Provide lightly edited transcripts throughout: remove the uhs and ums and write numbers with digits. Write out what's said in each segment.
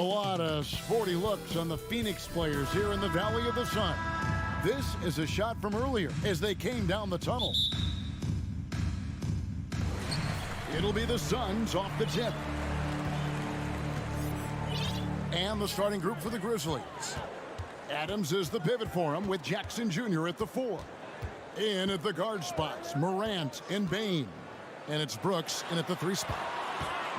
A lot of sporty looks on the Phoenix players here in the Valley of the Sun. This is a shot from earlier as they came down the tunnel. It'll be the Suns off the tip. And the starting group for the Grizzlies. Adams is the pivot for him with Jackson Jr. at the 4. In at the guard spots, Morant and Bane. And it's Brooks in at the 3 spot.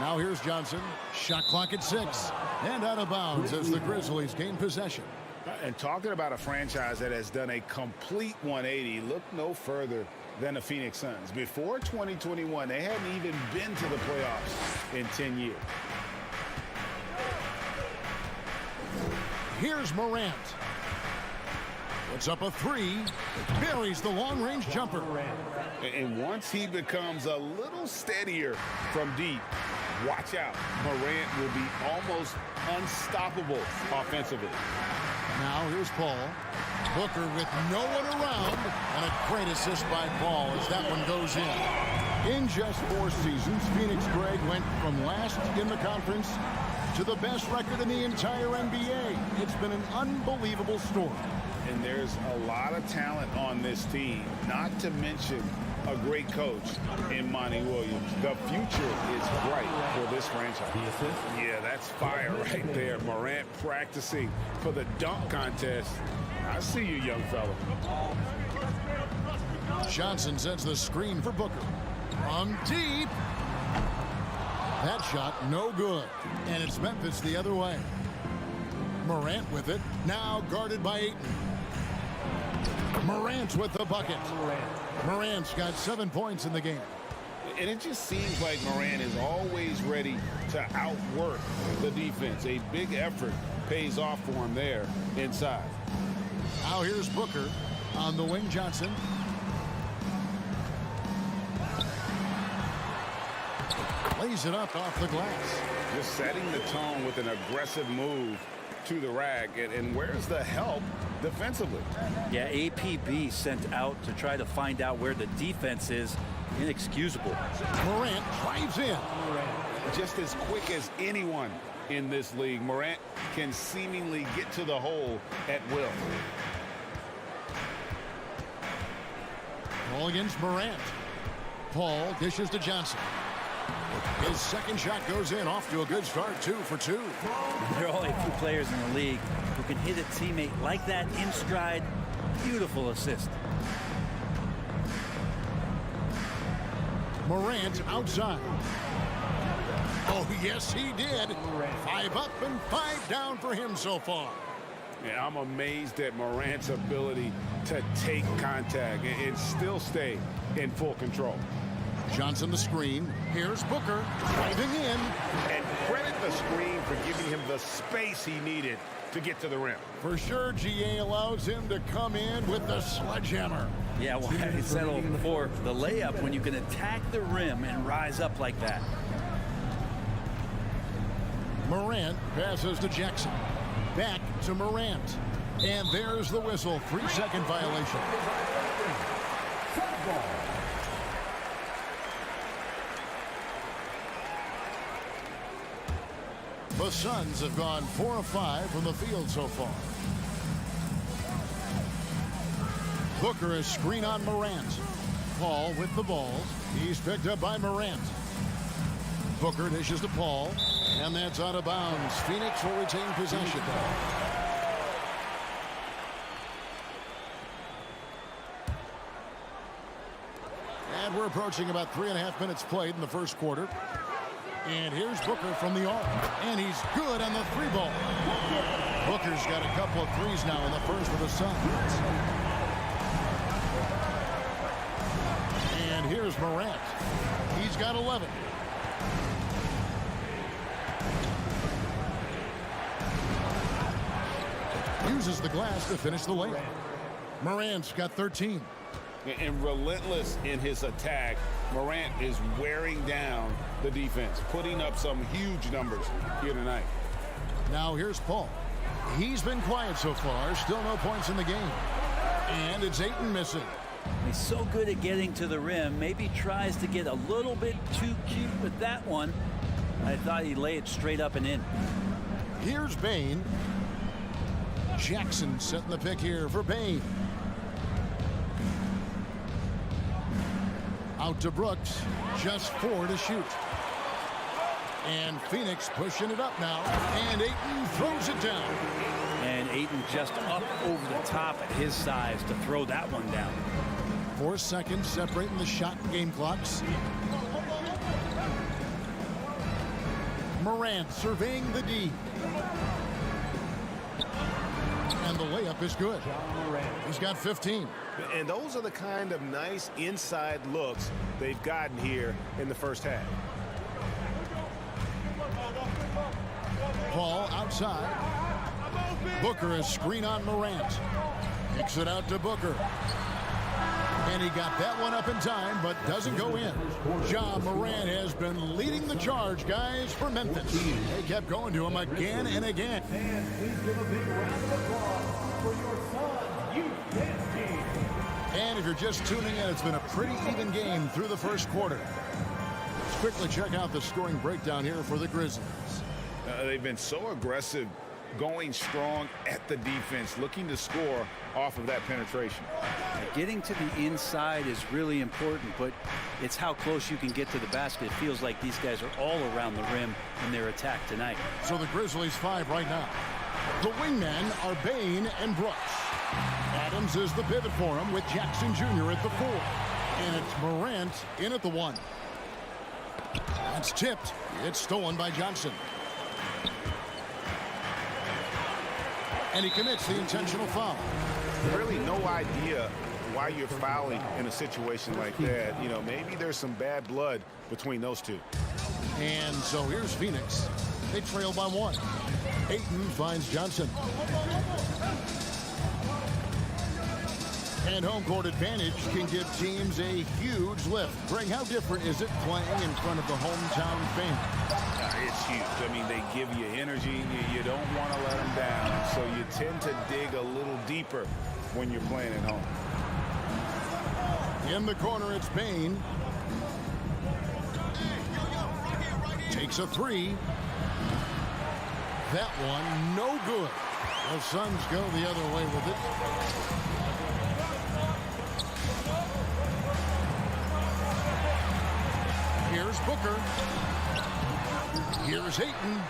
Now here's Johnson. Shot clock at 6. And out of bounds as the Grizzlies gain possession. And talking about a franchise that has done a complete 180, look no further than the Phoenix Suns. Before 2021, they hadn't even been to the playoffs in 10 years. Here's Morant. Puts up a 3. Buries the long-range jumper. And once he becomes a little steadier from deep, watch out. Morant will be almost unstoppable offensively. Now here's Paul. Booker with no one around. And a great assist by Paul as that one goes in. In just 4 seasons, Phoenix Greg went from last in the conference to the best record in the entire NBA. It's been an unbelievable story. And there's a lot of talent on this team, not to mention a great coach in Monty Williams. The future is bright for this franchise. Yeah, that's fire right there. Morant practicing for the dunk contest. I see you, young fella. Johnson sets the screen for Booker. From deep. That shot, no good. And it's Memphis the other way. Morant with it. Now guarded by Ayton. Morant with the bucket. Morant's got 7 points in the game. And it just seems like Morant is always ready to outwork the defense. A big effort pays off for him there inside. Now here's Booker on the wing. Johnson. Lays it up off the glass. Just setting the tone with an aggressive move to the rack. And where's the help defensively? Yeah, APB sent out to try to find out where the defense is. Inexcusable. Morant drives in. Just as quick as anyone in this league, Morant can seemingly get to the hole at will. Ball against Morant. Paul dishes to Johnson. His second shot goes in, off to a good start, 2 for 2. There are only a few players in the league who can hit a teammate like that in stride. Beautiful assist. Morant outside. Oh, yes, he did. 5 up and 5 down for him so far. Yeah, I'm amazed at Morant's ability to take contact and still stay in full control. Johnson the screen. Here's Booker driving in. And credit the screen for giving him the space he needed to get to the rim. For sure, GA allows him to come in with the sledgehammer. Yeah, well, I settled for the layup when you can attack the rim and rise up like that. Morant passes to Jackson. Back to Morant. And there's the whistle. 3-second violation. The Suns have gone 4 of 5 from the field so far. Booker is screen on Morant. Paul with the ball. He's picked up by Morant. Booker dishes to Paul. And that's out of bounds. Phoenix will retain possession. And we're approaching about 3.5 minutes played in the first quarter. And here's Booker from the arc. And he's good on the 3 ball. Booker's got a couple of threes now in the first for the Suns. And here's Morant. He's got 11. Uses the glass to finish the layup. Morant's got 13. And relentless in his attack, Morant is wearing down the defense, putting up some huge numbers here tonight. Now here's Paul. He's been quiet so far. Still no points in the game. And it's Ayton missing. He's so good at getting to the rim. Maybe tries to get a little bit too cute with that one. I thought he'd lay it straight up and in. Here's Bain. Jackson setting the pick here for Bain. Out to Brooks. Just 4 to shoot. And Phoenix pushing it up now. And Ayton throws it down. And Ayton just up over the top at his size to throw that one down. 4 seconds separating the shot and game clocks. Morant surveying the D. And the layup is good. He's got 15. And those are the kind of nice inside looks they've gotten here in the first half. Paul outside. Booker is screen on Morant. Kicks it out to Booker. And he got that one up in time, but doesn't go in. Ja Morant has been leading the charge, guys, for Memphis. They kept going to him again and again. And please give a big round of applause for your son, youth. And if you're just tuning in, it's been a pretty even game through the first quarter. Let's quickly check out the scoring breakdown here for the Grizzlies. They've been so aggressive, going strong at the defense, looking to score off of that penetration. Getting to the inside is really important, but it's how close you can get to the basket. It feels like these guys are all around the rim in their attack tonight. So the Grizzlies 5 right now. The wingmen are Bain and Brooks. Adams is the pivot for him with Jackson Jr. at the 4. And it's Morant in at the 1. That's tipped. It's stolen by Johnson. And he commits the intentional foul. Really no idea why you're fouling in a situation like that. You know, maybe there's some bad blood between those two. And so here's Phoenix. They trail by 1. Ayton finds Johnson. And home court advantage can give teams a huge lift. Greg, how different is it playing in front of the hometown fans? It's huge. I mean, they give you energy. You don't want to let them down. So you tend to dig a little deeper when you're playing at home. In the corner, it's Bain. Takes a 3. That one, no good. The Suns go the other way with it. Here's Booker. Here's Ayton.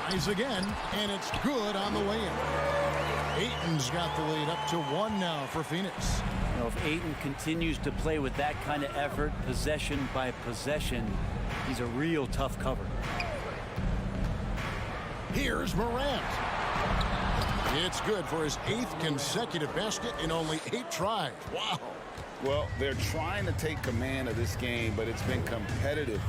Tries again, and it's good on the way in. Ayton's got the lead up to 1 now for Phoenix. You know, if Ayton continues to play with that kind of effort, possession by possession, he's a real tough cover. Here's Morant. It's good for his 8th consecutive basket in only 8 tries. Wow. Well, they're trying to take command of this game, but it's been competitive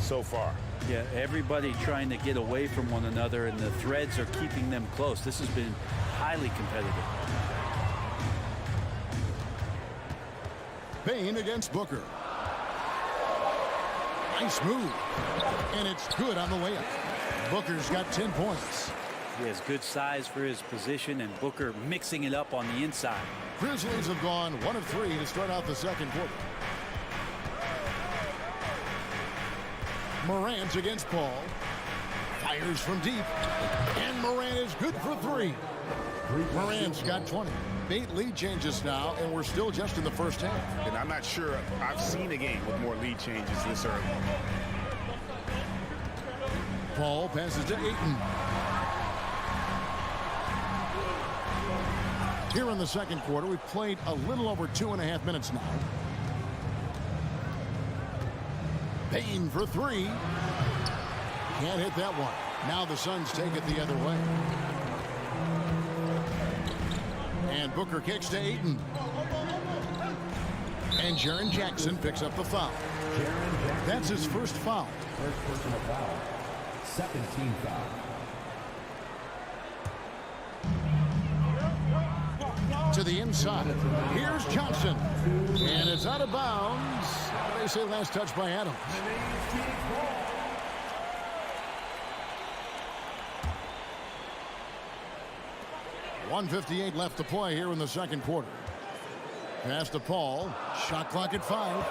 so far. Yeah, everybody trying to get away from one another, and the threads are keeping them close. This has been highly competitive. Bain against Booker. Nice move. And it's good on the layup. Booker's got 10 points. He has good size for his position, and Booker mixing it up on the inside. Grizzlies have gone 1 of 3 to start out the second quarter. Morant against Paul. Fires from deep. And Morant is good for 3. Morant's got 20. 8 lead changes now, and we're still just in the first half. And I'm not sure I've seen a game with more lead changes this early. Paul passes to Ayton. Here in the second quarter, we've played a little over 2.5 minutes now. Bain for 3. Can't hit that one. Now the Suns take it the other way. And Booker kicks to Ayton. And Jaren Jackson picks up the foul. That's his first foul. First personal foul. Second team foul. To the inside. Here's Johnson. And it's out of bounds. They say last touch by Adams. 1:58 left to play here in the second quarter. Pass to Paul. Shot clock at 5.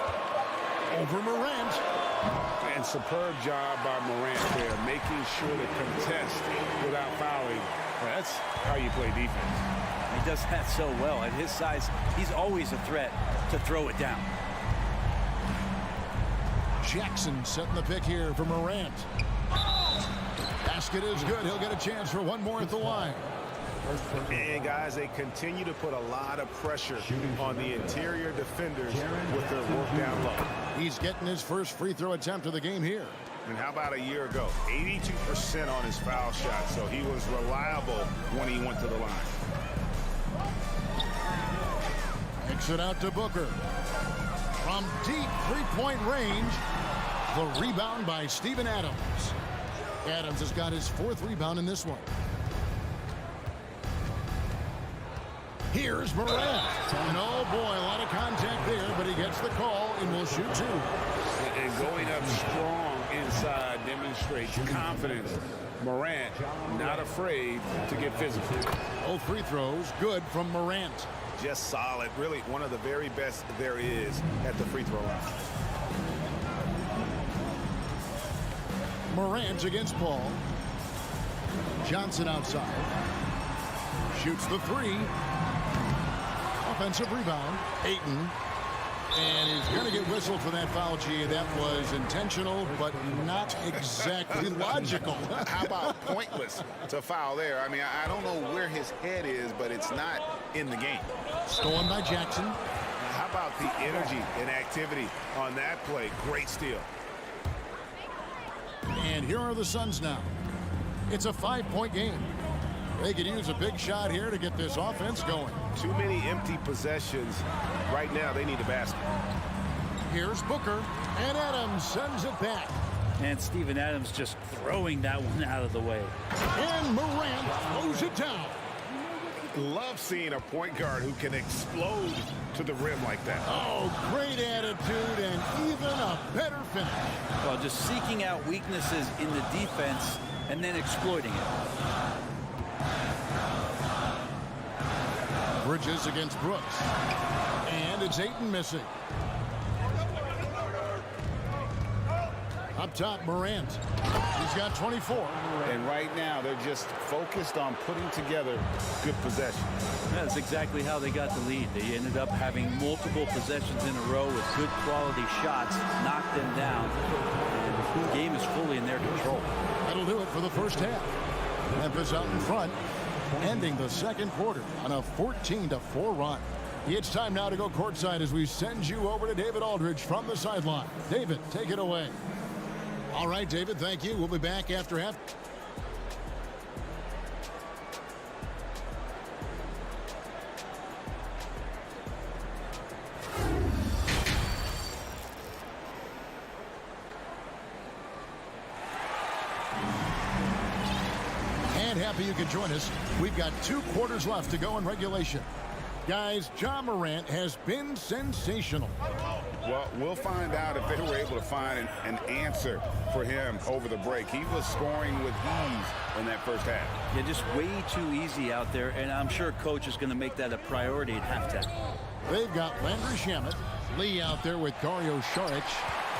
Over Morant. And superb job by Morant there, making sure to contest without fouling. That's how you play defense. He does that so well. At his size, he's always a threat to throw it down. Jackson setting the pick here for Morant. Basket is good. He'll get a chance for one more at the line. And guys, they continue to put a lot of pressure on the interior defenders with their work down low. He's getting his first free throw attempt of the game here. And how about a year ago? 82% on his foul shot, so he was reliable when he went to the line. Kicks it out to Booker. From deep three-point range, the rebound by Steven Adams. Adams has got his 4th rebound in this one. Here's Morant. And oh boy, a lot of contact there, but he gets the call and will shoot 2. And going up strong inside demonstrates confidence. Morant not afraid to get physical. Both free throws good from Morant. Just solid. Really one of the very best there is at the free throw line. Morant against Paul. Johnson outside. Shoots the 3. Offensive rebound. Ayton. And he's going to get whistled for that foul, G. That was intentional, but not exactly logical. How about pointless to foul there? I mean, I don't know where his head is, but it's not in the game. Stolen by Jackson. How about the energy and activity on that play? Great steal. And here are the Suns now. It's a 5-point game. They could use a big shot here to get this offense going. Too many empty possessions. Right now, they need a basket. Here's Booker, and Adams sends it back. And Steven Adams just throwing that one out of the way. And Morant throws it down. Love seeing a point guard who can explode to the rim like that. Oh, great attitude and even a better finish. Well, just seeking out weaknesses in the defense and then exploiting it. Bridges against Brooks. And it's Ayton missing. Up top, Morant. He's got 24. And right now, they're just focused on putting together good possessions. That's exactly how they got the lead. They ended up having multiple possessions in a row with good quality shots, knocked them down. And the game is fully in their control. That'll do it for the first half. Memphis out in front, ending the second quarter on a 14-4 run. It's time now to go courtside as we send you over to David Aldridge from the sideline. David, take it away. All right, David, thank you. We'll be back after half. And happy you could join us. We've got 2 quarters left to go in regulation. Guys, Ja Morant has been sensational. Well, we'll find out if they were able to find an answer for him over the break. He was scoring with ease in that first half. Yeah, just way too easy out there, and I'm sure Coach is going to make that a priority at halftime. They've got Landry Shamet, Lee out there with Dario Saric.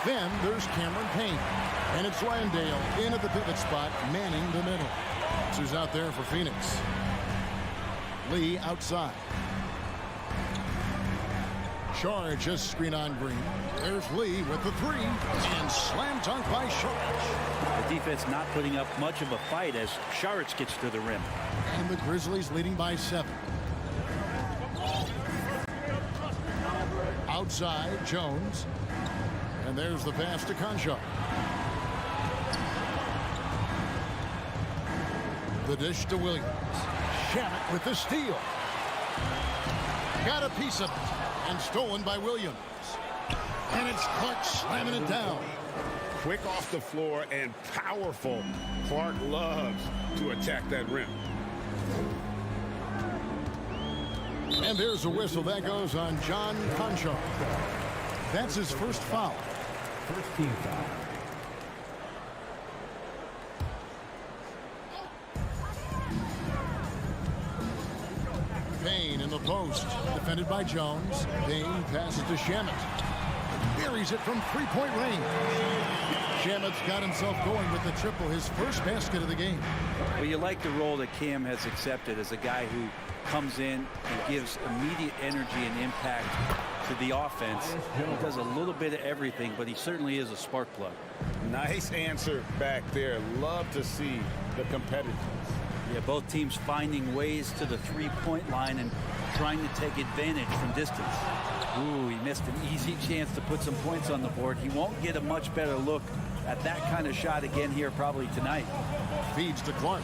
Then there's Cameron Payne. And it's Landale in at the pivot spot, manning the middle. That's who's out there for Phoenix. Lee outside. Saric just screen on Green. There's Lee with the 3. And slam dunk by Saric. The defense not putting up much of a fight as Saric gets to the rim. And the Grizzlies leading by 7. Outside, Jones. And there's the pass to Conchar. The dish to Williams. Shamet with the steal. Got a piece of it. And stolen by Williams. And it's Clark slamming it down. Quick off the floor and powerful. Clark loves to attack that rim. And there's a whistle that goes on John Conchar. That's his first foul. First team foul. Payne in the post, defended by Jones. Payne passes to Shamet. buries it from three-point range. Shamet's got himself going with the triple, his first basket of the game. Well, you like the role that Cam has accepted as a guy who comes in and gives immediate energy and impact to the offense. He does a little bit of everything, but he certainly is a spark plug. Nice answer back there. Love to see the competitiveness. Yeah, both teams finding ways to the three-point line and trying to take advantage from distance. Ooh, he missed an easy chance to put some points on the board. He won't get a much better look at that kind of shot again here probably tonight. Feeds to Clark.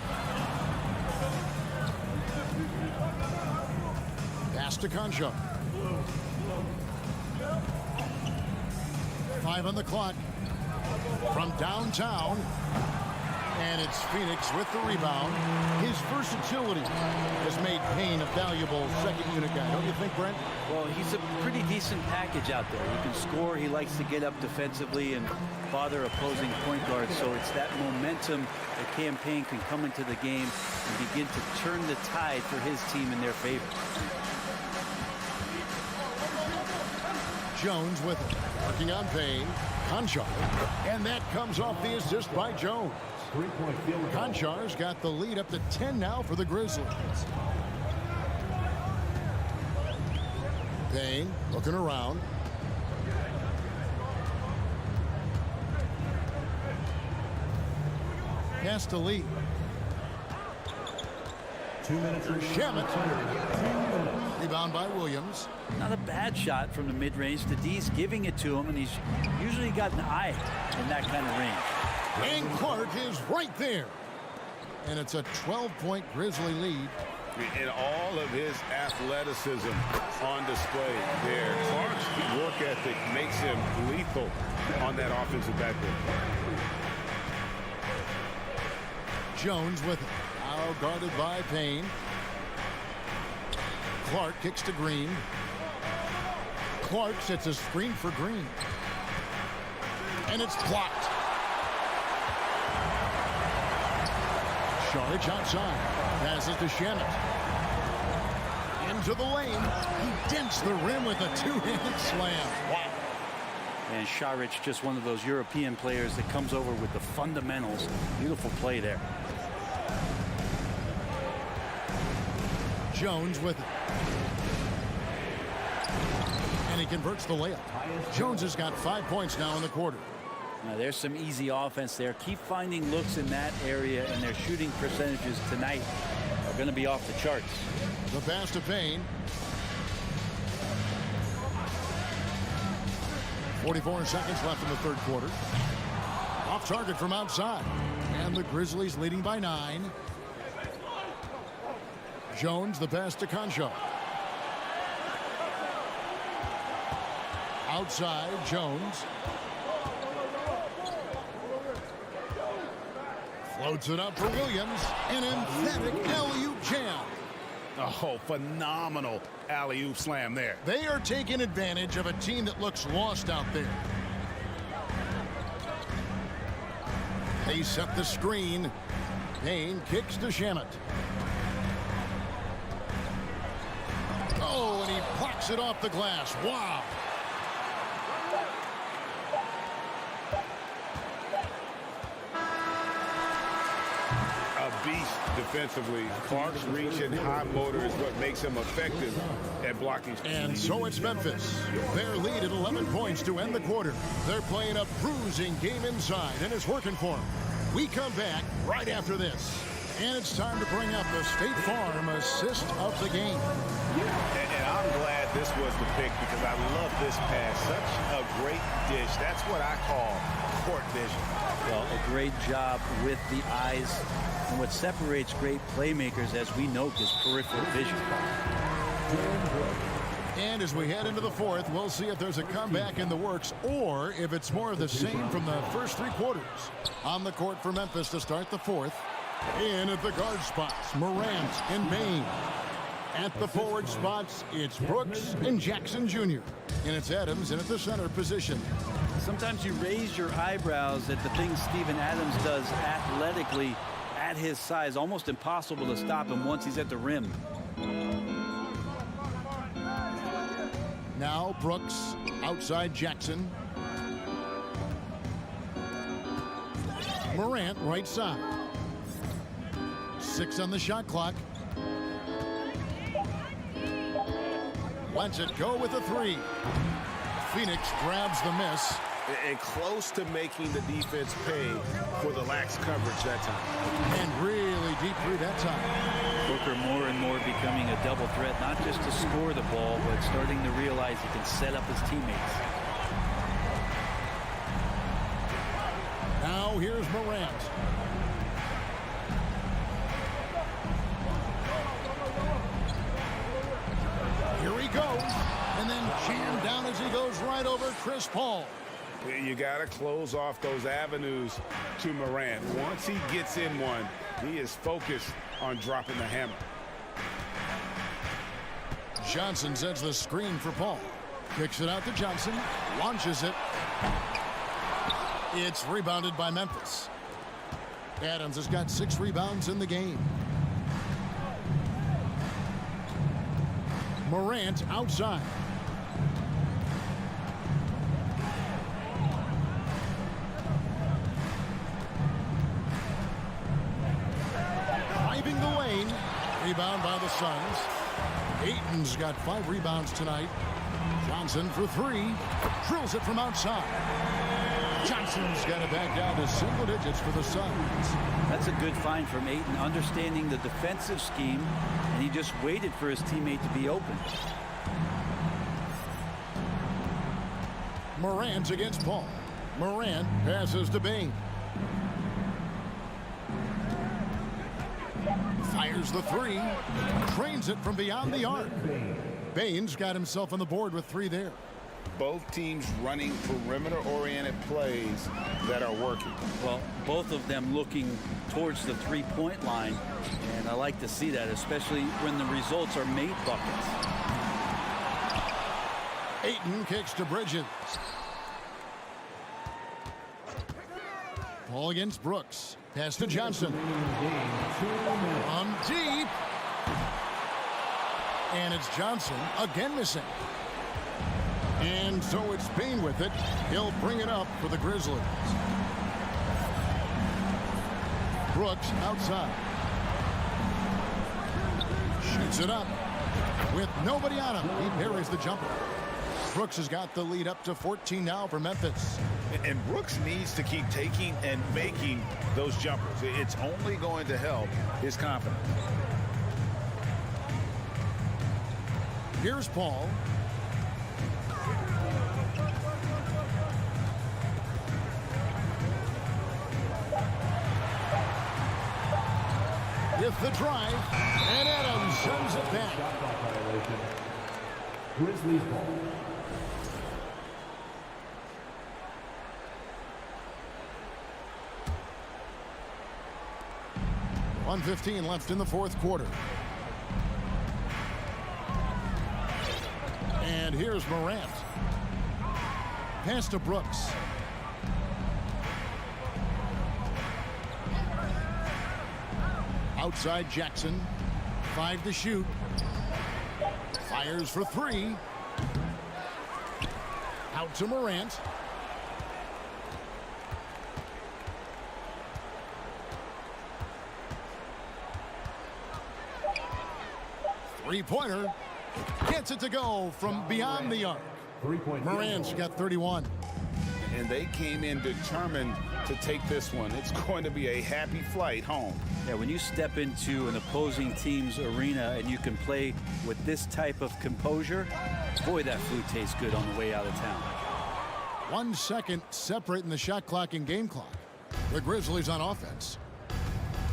Pass to Concha. 5 on the clock. From downtown. And it's Phoenix with the rebound. His versatility has made Payne a valuable second unit guy, don't you think, Brent? Well, he's a pretty decent package out there. He can score. He likes to get up defensively and bother opposing point guards. So it's that momentum that Cam Payne can come into the game and begin to turn the tide for his team in their favor. Jones with it. Working on Payne. Conchar. And that comes off the assist by Jones. Conchar's got the lead up to 10 now for the Grizzlies. Payne looking around. Pass to Lee. 2 minutes. Shamet. Rebound by Williams. Not a bad shot from the mid-range. The D's giving it to him, and he's usually got an eye in that kind of range. And Clark is right there. And it's a 12-point Grizzly lead. And all of his athleticism on display there. Clark's work ethic makes him lethal on that offensive backboard. Jones with it. Now guarded by Payne. Clark kicks to Green. Clark sets a screen for Green. And it's blocked. Shard outside. Passes to Shamet. Into the lane. He dents the rim with a two-handed slam. Wow. And Sharic, just one of those European players that comes over with the fundamentals. Beautiful play there. Jones with it. And he converts the layup. Jones has got 5 points now in the quarter. Now there's some easy offense there. Keep finding looks in that area, and their shooting percentages tonight are going to be off the charts. The pass to Payne. 44 seconds left in the third quarter. Off target from outside. And the Grizzlies leading by 9. Jones, the pass to Concha. Outside, Jones. Floats it up for Williams. An emphatic alley-oop jam. Oh, phenomenal alley-oop slam there. They are taking advantage of a team that looks lost out there. They set the screen. Payne kicks to Shamet. Oh, and he blocks it off the glass. Wow. A beast defensively. Clark's reach and high motor is what makes him effective at blocking. And so it's Memphis. Their lead at 11 points to end the quarter. They're playing a bruising game inside, and it's working for them. We come back right after this. And it's time to bring up the State Farm assist of the game. And I'm glad this was the pick because I love this pass. Such a great dish. That's what I call court vision. Well, a great job with the eyes. And what separates great playmakers, as we note, is peripheral vision. And as we head into the fourth, we'll see if there's a comeback in the works or if it's more of the same from the first 3 quarters. On the court for Memphis to start the fourth. In at the guard spots, Morant and Bane. At the forward spots, it's Brooks and Jackson Jr. And it's Adams in at the center position. Sometimes you raise your eyebrows at the things Steven Adams does athletically at his size. Almost impossible to stop him once he's at the rim. Now Brooks outside Jackson. Morant, right side. 6 on the shot clock. Lets it go with a 3. Phoenix grabs the miss. And close to making the defense pay for the lax coverage that time. And really deep through that time. Booker more and more becoming a double threat, not just to score the ball, but starting to realize he can set up his teammates. Now here's Morant. Here he goes. And then jammed down as he goes right over Chris Paul. You got to close off those avenues to Morant. Once he gets in one, he is focused on dropping the hammer. Johnson sets the screen for Paul. Kicks it out to Johnson. Launches it. It's rebounded by Memphis. Adams has got 6 rebounds in the game. Morant outside. Driving the lane. Rebound by the Suns. Ayton's got 5 rebounds tonight. Johnson for 3. Drills it from outside. Johnson's got it back down to single digits for the Suns. That's a good find from Ayton, understanding the defensive scheme, and he just waited for his teammate to be open. Morant against Paul. Morant passes to Bain. Fires the 3. Trains it from beyond the arc. Bain's got himself on the board with 3 there. Both teams running perimeter-oriented plays that are working. Well, both of them looking towards the three-point line, and I like to see that, especially when the results are made buckets. Ayton kicks to Bridges. Paul against Brooks. Pass to Johnson. On deep. And it's Johnson again missing. And so it's Bain with it. He'll bring it up for the Grizzlies. Brooks outside. Shoots it up. With nobody on him, he parries the jumper. Brooks has got the lead up to 14 now for Memphis. And Brooks needs to keep taking and making those jumpers. It's only going to help his confidence. Here's Paul. With the drive, and Adams sends it back. Shot clock violation. Grizzlies ball. .115 left in the 4th quarter. And here's Morant. Pass to Brooks. Outside Jackson. 5 to shoot. Fires for 3. Out to Morant. Three-pointer. Gets it to go from beyond the arc. Morant's got 31. And they came in determined to take this one. It's going to be a happy flight home. Yeah, when you step into an opposing team's arena and you can play with this type of composure, boy, that food tastes good on the way out of town. 1 second separating the shot clock and game clock. The Grizzlies on offense.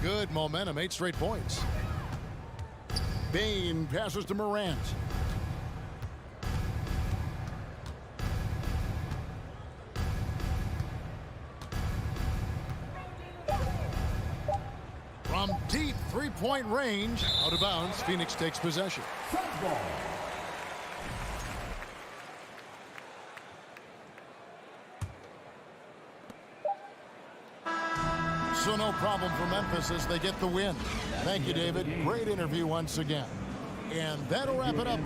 Good momentum, 8 straight points. Bain passes to Morant. From deep three-point range, out of bounds, Phoenix takes possession. So no problem for Memphis as they get the win. Thank you, David. Great interview once again. And that'll wrap it up.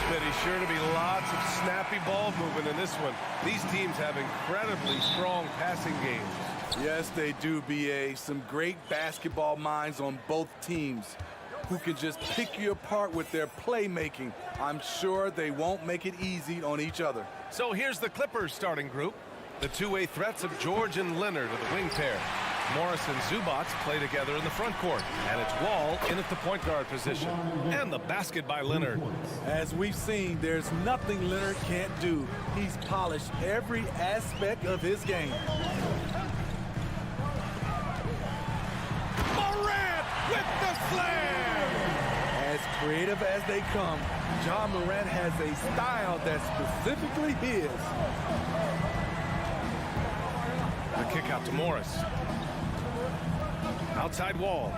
Smitty, sure to be lots of snappy ball movement in this one. These teams have incredibly strong passing games. Yes, they do, B.A. Some great basketball minds on both teams who can just pick you apart with their playmaking. I'm sure they won't make it easy on each other. So here's the Clippers starting group. The two-way threats of George and Leonard are the wing pair. Morris and Zubac play together in the front court. And it's Wall in at the point guard position. And the basket by Leonard. As we've seen, there's nothing Leonard can't do. He's polished every aspect of his game. Morant with the slam! As creative as they come, Ja Morant has a style that's specifically his. The kick out to Morris. Outside Wall.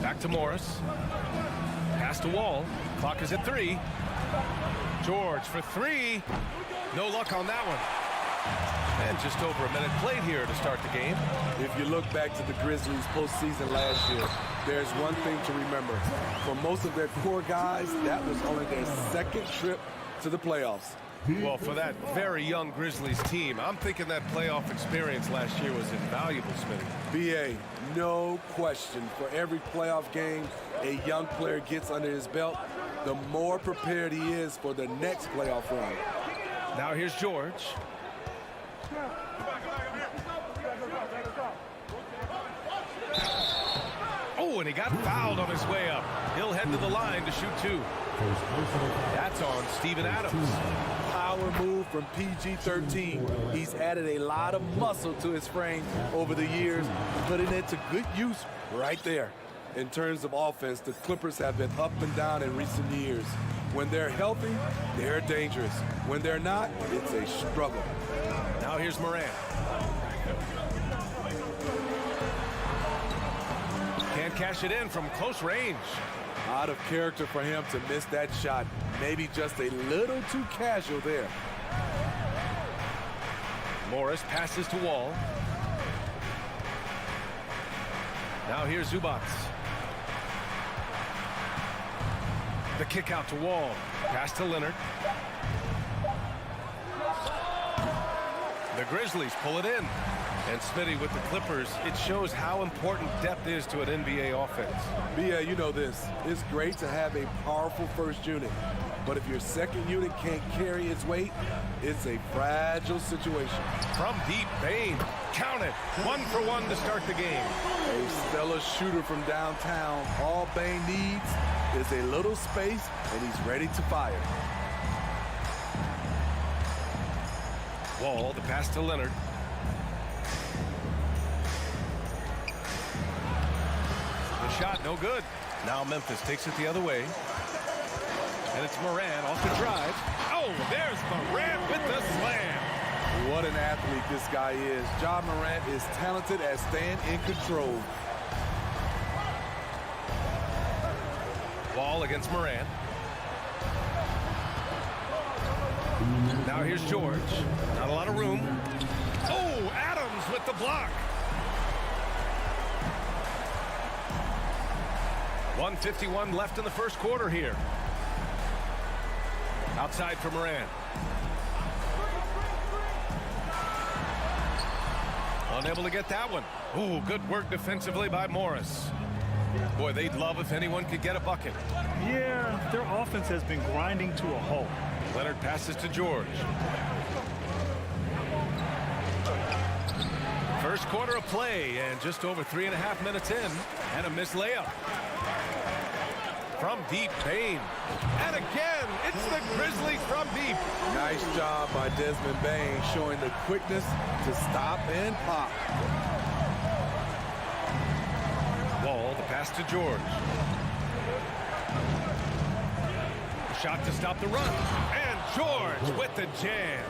Back to Morris. Pass to Wall. Clock is at 3. George for 3. No luck on that one. And just over a minute played here to start the game. If you look back to the Grizzlies postseason last year, there's one thing to remember. For most of their core guys, that was only their second trip to the playoffs. Well, for that very young Grizzlies team, I'm thinking that playoff experience last year was invaluable, Smitty. B.A., no question. For every playoff game a young player gets under his belt, the more prepared he is for the next playoff run. Now here's George. Oh, and he got fouled on his way up. He'll head to the line to shoot 2. That's on Steven Adams. Power move from PG-13. He's added a lot of muscle to his frame over the years, putting it to good use right there. In terms of offense, the Clippers have been up and down in recent years. When they're healthy, they're dangerous. When they're not, it's a struggle. Now here's Morant. Can't cash it in from close range. Out of character for him to miss that shot. Maybe just a little too casual there. Morris passes to Wall. Now here's Zubac. The kick out to Wall. Pass to Leonard. The Grizzlies pull it in. And Smitty with the Clippers, it shows how important depth is to an NBA offense. Yeah, you know this. It's great to have a powerful first unit. But if your second unit can't carry its weight, it's a fragile situation. From deep, Bane. Count it. 1 for 1 to start the game. A stellar shooter from downtown. All Bane needs is a little space, and he's ready to fire. Wall, the pass to Leonard. The shot, no good. Now Memphis takes it the other way. And it's Morant off the drive. Oh, there's Morant with the slam. What an athlete this guy is. Ja Morant is talented at staying in control. Wall against Morant. Now here's George. Not a lot of room. Oh, Adams with the block. 1:51 left in the first quarter here. Outside for Morant. Unable to get that one. Ooh, good work defensively by Morris. Boy, they'd love if anyone could get a bucket. Yeah, their offense has been grinding to a halt. Leonard passes to George. First quarter of play, and just over 3.5 minutes in, and a missed layup. From deep, Bane. And again, it's the Grizzlies from deep. Nice job by Desmond Bane, showing the quickness to stop and pop. Wall, the pass to George. Shot to stop the run. And George with the jam.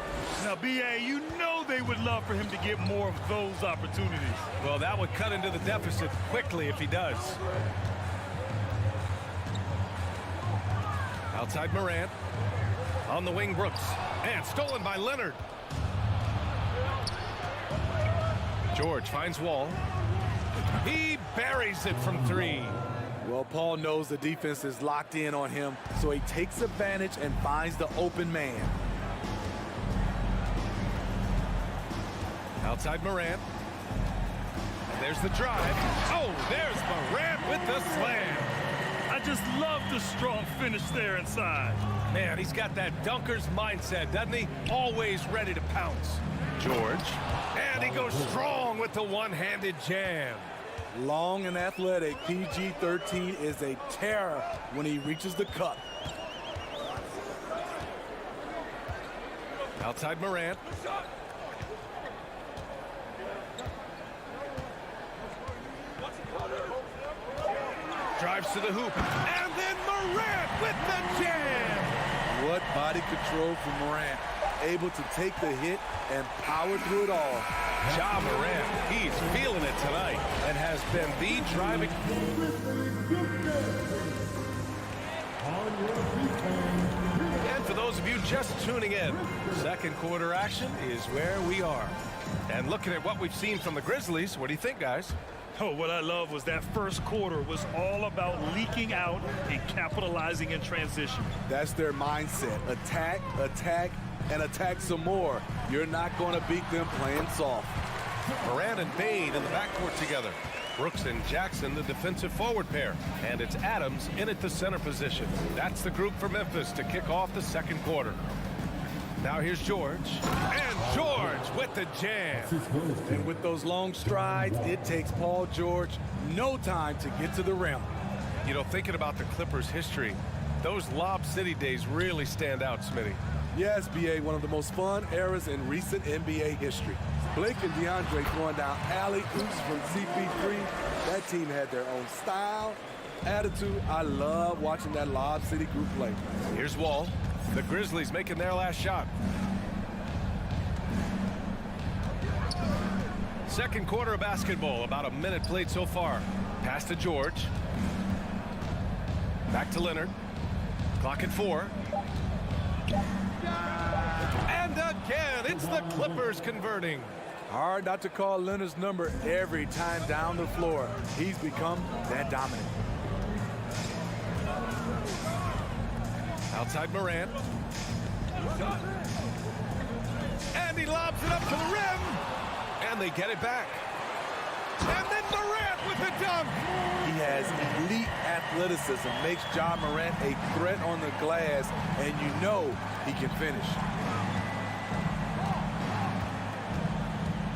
Now, B.A., you know they would love for him to get more of those opportunities. Well, that would cut into the deficit quickly if he does. Outside Morant. On the wing, Brooks. And stolen by Leonard. George finds Wall. He buries it from 3. Well, Paul knows the defense is locked in on him, so he takes advantage and finds the open man. Outside Morant. And there's the drive. Oh, there's Morant with the slam. I just love the strong finish there inside. Man, he's got that dunker's mindset, doesn't he? Always ready to pounce. George. And he goes strong with the one-handed jam. Long and athletic, PG-13 is a terror when he reaches the cup. Outside Morant. Drives to the hoop. And then Morant with the jam. What body control from Morant. Able to take the hit and power through it all. Ja Morant, he's feeling it tonight and has been the driving. And for those of you just tuning in, second quarter action is where we are. And looking at what we've seen from the Grizzlies, what do you think, guys? Oh, what I love was that first quarter was all about leaking out and capitalizing in transition. That's their mindset. Attack, attack, and attack some more. You're not going to beat them playing soft. Morant and Bane in the backcourt together. Brooks and Jackson, the defensive forward pair. And it's Adams in at the center position. That's the group for Memphis to kick off the second quarter. Now here's George. And George with the jam. And with those long strides, it takes Paul George no time to get to the rim. You know, thinking about the Clippers' history, those Lob City days really stand out, Smitty. Yes, B.A., one of the most fun eras in recent NBA history. Blake and DeAndre throwing down alley-oops from CP3. That team had their own style, attitude. I love watching that Lob City group play. Here's Wall. The Grizzlies making their last shot. Second quarter of basketball, about a minute played so far. Pass to George. Back to Leonard. Clock at 4. And again, it's the Clippers converting. Hard not to call Leonard's number every time down the floor. He's become that dominant. Outside Morant. And he lobs it up to the rim. And they get it back. And then Morant with the dunk. He has elite athleticism, makes Ja Morant a threat on the glass, and you know he can finish.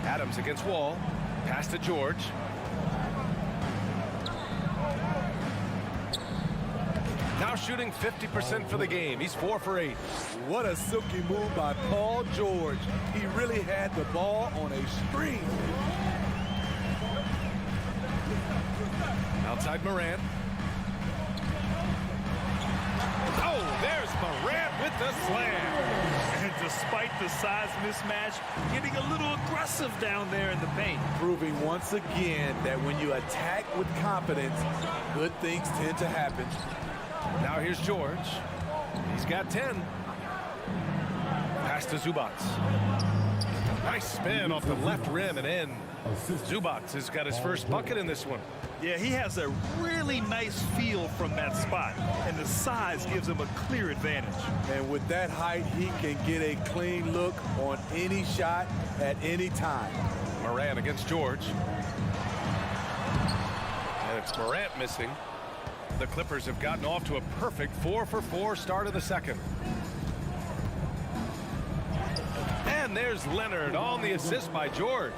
Adams against Wall. Pass to George. Now shooting 50% for the game. He's 4 for 8. What a silky move by Paul George. He really had the ball on a string. Outside Morant. Oh, there's Morant with the slam. And despite the size mismatch, getting a little aggressive down there in the paint. Proving once again that when you attack with confidence, good things tend to happen. Now here's George. He's got 10. Pass to Zubac. Nice spin off the left rim and in. Zubac has got his first bucket in this one. Yeah, he has a really nice feel from that spot, and the size gives him a clear advantage. And with that height, he can get a clean look on any shot at any time. Morant against George. And it's Morant missing. The Clippers have gotten off to a perfect 4 for 4 start of the second. And there's Leonard on the assist by George.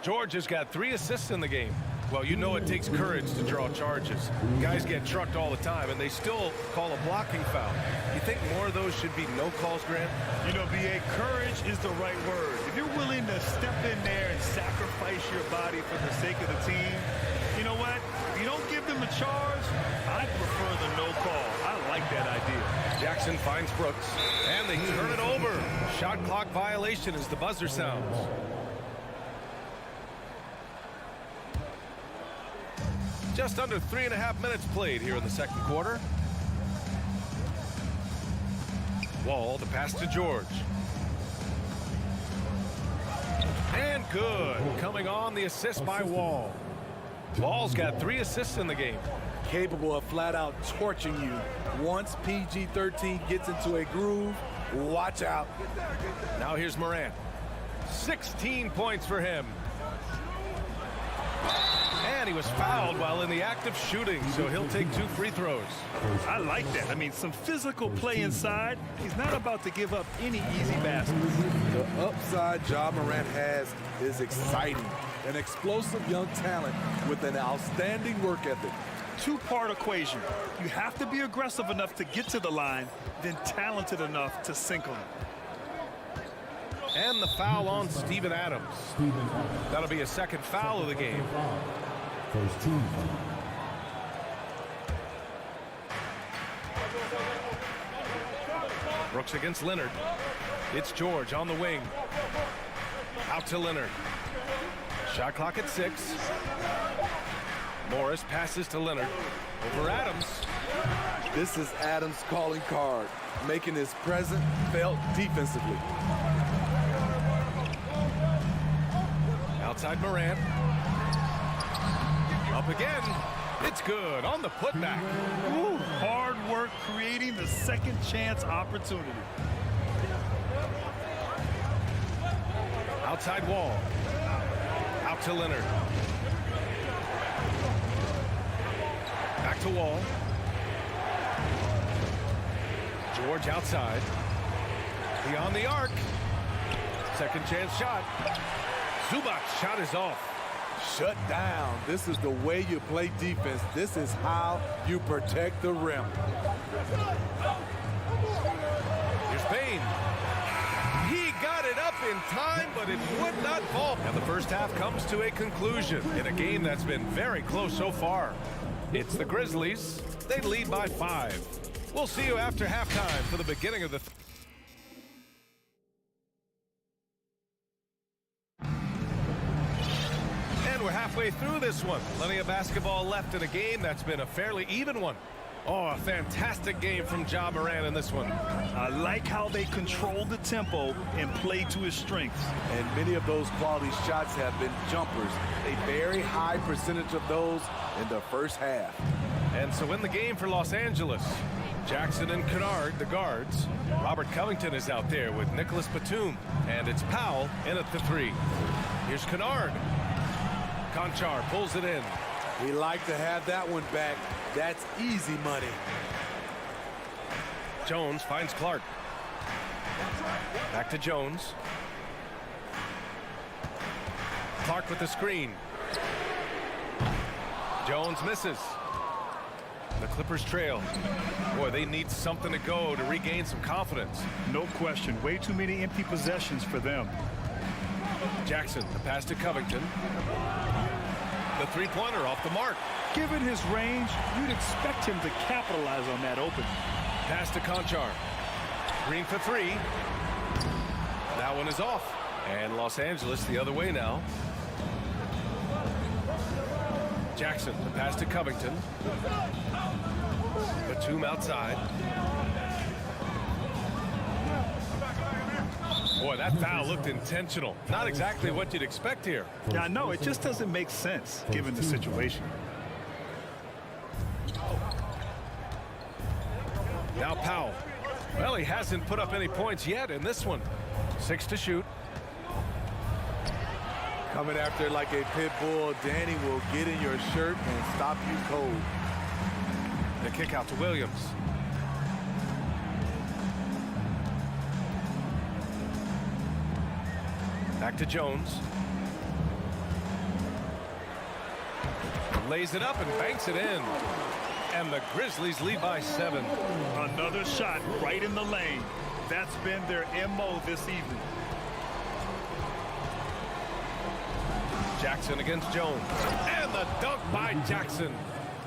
George has got 3 assists in the game. Well, you know it takes courage to draw charges. Guys get trucked all the time, and they still call a blocking foul. You think more of those should be no calls, Grant? You know, B.A., courage is the right word. If you're willing to step in there and sacrifice your body for the sake of the team, you know what? If you don't give them a charge, I prefer the no call. I like that idea. Jackson finds Brooks, and they turn it over. Shot clock violation as the buzzer sounds. Just under 3.5 minutes played here in the second quarter. Wall, the pass to George. And good. Coming on the assist by Wall. Wall's got 3 assists in the game. Capable of flat out torching you. Once PG-13 gets into a groove, watch out. Now here's Morant. 16 points for him. And he was fouled while in the act of shooting, so he'll take 2 free throws. I like that. I mean, some physical play inside. He's not about to give up any easy baskets. The upside Ja Morant has is exciting. An explosive young talent with an outstanding work ethic. Two-part equation. You have to be aggressive enough to get to the line, then talented enough to sink on it. And the foul on Steven Adams. That'll be a second foul of the game. First team. Brooks against Leonard. It's George on the wing. Out to Leonard. Shot clock at 6. Morris passes to Leonard. Over Adams. This is Adams' calling card, making his presence felt defensively. Outside Morant. Up again. It's good on the putback. Ooh, hard work creating the second chance opportunity. Outside Wall. Out to Leonard. Back to Wall. George outside. Beyond the arc. Second chance shot. Zubac's shot is off. Shut down. This is the way you play defense. This is how you protect the rim. Here's Payne. He got it up in time, but it would not fall. And the first half comes to a conclusion in a game that's been very close so far. It's the Grizzlies. They lead by 5. We'll see you after halftime for the beginning of the we're halfway through this one. Plenty of basketball left in a game that's been a fairly even one. Oh, a fantastic game from Ja Morant in this one. I like how they control the tempo and play to his strengths. And many of those quality shots have been jumpers. A very high percentage of those in the first half. And so in the game for Los Angeles, Jackson and Kennard, the guards. Robert Covington is out there with Nicholas Batum. And it's Powell in at the 3. Here's Kennard. Conchar pulls it in. We like to have that one back. That's easy money. Jones finds Clark. Back to Jones. Clark with the screen. Jones misses. The Clippers trail. Boy, they need something to go to regain some confidence. No question. Way too many empty possessions for them. Jackson, the pass to Covington. The three-pointer off the mark. Given his range, you'd expect him to capitalize on that open. Pass to Conchar. Green for 3. That one is off. And Los Angeles the other way now. Jackson, the pass to Covington. Batum outside. Boy, that foul looked intentional. Not exactly what you'd expect here. Yeah, I know. It just doesn't make sense given the situation. Now Powell. Well, he hasn't put up any points yet in this one. 6 to shoot. Coming after like a pit bull, Danny will get in your shirt and stop you cold. The kick out to Williams. Back to Jones. Lays it up and banks it in. And the Grizzlies lead by 7. Another shot right in the lane. That's been their MO this evening. Jackson against Jones. And the dunk by Jackson.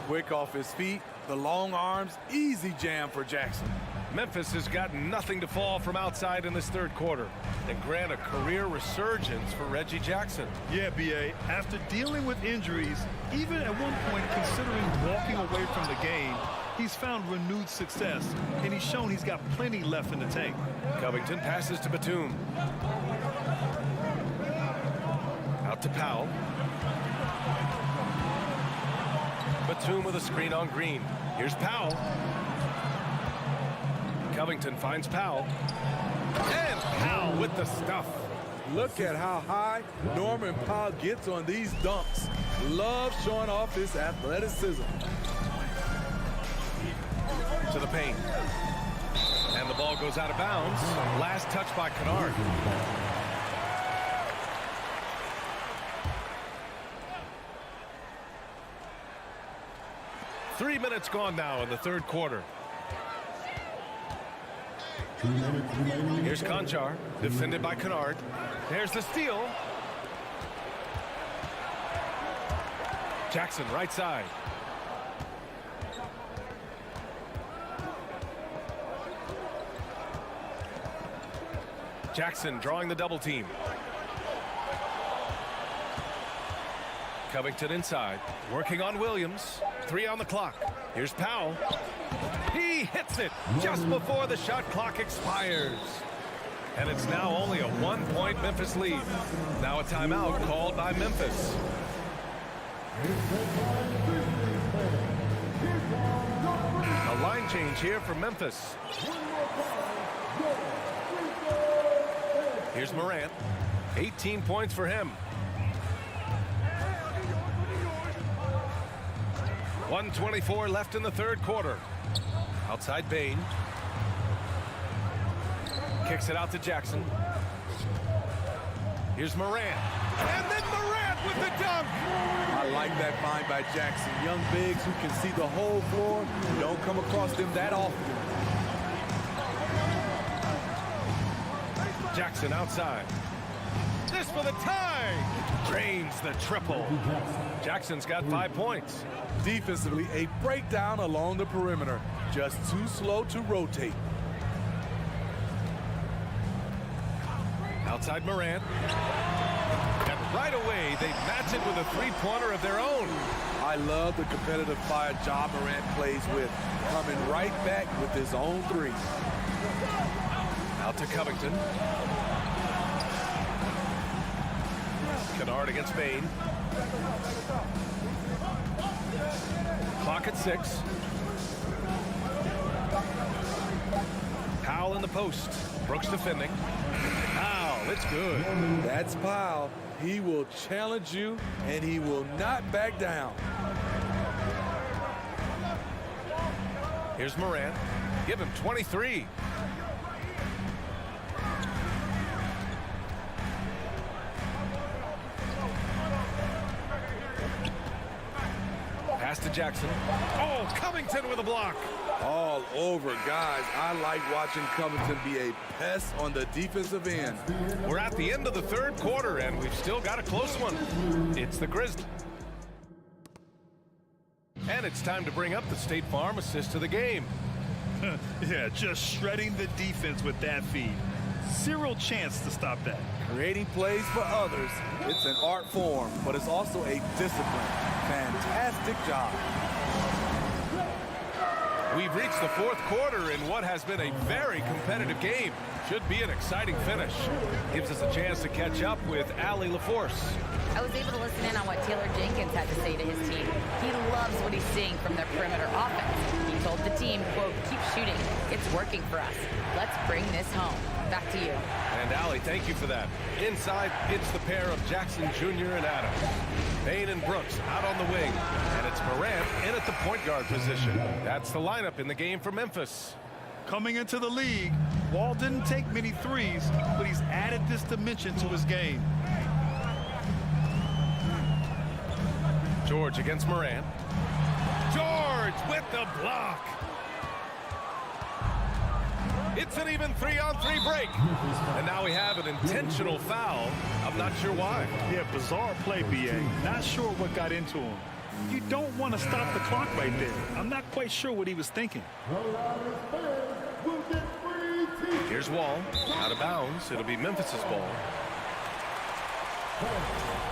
Quick off his feet, the long arms, easy jam for Jackson. Memphis has got nothing to fall from outside in this third quarter. And grant a career resurgence for Reggie Jackson. Yeah, B.A. After dealing with injuries, even at one point considering walking away from the game, he's found renewed success, and he's shown he's got plenty left in the tank. Covington passes to Batum. Out to Powell. Batum with a screen on Green. Here's Powell. Covington finds Powell. And Powell with the stuff. Look at how high Norman Powell gets on these dunks. Love showing off his athleticism. To the paint. And the ball goes out of bounds. Last touch by Kennard. Three minutes gone now in the third quarter. Here's Conchar, defended by Kennard. There's the steal. Jackson, right side. Jackson drawing the double team. Covington inside, working on Williams. 3 on the clock. Here's Powell. He hits it just before the shot clock expires. And it's now only a 1-point Memphis lead. Now a timeout called by Memphis. A line change here for Memphis. Here's Morant. 18 points for him. 1:24 left in the third quarter. Outside Bain. Kicks it out to Jackson. Here's Morant. And then Morant with the dunk. I like that find by Jackson. Young bigs who can see the whole floor. You don't come across them that often. Jackson outside. This for the tie. Drains the triple. Jackson's got 5 points. Defensively, a breakdown along the perimeter. Just too slow to rotate. Outside Morant. And right away, they match it with a three-pointer of their own. I love the competitive fire Ja Morant plays with. Coming right back with his own three. Out to Covington. Kennard against Bain. Clock at 6. Powell in the post. Brooks defending. Powell, it's good. That's Powell. He will challenge you, and he will not back down. Here's Morant. Give him 23. Pass to Jackson. Oh, Covington with a block. All over, guys. I like watching Covington be a pest on the defensive end. We're at the end of the third quarter, and we've still got a close one. It's the Grizzlies. And it's time to bring up the State Farm assist to the game. Yeah, just shredding the defense with that feed. Zero chance to stop that. Creating plays for others. It's an art form, but it's also a discipline. Fantastic job. We've reached the fourth quarter in what has been a very competitive game. Should be an exciting finish. Gives us a chance to catch up with Allie LaForce. I was able to listen in on what Taylor Jenkins had to say to his team. He loves what he's seeing from their perimeter offense. He told the team, quote, keep shooting. It's working for us. Let's bring this home. Back to you. And Allie, thank you for that. Inside, it's the pair of Jackson Jr. and Adams. Bain and Brooks out on the wing. And it's Morant in at the point guard position. That's the lineup in the game for Memphis. Coming into the league, Wall didn't take many threes, but he's added this dimension to his game. George against Morant. George with the block. It's an even 3-on-3 break. And now we have an intentional foul. I'm not sure why. Yeah, bizarre play, B.A. Not sure what got into him. You don't want to stop the clock right there. I'm not quite sure what he was thinking. Here's Wall. Out of bounds. It'll be Memphis's ball.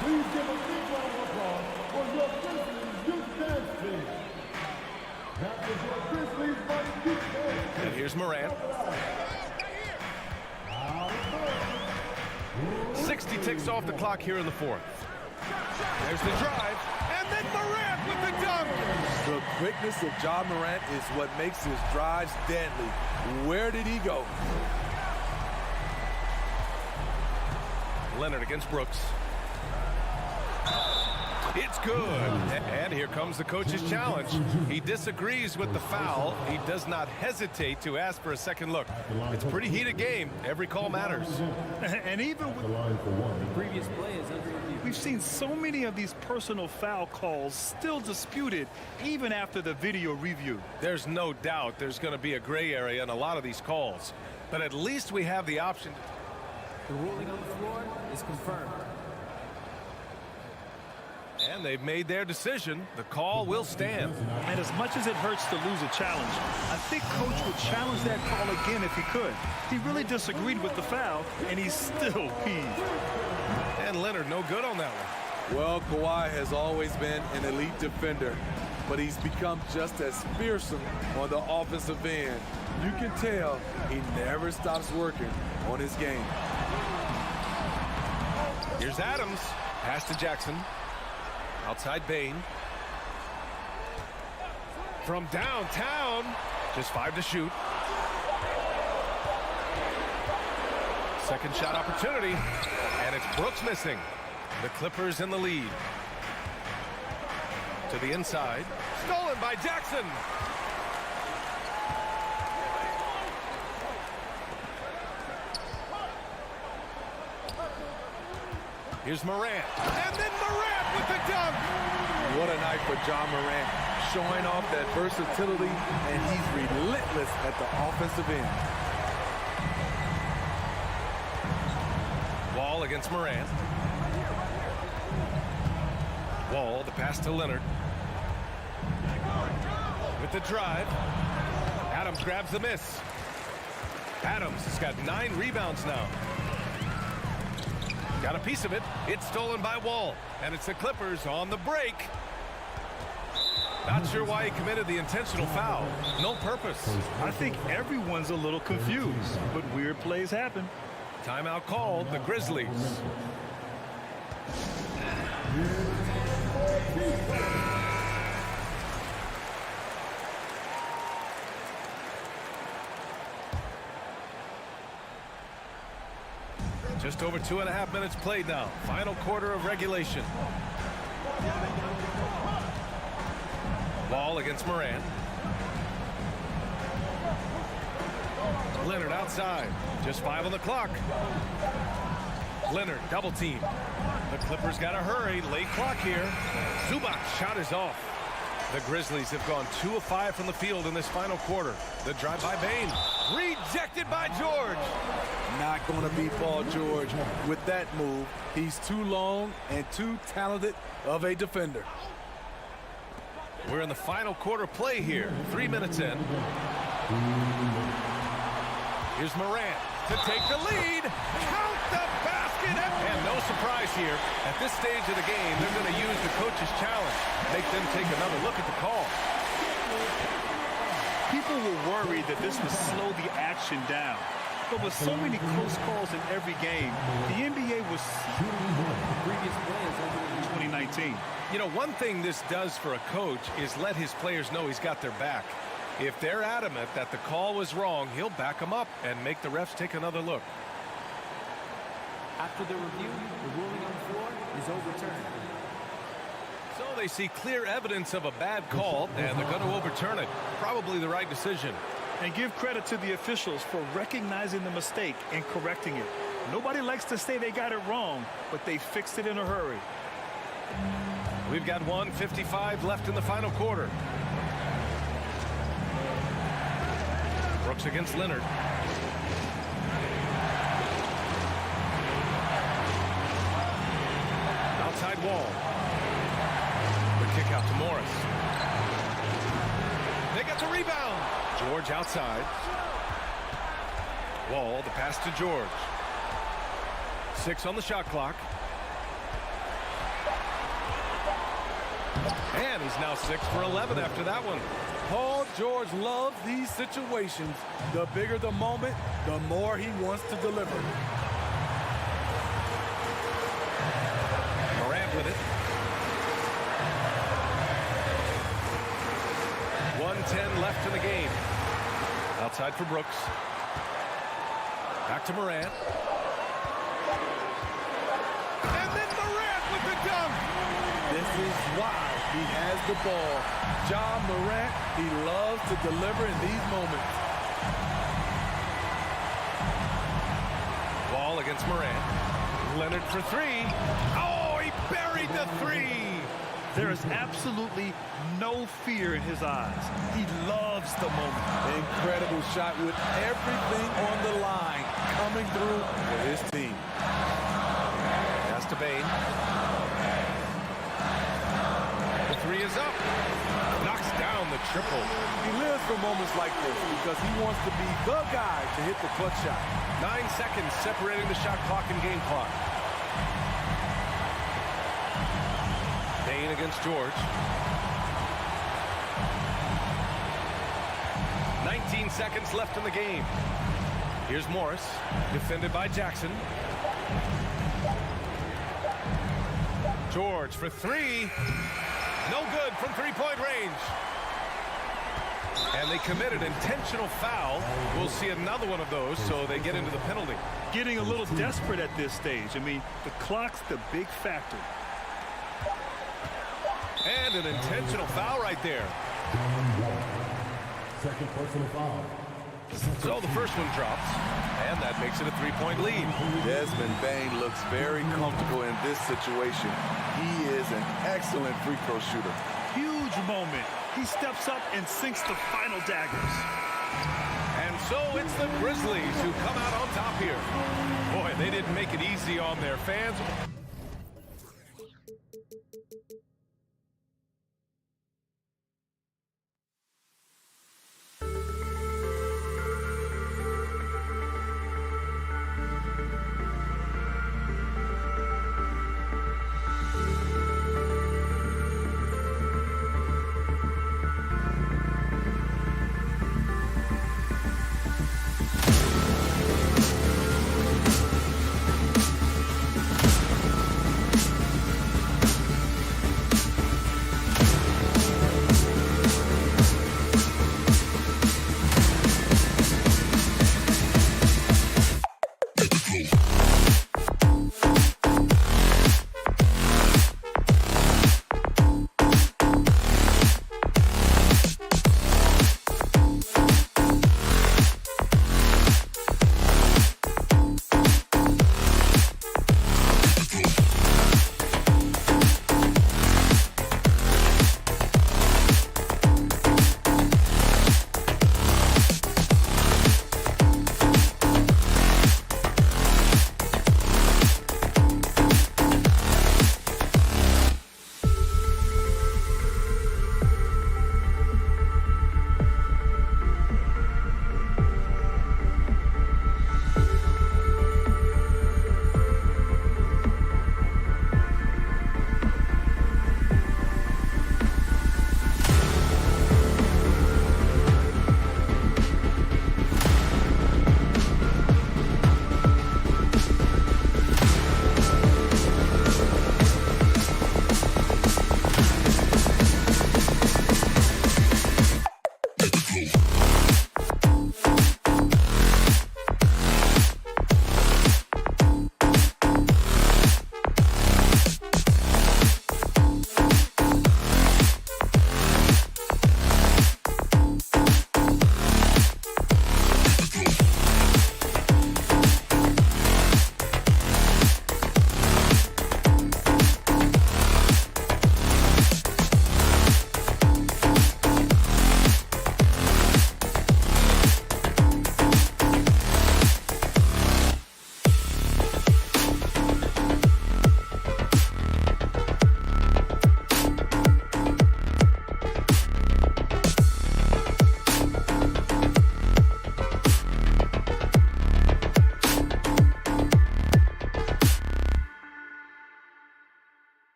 Please give a big round of applause for your Grizzlies youth dance team. That is your Grizzlies youth dance team. And here's Morant. 60 ticks off the clock here in the fourth. There's the drive. And then Morant with the dunk. The quickness of Ja Morant is what makes his drives deadly. Where did he go? Leonard against Brooks. It's good. And here comes the coach's challenge. He disagrees with the foul. He does not hesitate to ask for a second look. It's a pretty heated game. Every call matters. And even with the previous play is under review. We've seen so many of these personal foul calls still disputed even after the video review. There's no doubt there's going to be a gray area in a lot of these calls. But at least we have the option. The ruling on the floor is confirmed. And they've made their decision. The call will stand. And as much as it hurts to lose a challenge, I think Coach would challenge that call again if he could. He really disagreed with the foul, and he's still peeved. And Leonard no good on that one. Well, Kawhi has always been an elite defender, but he's become just as fearsome on the offensive end. You can tell he never stops working on his game. Here's Adams. Pass to Jackson. Outside Bain. From downtown. Just 5 to shoot. Second shot opportunity. And it's Brooks missing. The Clippers in the lead. To the inside. Stolen by Jackson. Here's Morant. And then Morant with the dunk. What a night for Ja Morant, showing off that versatility, and he's relentless at the offensive end. Wall against Morant. Wall, the pass to Leonard. With the drive. Adams grabs the miss. Adams has got 9 rebounds now. Got a piece of it. It's stolen by Wall. And it's the Clippers on the break. Not sure why he committed the intentional foul. No purpose. I think everyone's a little confused, but weird plays happen. Timeout called. The Grizzlies. Just over 2.5 minutes played now. Final quarter of regulation. Wall against Morant. Leonard outside. Just 5 on the clock. Leonard double team. The Clippers got to hurry. Late clock here. Zubac's shot is off. The Grizzlies have gone 2 of 5 from the field in this final quarter. The drive by Bain. Rejected by George. Not going to beat Paul George with that move. He's too long and too talented of a defender. We're in the final quarter play here. 3 minutes in. Here's Morant to take the lead. Count the basket. And no surprise here. At this stage of the game, they're going to use the coach's challenge. Make them take another look at the call. People were worried that this would slow the action down. But with so many close calls in every game, the NBA was Previous play is under review. 2019. You know, one thing this does for a coach is let his players know he's got their back. If they're adamant that the call was wrong, he'll back them up and make the refs take another look. After the review, the ruling on the floor is overturned. So they see clear evidence of a bad call, and they're going to overturn it. Probably the right decision. And give credit to the officials for recognizing the mistake and correcting it. Nobody likes to say they got it wrong, but they fixed it in a hurry. We've got 1:55 left in the final quarter. Brooks against Leonard. Outside Wall. The kick out to Morris. They got the rebound. George outside. Wall, the pass to George. 6 on the shot clock. And he's now 6 for 11 after that one. Paul George loves these situations. The bigger the moment, the more he wants to deliver. Morant with it. 1:10 left in the game. Outside for Brooks. Back to Morant. And then Morant with the dunk. This is why he has the ball. Ja Morant, he loves to deliver in these moments. Wall against Morant. Leonard for three. Oh, he buried the three. There is absolutely no fear in his eyes. He loves the moment. Incredible shot with everything on the line coming through for his team. Pass to Bain. The three is up. Knocks down the triple. He lives for moments like this because he wants to be the guy to hit the clutch shot. 9 seconds separating the shot clock and game clock. Bain against George. 19 seconds left in the game. Here's Morris, defended by Jackson. George for three. No good from three-point range. And they committed intentional foul. We'll see another one of those, so they get into the penalty. Getting a little desperate at this stage. I mean, the clock's the big factor. And an intentional foul right there. Second personal foul. So the first one drops, and that makes it a three-point lead. Desmond Bain looks very comfortable in this situation. He is an excellent free throw shooter. Huge moment. He steps up and sinks the final daggers. And so it's the Grizzlies who come out on top here. Boy, they didn't make it easy on their fans.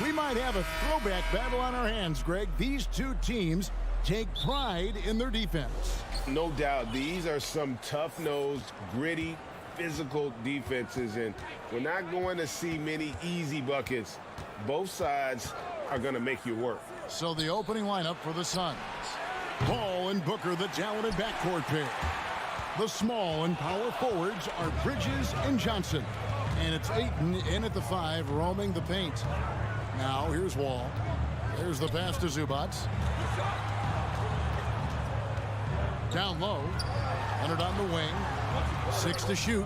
We might have a throwback battle on our hands, Greg. These two teams take pride in their defense. No doubt, these are some tough-nosed, gritty, physical defenses, and we're not going to see many easy buckets. Both sides are going to make you work. So the opening lineup for the Suns. Ball and Booker, the talented backcourt pair. The small and power forwards are Bridges and Johnson. And it's Ayton in at the 5, roaming the paint. Now here's Wall. There's the pass to Zubac. Down low. Leonard on the wing. 6 to shoot.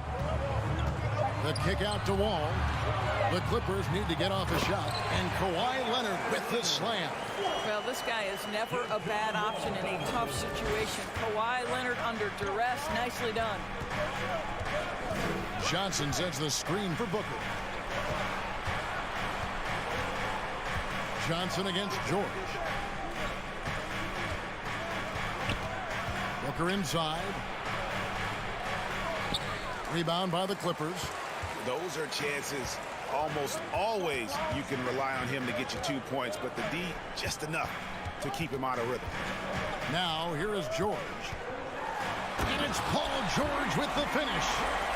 The kick out to Wall. The Clippers need to get off a shot. And Kawhi Leonard with the slam. Well, this guy is never a bad option in a tough situation. Kawhi Leonard under duress. Nicely done. Johnson sets the screen for Booker. Johnson against George. Booker inside. Rebound by the Clippers. Those are chances almost always you can rely on him to get you 2 points, but the D just enough to keep him out of rhythm. Now here is George. And it's Paul George with the finish.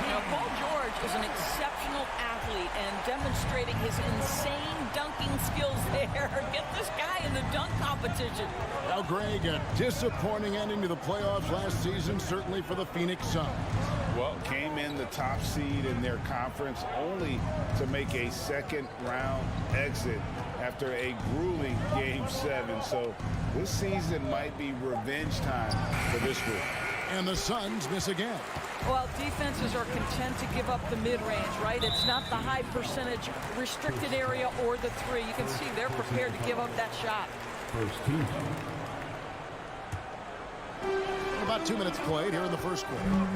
You know, Paul George is an exceptional athlete and demonstrating his insane dunking skills there. Get this guy in the dunk competition. Now, Greg, a disappointing ending to the playoffs last season, certainly for the Phoenix Suns. Well, came in the top seed in their conference only to make a second-round exit after a grueling Game 7. So this season might be revenge time for this group. And the Suns miss again. Well, defenses are content to give up the mid-range, right? It's not the high percentage restricted area or the 3. You can see they're prepared to give up that shot. About 2 minutes played here in the first quarter.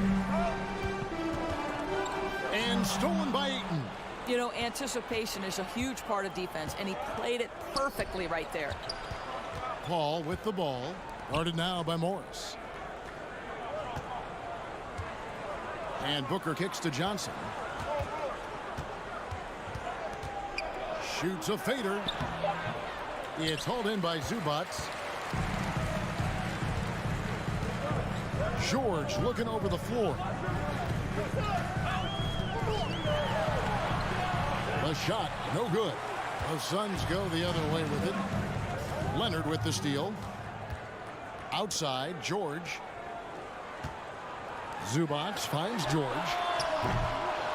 And stolen by Ayton. You know, anticipation is a huge part of defense, and he played it perfectly right there. Paul with the ball. Guarded now by Morris. And Booker kicks to Johnson. Shoots a fader. It's hauled in by Zubac. George looking over the floor. The shot, no good. The Suns go the other way with it. Leonard with the steal. Outside, George. Zubac finds George.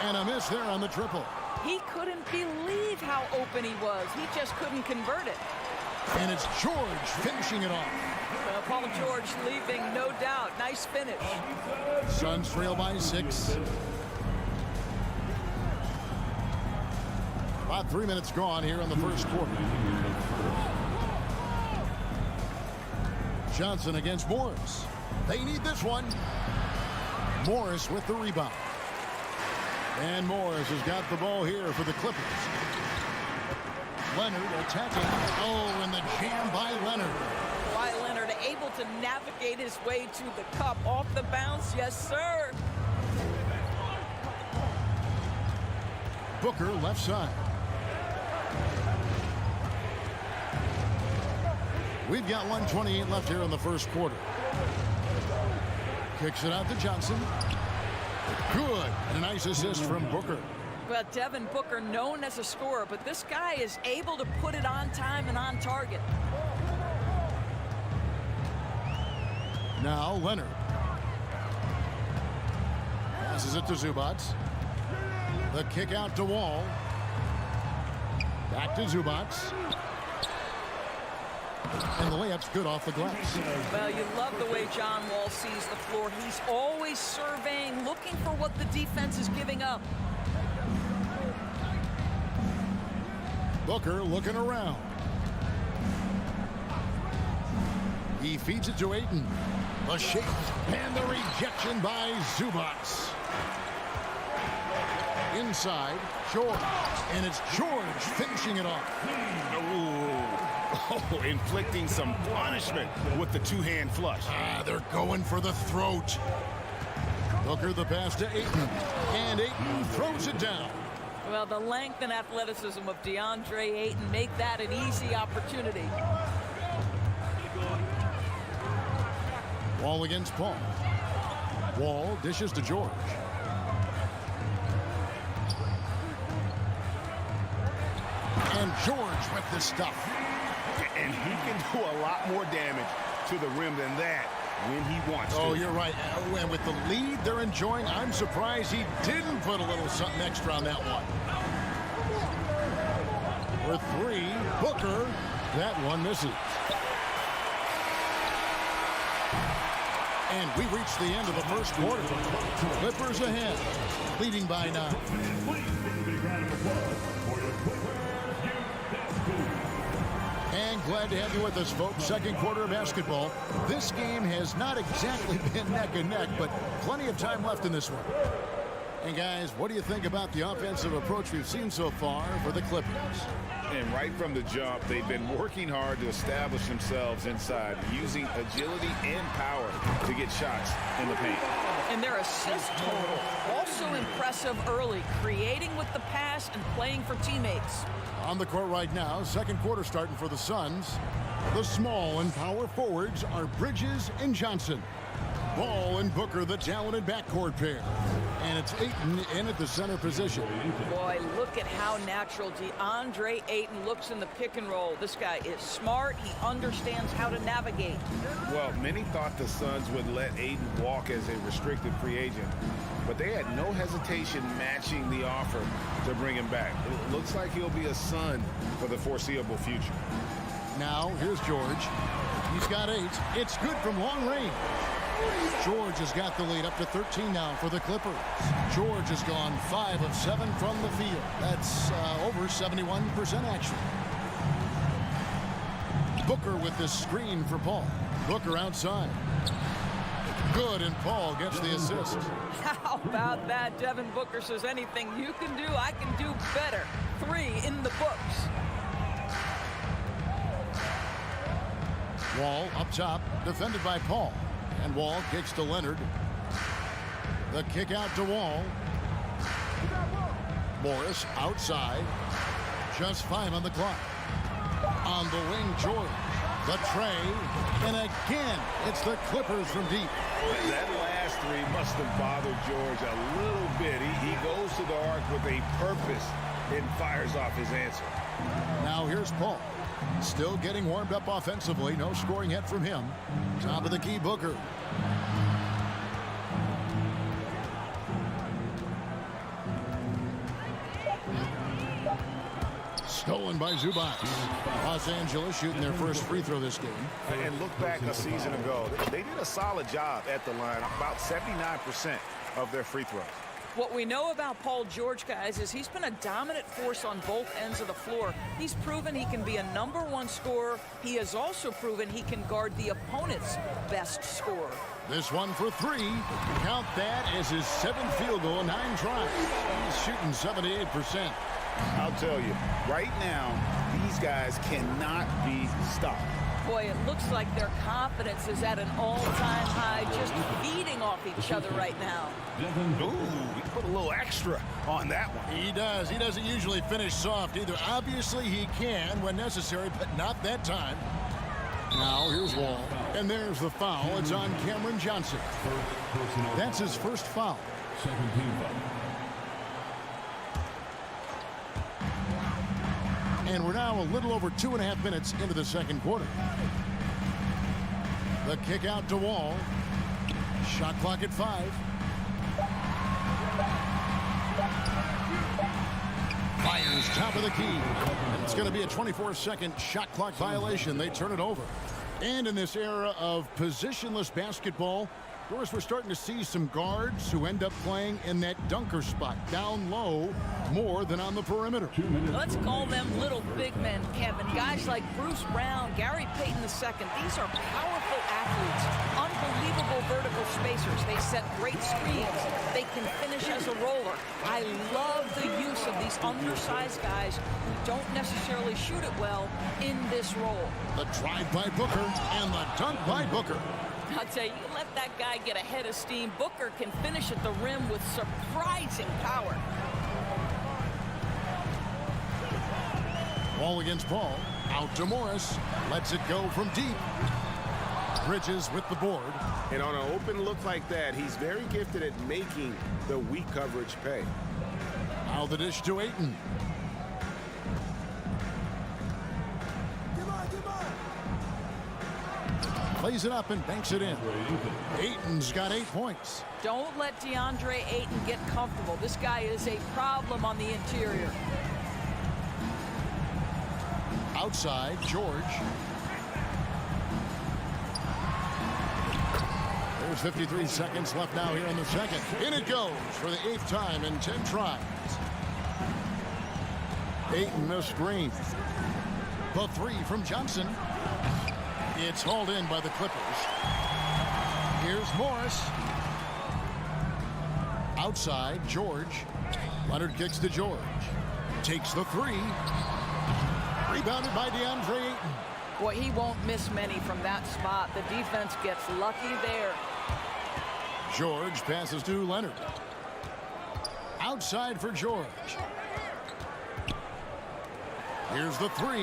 And a miss there on the triple. He couldn't believe how open he was. He just couldn't convert it. And it's George finishing it off. Paul George leaving, no doubt. Nice finish. Suns trail by 6. About 3 minutes gone here in the first quarter. Johnson against Morris. They need this one. Morris with the rebound. And Morris has got the ball here for the Clippers. Leonard attacking. Oh, and the jam by Leonard. Why Leonard able to navigate his way to the cup off the bounce? Yes, sir. Booker left side. We've got 1:28 left here in the first quarter. Kicks it out to Johnson. Good. And a nice assist from Booker. Well, Devin Booker known as a scorer, but this guy is able to put it on time and on target. Now Leonard. Passes it to Zubac. The kick out to Wall. Back to Zubac. And the layup's good off the glass. Well, you love the way John Wall sees the floor. He's always surveying, looking for what the defense is giving up. Booker looking around. He feeds it to Ayton. The shake and the rejection by Zubac. Inside, George. And it's George finishing it off. Oh, inflicting some punishment with the two-hand flush. They're going for the throat. Booker the pass to Ayton. And Ayton throws it down. Well, the length and athleticism of DeAndre Ayton make that an easy opportunity. Wall against Paul. Wall dishes to George. And George with the stuff. And he can do a lot more damage to the rim than that when he wants to. Oh, you're right. And with the lead they're enjoying, I'm surprised he didn't put a little something extra on that one. For three, Booker. That one misses. And we reach the end of the first quarter. Clippers ahead, leading by 9. And glad to have you with us, folks. Second quarter of basketball. This game has not exactly been neck and neck, but plenty of time left in this one. And guys, what do you think about the offensive approach we've seen so far for the Clippers? And right from the jump, they've been working hard to establish themselves inside, using agility and power to get shots in the paint. And their assist total, also impressive early, creating with the pass and playing for teammates. On the court right now, second quarter starting for the Suns. The small and power forwards are Bridges and Johnson. Ball and Booker, the talented backcourt pair. And it's Ayton in at the center position. Boy, look at how natural DeAndre Ayton looks in the pick and roll. This guy is smart. He understands how to navigate. Well, many thought the Suns would let Ayton walk as a restricted free agent, but they had no hesitation matching the offer to bring him back. It looks like he'll be a Sun for the foreseeable future. Now, here's George. He's got 8. It's good from long range. George has got the lead up to 13 now for the Clippers. George has gone 5 of 7 from the field. That's over 71% action. Booker with the screen for Paul. Booker outside. Good, and Paul gets the assist. How about that? Devin Booker says anything you can do, I can do better. 3 in the books. Wall up top, defended by Paul. And Wall kicks to Leonard. The kick out to Wall. Morris outside. Just 5 on the clock. On the wing, George. The tray. And again, it's the Clippers from deep. That last 3 must have bothered George a little bit. He goes to the arc with a purpose and fires off his answer. Now here's Paul. Still getting warmed up offensively. No scoring yet from him. Top of the key, Booker. Stolen by Zubac. Los Angeles shooting their first free throw this game. And look back a season ago. They did a solid job at the line. About 79% of their free throws. What we know about Paul George, guys, is he's been a dominant force on both ends of the floor. He's proven he can be a #1 scorer. He has also proven he can guard the opponent's best scorer. This one for 3. Count that as his 7th field goal, 9 tries. He's shooting 78%. I'll tell you, right now, these guys cannot be stopped. Boy, it looks like their confidence is at an all-time high, just feeding off each other right now. Ooh, he put a little extra on that one. He does. He doesn't usually finish soft either. Obviously, he can when necessary, but not that time. Now, here's Wall. And there's the foul. It's on Cameron Johnson. That's his first foul. Second team foul. And we're now a little over 2.5 minutes into the second quarter. The kick out to Wall. Shot clock at 5. Fires top of the key. And it's going to be a 24-second shot clock violation. They turn it over. And in this era of positionless basketball, of course, we're starting to see some guards who end up playing in that dunker spot, down low, more than on the perimeter. Let's call them little big men, Kevin. Guys like Bruce Brown, Gary Payton II. These are powerful athletes, unbelievable vertical spacers. They set great screens. They can finish as a roller. I love the use of these undersized guys who don't necessarily shoot it well in this role. The drive by Booker and the dunk by Booker. I'll tell you, you let that guy get a head of steam. Booker can finish at the rim with surprising power. Ball against Paul. Out to Morris. Lets it go from deep. Bridges with the board. And on an open look like that, he's very gifted at making the weak coverage pay. Now the dish to Ayton. Plays it up and banks it in. Ayton's got 8 points. Don't let DeAndre Ayton get comfortable. This guy is a problem on the interior. Outside, George. There's 53 seconds left now here in the second. In it goes for the 8th time in 10 tries. Ayton a screen. The 3 from Johnson. It's hauled in by the Clippers. Here's Morris. Outside, George. Leonard kicks to George. Takes the 3. Rebounded by DeAndre Ayton. Boy, he won't miss many from that spot. The defense gets lucky there. George passes to Leonard. Outside for George. Here's the 3.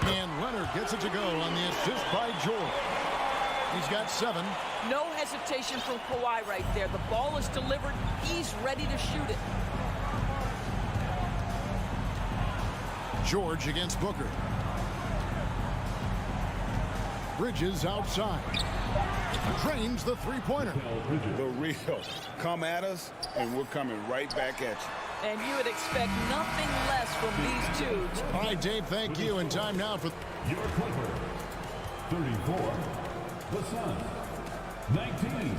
And Leonard gets it to go on the assist by George. He's got 7. No hesitation from Kawhi right there. The ball is delivered. He's ready to shoot it. George against Booker. Bridges outside. Drains the 3-pointer. The real. Come at us, and we're coming right back at you. And you would expect nothing less from these two. All right, Dave, thank you. And time now for Your Clipper. 34. The Suns. 19.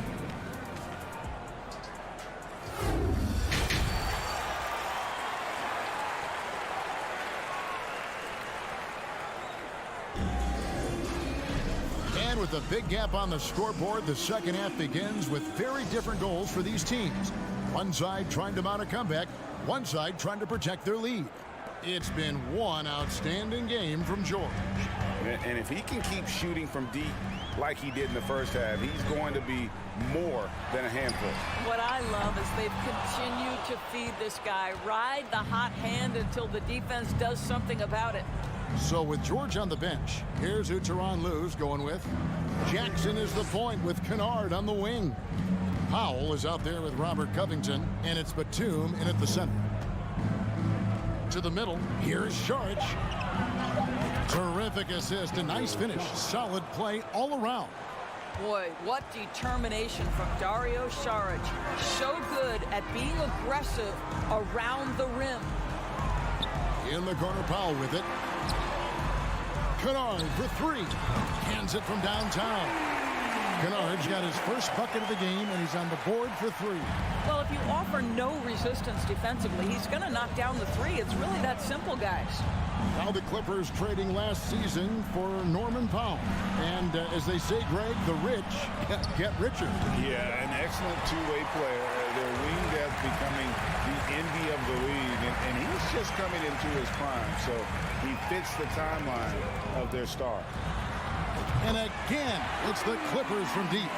And with a big gap on the scoreboard, the second half begins with very different goals for these teams. One side trying to mount a comeback, one side trying to protect their lead. It's been one outstanding game from George. And if he can keep shooting from deep like he did in the first half, he's going to be more than a handful. What I love is they've continued to feed this guy. Ride the hot hand until the defense does something about it. So with George on the bench, here's who Tyronn Lue's going with. Jackson is the point with Kennard on the wing. Powell is out there with Robert Covington, and it's Batum in at the center. To the middle, here's Saric. Terrific assist, a nice finish. Solid play all around. Boy, what determination from Dario Saric. So good at being aggressive around the rim. In the corner, Powell with it. Kennard for 3. Hands it from downtown. Kennard's got his first bucket of the game, and he's on the board for 3. Well, if you offer no resistance defensively, he's going to knock down the 3. It's really that simple, guys. Now the Clippers trading last season for Norman Powell. And as they say, Greg, the rich get richer. Yeah, an excellent two-way player. Their wing depth becoming the envy of the league. And he's just coming into his prime. So he fits the timeline of their star. And again, it's the Clippers from deep.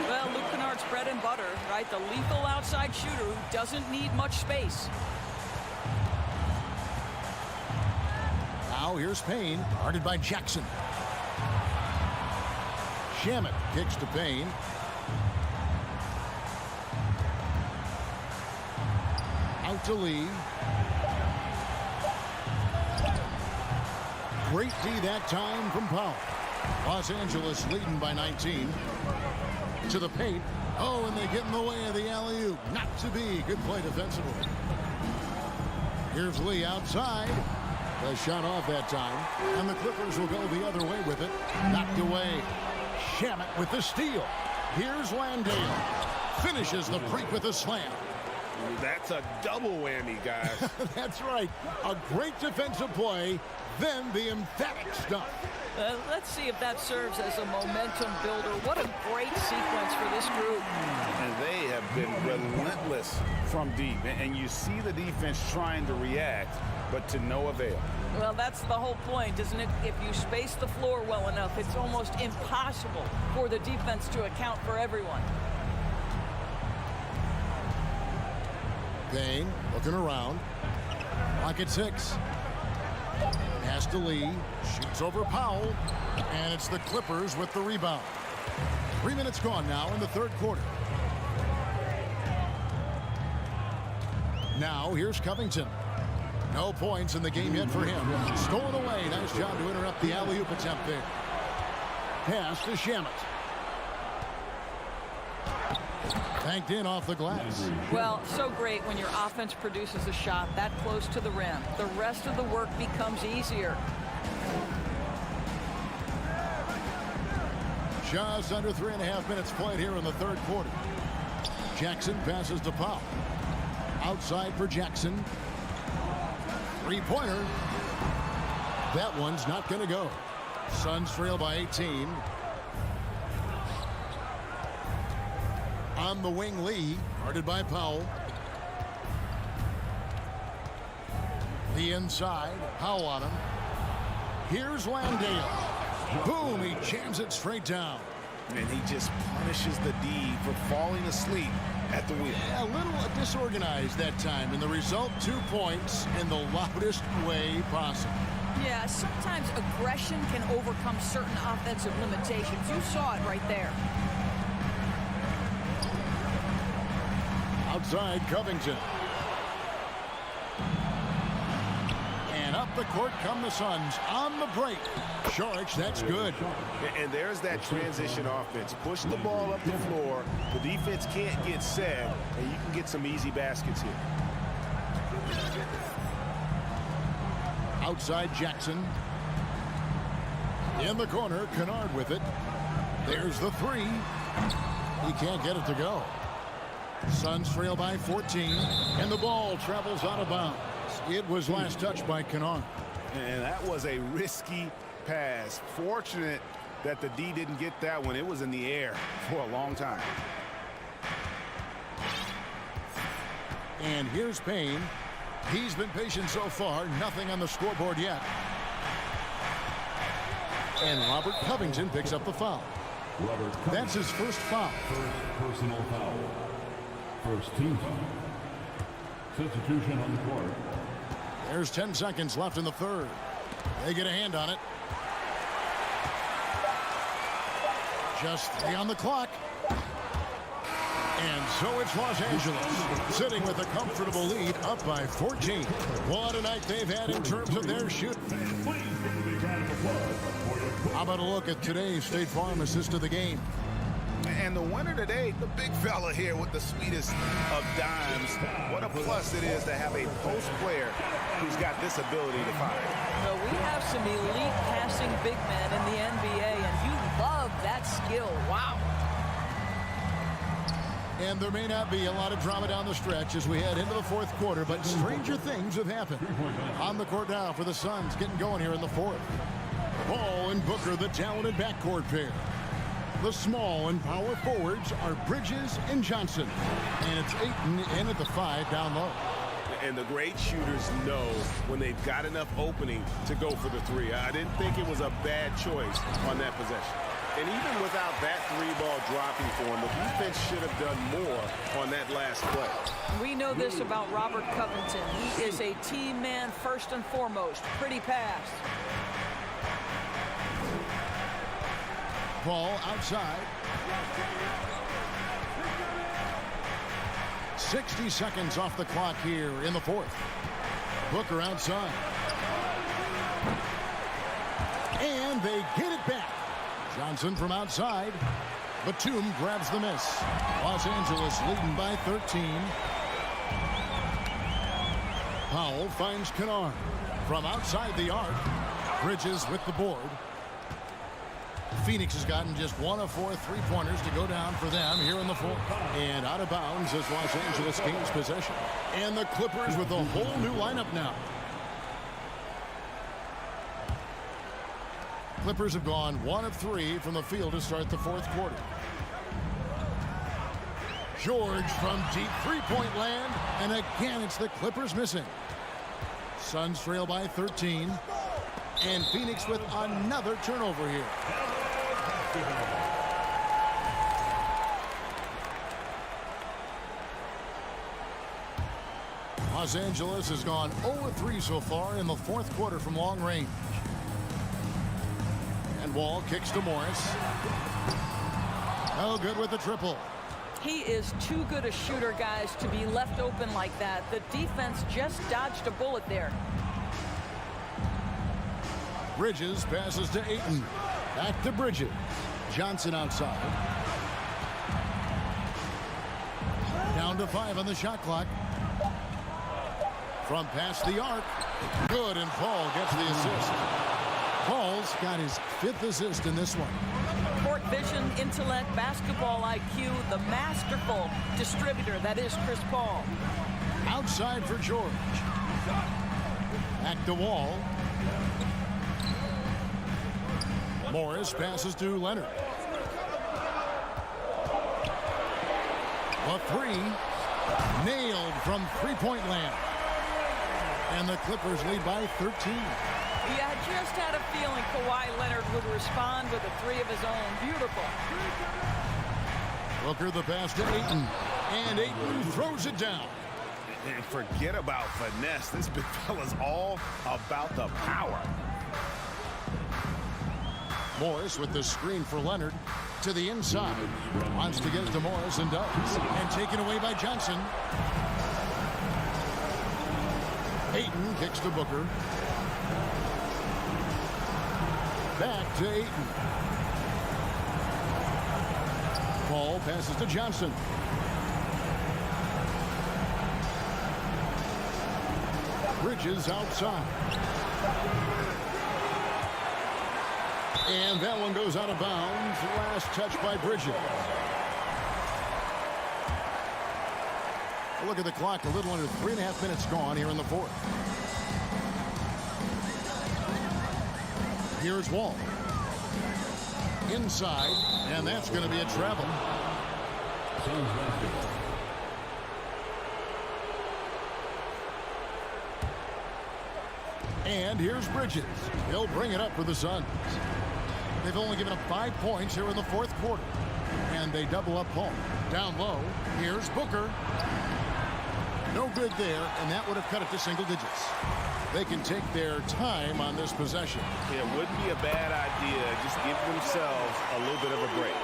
Well, Luke Kennard's bread and butter, right? The lethal outside shooter who doesn't need much space. Now here's Payne, guarded by Jackson. Shamet kicks to Payne. Out to Lee. Great D that time from Powell. Los Angeles leading by 19. To the paint. Oh, and they get in the way of the alley-oop. Not to be. Good play defensively. Here's Lee outside. The shot off that time. And the Clippers will go the other way with it. Knocked away. Shamet with the steal. Here's Landale. Finishes the break with a slam. That's a double whammy, guys. That's right. A great defensive play. Then the emphatic stuff. Let's see if that serves as a momentum builder. What a great sequence for this group. And they have been relentless from deep. And you see the defense trying to react, but to no avail. Well, that's the whole point, isn't it? If you space the floor well enough, it's almost impossible for the defense to account for everyone. Payne looking around. Clock at 6. Pass to Lee. Shoots over Powell. And it's the Clippers with the rebound. 3 minutes gone now in the third quarter. Now here's Covington. No points in the game yet for him. Stolen away. Nice job to interrupt the alley-oop attempt there. Pass to Shamet. Banked in off the glass. Well, so great when your offense produces a shot that close to the rim. The rest of the work becomes easier. Just under 3.5 minutes played here in the third quarter. Jackson passes to Powell. Outside for Jackson. Three-pointer. That one's not going to go. Suns trail by 18. On the wing, Lee, guarded by Powell. The inside, Powell on him. Here's Landale. Boom, he jams it straight down. And he just punishes the D for falling asleep at the wheel. A little disorganized that time, and the result, 2 points in the loudest way possible. Yeah, sometimes aggression can overcome certain offensive limitations. You saw it right there. Outside, Covington. And up the court come the Suns on the break. George, that's good. And there's that transition offense. Push the ball up the floor. The defense can't get set, and you can get some easy baskets here. Outside Jackson. In the corner, Kennard with it. There's the three. He can't get it to go. Suns trail by 14, and the ball travels out of bounds. It was last touched by Kennard. And that was a risky pass. Fortunate that the D didn't get that one. It was in the air for a long time. And here's Payne. He's been patient so far. Nothing on the scoreboard yet. And Robert Covington picks up the foul. That's his first foul. First personal foul. First team foul. Substitution on the court. There's 10 seconds left in the third. They get a hand on it. Just 3 on the clock. And so it's Los Angeles, sitting with a comfortable lead, up by 14. What a night they've had in terms of their shooting. How about a look at today's State Farm assist of the game? And the winner today, the big fella here with the sweetest of dimes. What a plus it is to have a post player who's got this ability to fire. No, we have some elite passing big men in the NBA, and you love that skill. Wow. And there may not be a lot of drama down the stretch as we head into the fourth quarter, but stranger things have happened. On the court now for the Suns, getting going here in the fourth. Ball and Booker, the talented backcourt pair. The small and power forwards are Bridges and Johnson. And it's Ayton in at the 5 down low. And the great shooters know when they've got enough opening to go for the three. I didn't think it was a bad choice on that possession. And even without that three ball dropping for him, the defense should have done more on that last play. We know this about Robert Covington. He is a team man first and foremost. Pretty pass. Ball outside. 60 seconds off the clock here in the fourth. Booker outside. And they get it back. Johnson from outside. Batum grabs the miss. Los Angeles leading by 13. Powell finds Kennard from outside the arc. Bridges with the board. Phoenix has gotten just 1 of 4 3-pointers to go down for them here in the fourth. And out of bounds as Los Angeles gains possession. And the Clippers with a whole new lineup now. Clippers have gone 1 of 3 from the field to start the fourth quarter. George from deep three-point land. And again, it's the Clippers missing. Suns trail by 13. And Phoenix with another turnover here. Los Angeles has gone 0-3 so far in the fourth quarter from long range. And Wall kicks to Morris. Oh, good with the triple. He is too good a shooter, guys, to be left open like that. The defense just dodged a bullet there. Bridges passes to Ayton. Back to Bridges. Johnson outside. Down to 5 on the shot clock. From past the arc. Good, and Paul gets the assist. Paul's got his 5th assist in this one. Court vision, intellect, basketball IQ, the masterful distributor that is Chris Paul. Outside for George. Back to Wall. Morris passes to Leonard. A 3. Nailed from three-point land. And the Clippers lead by 13. Yeah, I just had a feeling Kawhi Leonard would respond with a 3 of his own. Beautiful. Booker the pass to Ayton. And Ayton throws it down. And forget about finesse. This big fella's all about the power. Morris with the screen for Leonard to the inside. Wants to get it to Morris and does. And taken away by Johnson. Ayton kicks to Booker. Back to Ayton. Paul passes to Johnson. Bridges outside. And that one goes out of bounds. Last touch by Bridges. Look at the clock. A little under 3.5 minutes gone here in the 4th. Here's Wall. Inside. And that's going to be a travel. And here's Bridges. He'll bring it up for the Suns. They've only given up 5 points here in the 4th quarter. And they double up Paul. Down low. Here's Booker. No good there, and that would have cut it to single digits. They can take their time on this possession. It wouldn't be a bad idea. Just give themselves a little bit of a break.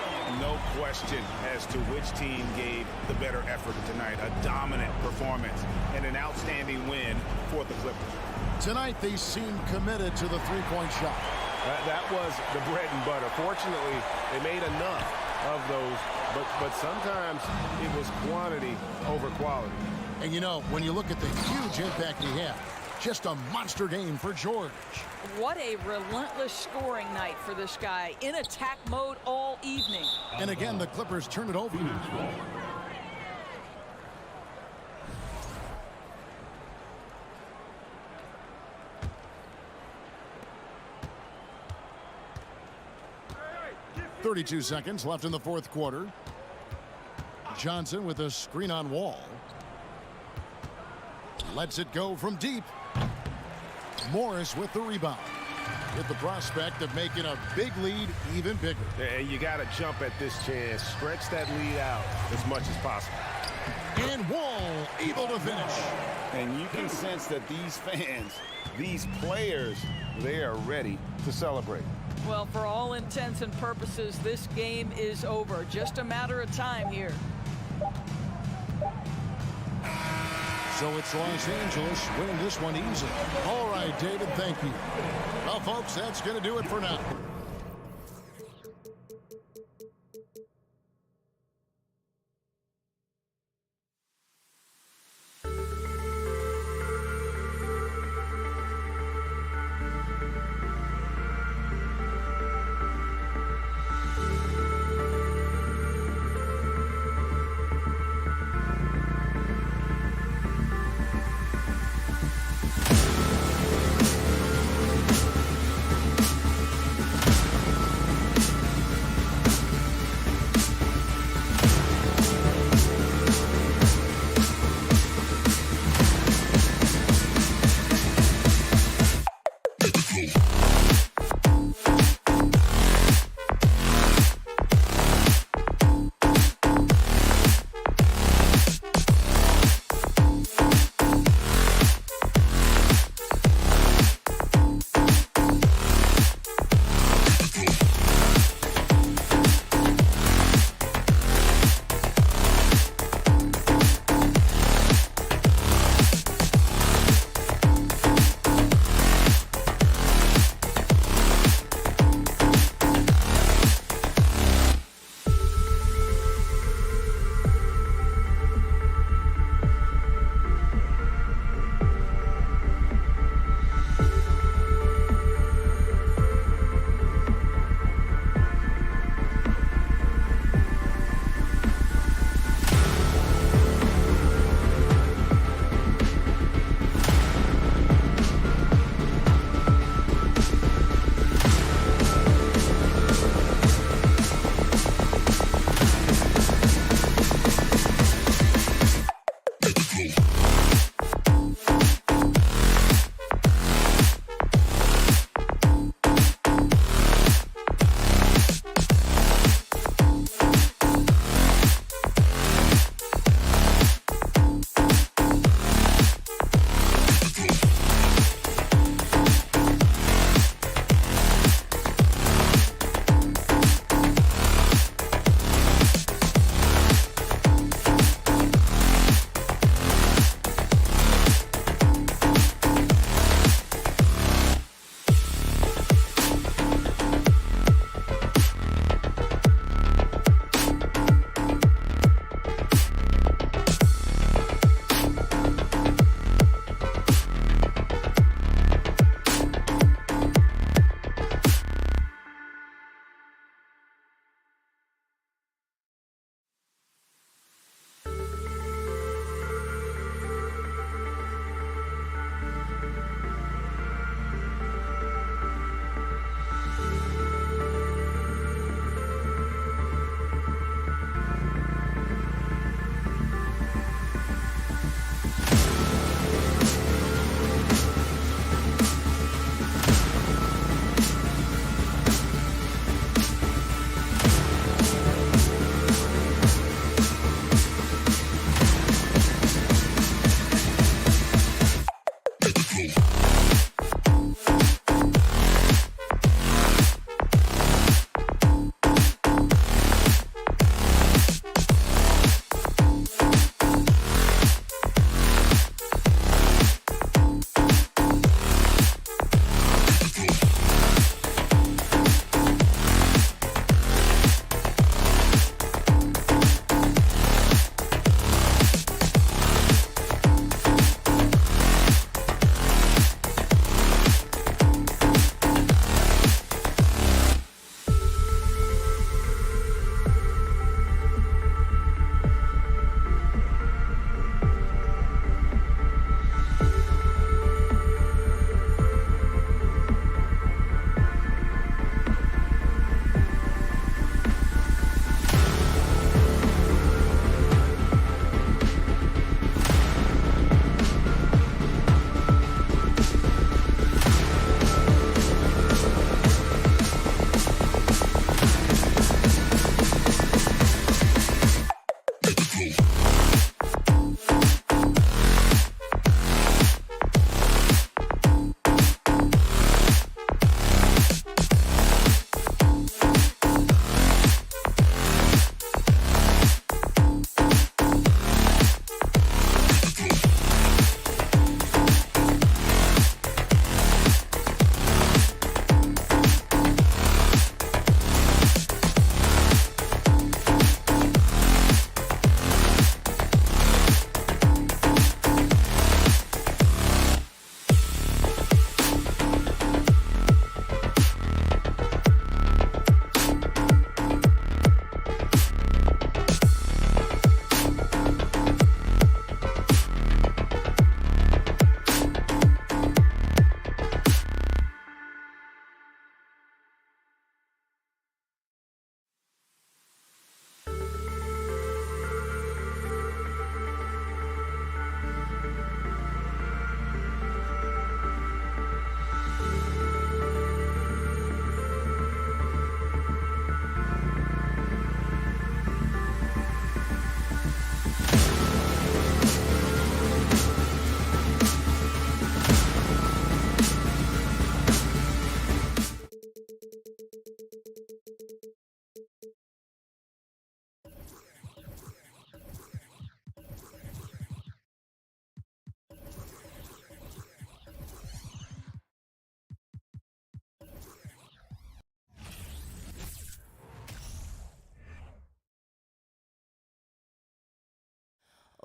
No question as to which team gave the better effort tonight. A dominant performance and an outstanding win for the Clippers. Tonight, they seem committed to the three-point shot. That was the bread and butter. Fortunately, they made enough of those, but sometimes it was quantity over quality. And you know, when you look at the huge impact he had, just a monster game for George. What a relentless scoring night for this guy. In attack mode all evening. And again, the Clippers turn it over. .32 seconds left in the 4th quarter. Johnson with a screen on Wall. Lets it go from deep. Morris with the rebound. With the prospect of making a big lead even bigger. And you got to jump at this chance. Stretch that lead out as much as possible. And Wall able to finish. And you can sense that these fans, these players, they are ready to celebrate. Well, for all intents and purposes, this game is over. Just a matter of time here. So it's Los Angeles winning this one easily. All right, David, thank you. Well, folks, that's going to do it for now.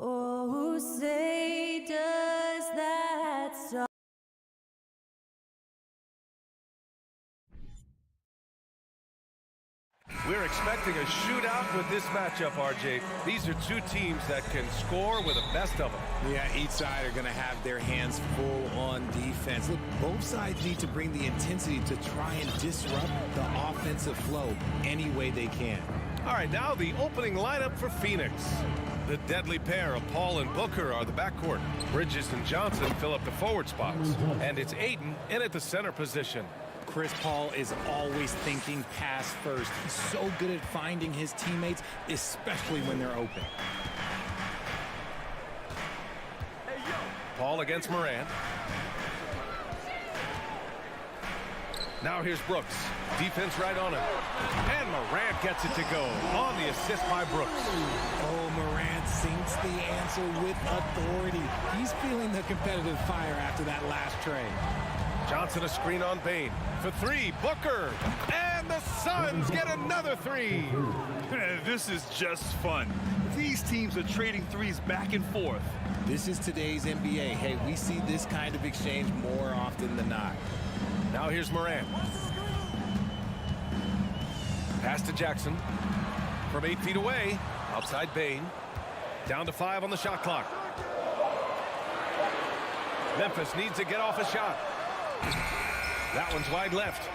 Oh, say does that song. We're expecting a shootout with this matchup, RJ. These are two teams that can score with the best of them. Yeah, each side are going to have their hands full on defense. Look, both sides need to bring the intensity to try and disrupt the offensive flow any way they can. All right, now the opening lineup for Phoenix. The deadly pair of Paul and Booker are the backcourt. Bridges and Johnson fill up the forward spots. And it's Ayton in at the center position. Chris Paul is always thinking pass first. He's so good at finding his teammates, especially when they're open. Paul against Morant. Now here's Brooks. Defense right on him. And Morant gets it to go on the assist by Brooks. Oh, Morant sinks the answer with authority. He's feeling the competitive fire after that last trade. Johnson a screen on Bane. For three, Booker. And the Suns get another three. This is just fun. These teams are trading threes back and forth. This is today's NBA. Hey, we see this kind of exchange more often than not. Now here's Morant. Pass to Jackson. From 8 feet away. Outside Bane. Down to 5 on the shot clock. Memphis needs to get off a shot. That one's wide left.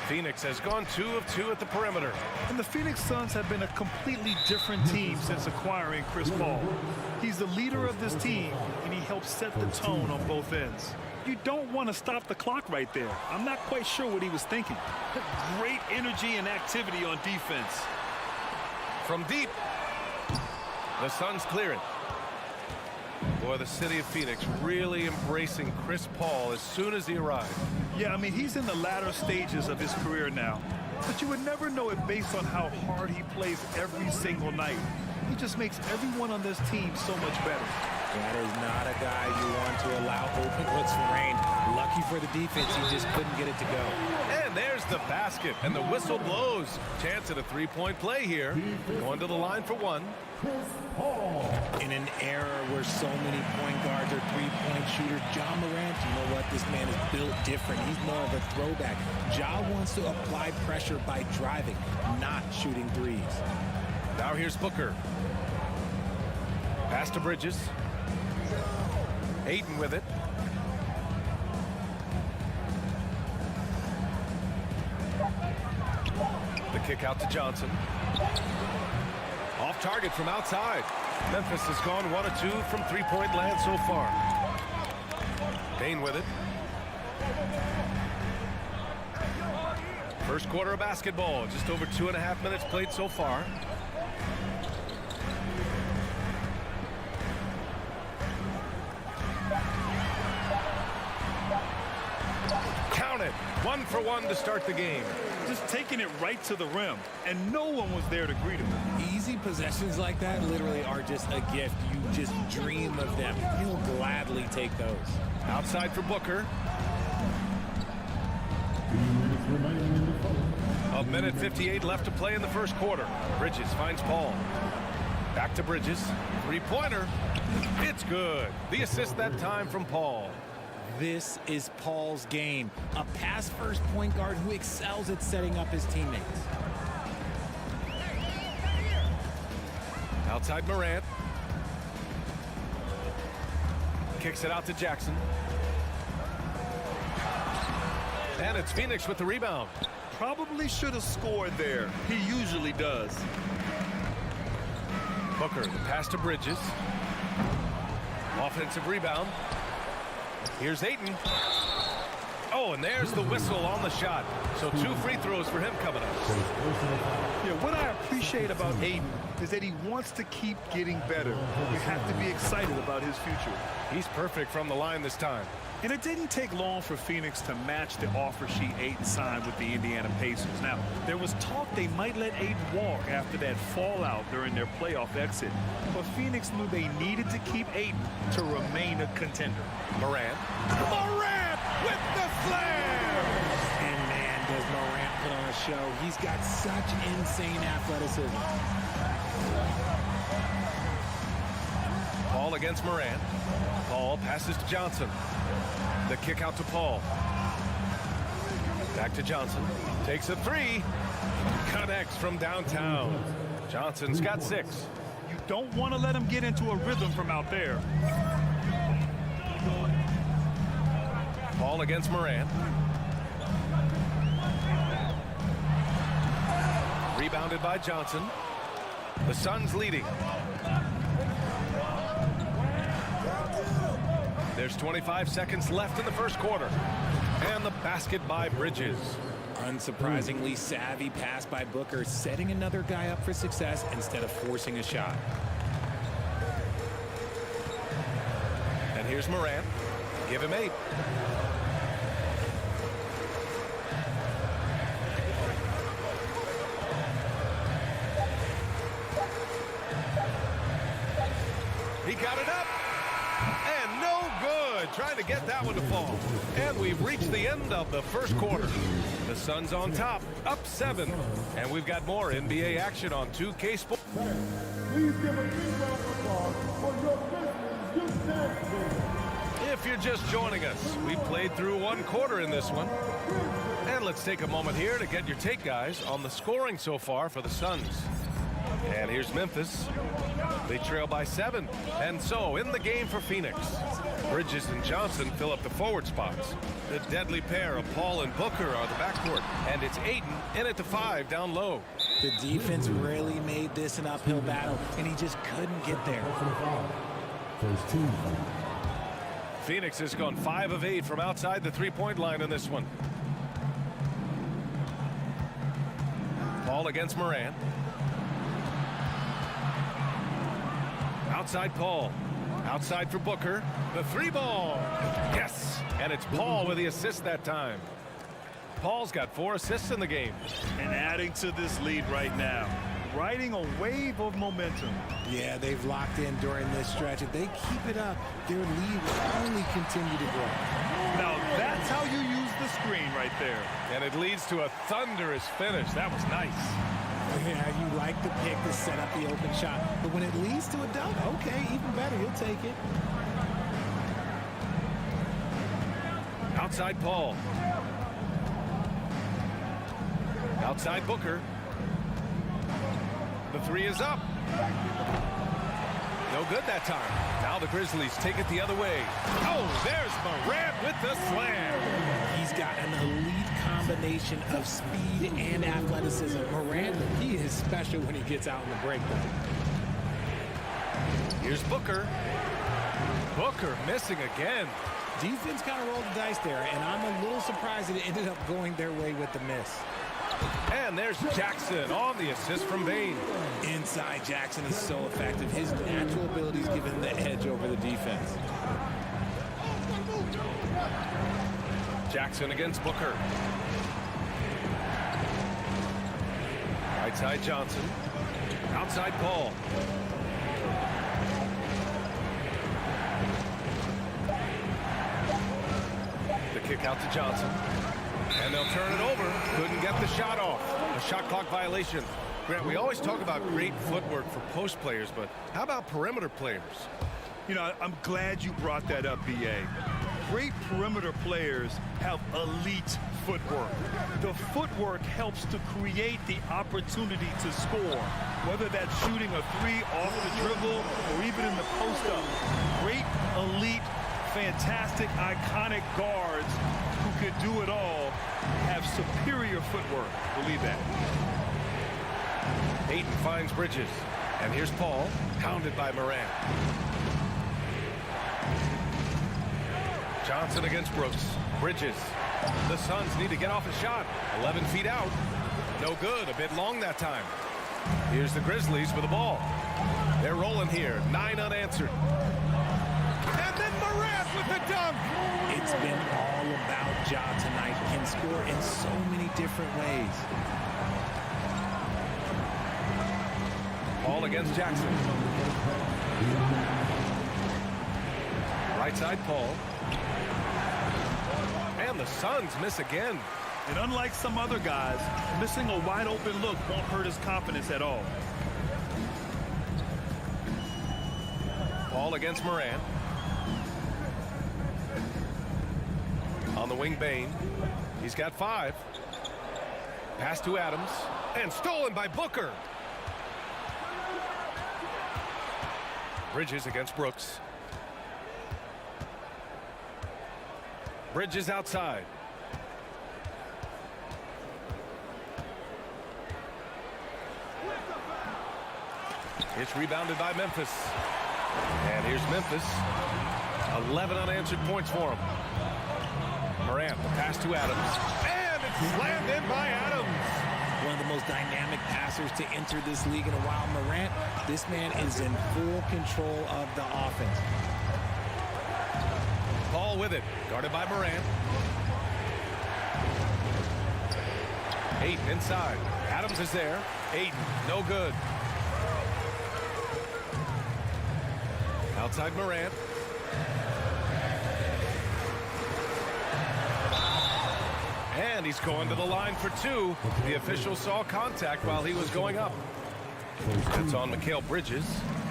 Phoenix has gone 2 of 2 at the perimeter. And the Phoenix Suns have been a completely different team since acquiring Chris Paul. He's the leader of this team, and he helps set the tone on both ends. You don't want to stop the clock right there. I'm not quite sure what he was thinking. Great energy and activity on defense. From deep, the Suns clear it. Boy, the city of Phoenix really embracing Chris Paul as soon as he arrived. Yeah, I mean, he's in the latter stages of his career now. But you would never know it based on how hard he plays every single night. He just makes everyone on this team so much better. That is not a guy you want to allow open looks for rain. Lucky for the defense, he just couldn't get it to go. And there's the basket, and the whistle blows. Chance at a three-point play here. Going to the line for one. In an era where so many point guards are three-point shooters, Ja Morant, you know what? This man is built different. He's more of a throwback. Ja wants to apply pressure by driving, not shooting threes. Now here's Booker. Pass to Bridges. Ayton with it. The kick out to Johnson. Off target from outside. Memphis has gone 1 of 2 from three-point land so far. Bane with it. First quarter of basketball. Just over 2.5 minutes played so far. Count it. 1 for 1 to start the game. Just taking it right to the rim, and no one was there to greet him. Easy possessions like that literally are just a gift. You just dream of them. He'll gladly take those. Outside for Booker. A minute 58 left to play in the first quarter. Bridges finds Paul. Back to Bridges. Three-pointer. It's good. The assist that time from Paul. This is Paul's game. A pass-first point guard who excels at setting up his teammates. Outside Morant. Kicks it out to Jackson. And it's Phoenix with the rebound. Probably should have scored there. He usually does. Booker, the pass to Bridges. Offensive rebound. Here's Ayton. Oh, and there's the whistle on the shot. So 2 free throws for him coming up. Yeah, what I appreciate about Ayton is that he wants to keep getting better. You have to be excited about his future. He's perfect from the line this time. And it didn't take long for Phoenix to match the offer sheet Ayton signed with the Indiana Pacers. Now, there was talk they might let Ayton walk after that fallout during their playoff exit. But Phoenix knew they needed to keep Ayton to remain a contender. Morant. Morant with the flare! And man, does Morant put on a show. He's got such insane athleticism. Paul against Morant. Paul passes to Johnson. The kick out to Paul. Back to Johnson. Takes a three. Connects from downtown. Johnson's got 6. You don't want to let him get into a rhythm from out there. Paul against Morant. Rebounded by Johnson. The Suns leading. There's 25 seconds left in the first quarter. And the basket by Bridges. Unsurprisingly savvy pass by Booker, setting another guy up for success instead of forcing a shot. And here's Morant. Give him 8. He got it up. And no good. Trying to get that one to fall. And we've reached the end of the first quarter. The Suns on top, up 7. And we've got more NBA action on 2K Sports. Please give a big round of applause for your Grizzlies Youth Dance Team. If you're just joining us, we played through 1 quarter in this one. And let's take a moment here to get your take, guys, on the scoring so far for the Suns. And here's Memphis. They trail by 7. And so, in the game for Phoenix, Bridges and Johnson fill up the forward spots. The deadly pair of Paul and Booker are the backcourt. And it's Ayton in at the 5 down low. The defense really made this an uphill battle, and he just couldn't get there. First team. Phoenix has gone 5 of 8 from outside the three-point line in this one. Paul against Morant. Outside Paul. Outside for Booker. The 3-ball. Yes! And it's Paul with the assist that time. Paul's got 4 assists in the game. And adding to this lead right now. Riding a wave of momentum. Yeah, they've locked in during this stretch. If they keep it up, their lead will only continue to grow. Now that's how you use the screen right there. And it leads to a thunderous finish. That was nice. Yeah, you like the pick to set up the open shot. But when it leads to a dunk, okay, even better, you'll take it. Outside Paul. Outside Booker. The 3 is up. No good that time. Now the Grizzlies take it the other way. Oh, there's Morant with the slam. He's got an elite combination of speed and athleticism. Morant, he is special when he gets out in the break, though. Here's Booker. Booker missing again. Defense kind of rolled the dice there, and I'm a little surprised that it ended up going their way with the miss. And there's Jackson on the assist from Bane. Inside Jackson is so effective. His natural abilities give him the edge over the defense. Jackson against Booker. Right side Johnson. Outside Paul. The kick out to Johnson. And they'll turn it over. Couldn't get the shot off. A shot clock violation. Grant, we always talk about great footwork for post players, but how about perimeter players? You know, I'm glad you brought that up, B.A. Great perimeter players have elite footwork. The footwork helps to create the opportunity to score, whether that's shooting a 3 off the dribble or even in the post-up. Great, elite, fantastic, iconic guards who can do it all have superior footwork. Believe that. Ayton finds Bridges. And here's Paul, pounded by Morant. Johnson against Brooks. Bridges. The Suns need to get off a shot. 11 feet out. No good. A bit long that time. Here's the Grizzlies with the ball. They're rolling here. 9 unanswered. And then Morant with the dunk. It's been all about Ja tonight. Can score in so many different ways. Paul against Jackson. Right side Paul. And the Suns miss again. And unlike some other guys, missing a wide open look won't hurt his confidence at all. Paul against Moran. On the wing, Bain. He's got 5. Pass to Adams. And stolen by Booker. Bridges against Brooks. Bridges outside. It's rebounded by Memphis. And here's Memphis. 11 unanswered points for him. Morant, the pass to Adams. And it's slammed in by Adams. One of the most dynamic passers to enter this league in a while. Morant, this man is in full control of the offense. Paul with it, guarded by Morant. Ayton inside. Adams is there. Ayton, no good. Outside Morant. And he's going to the line for 2. The official saw contact while he was going up. That's on Mikal Bridges.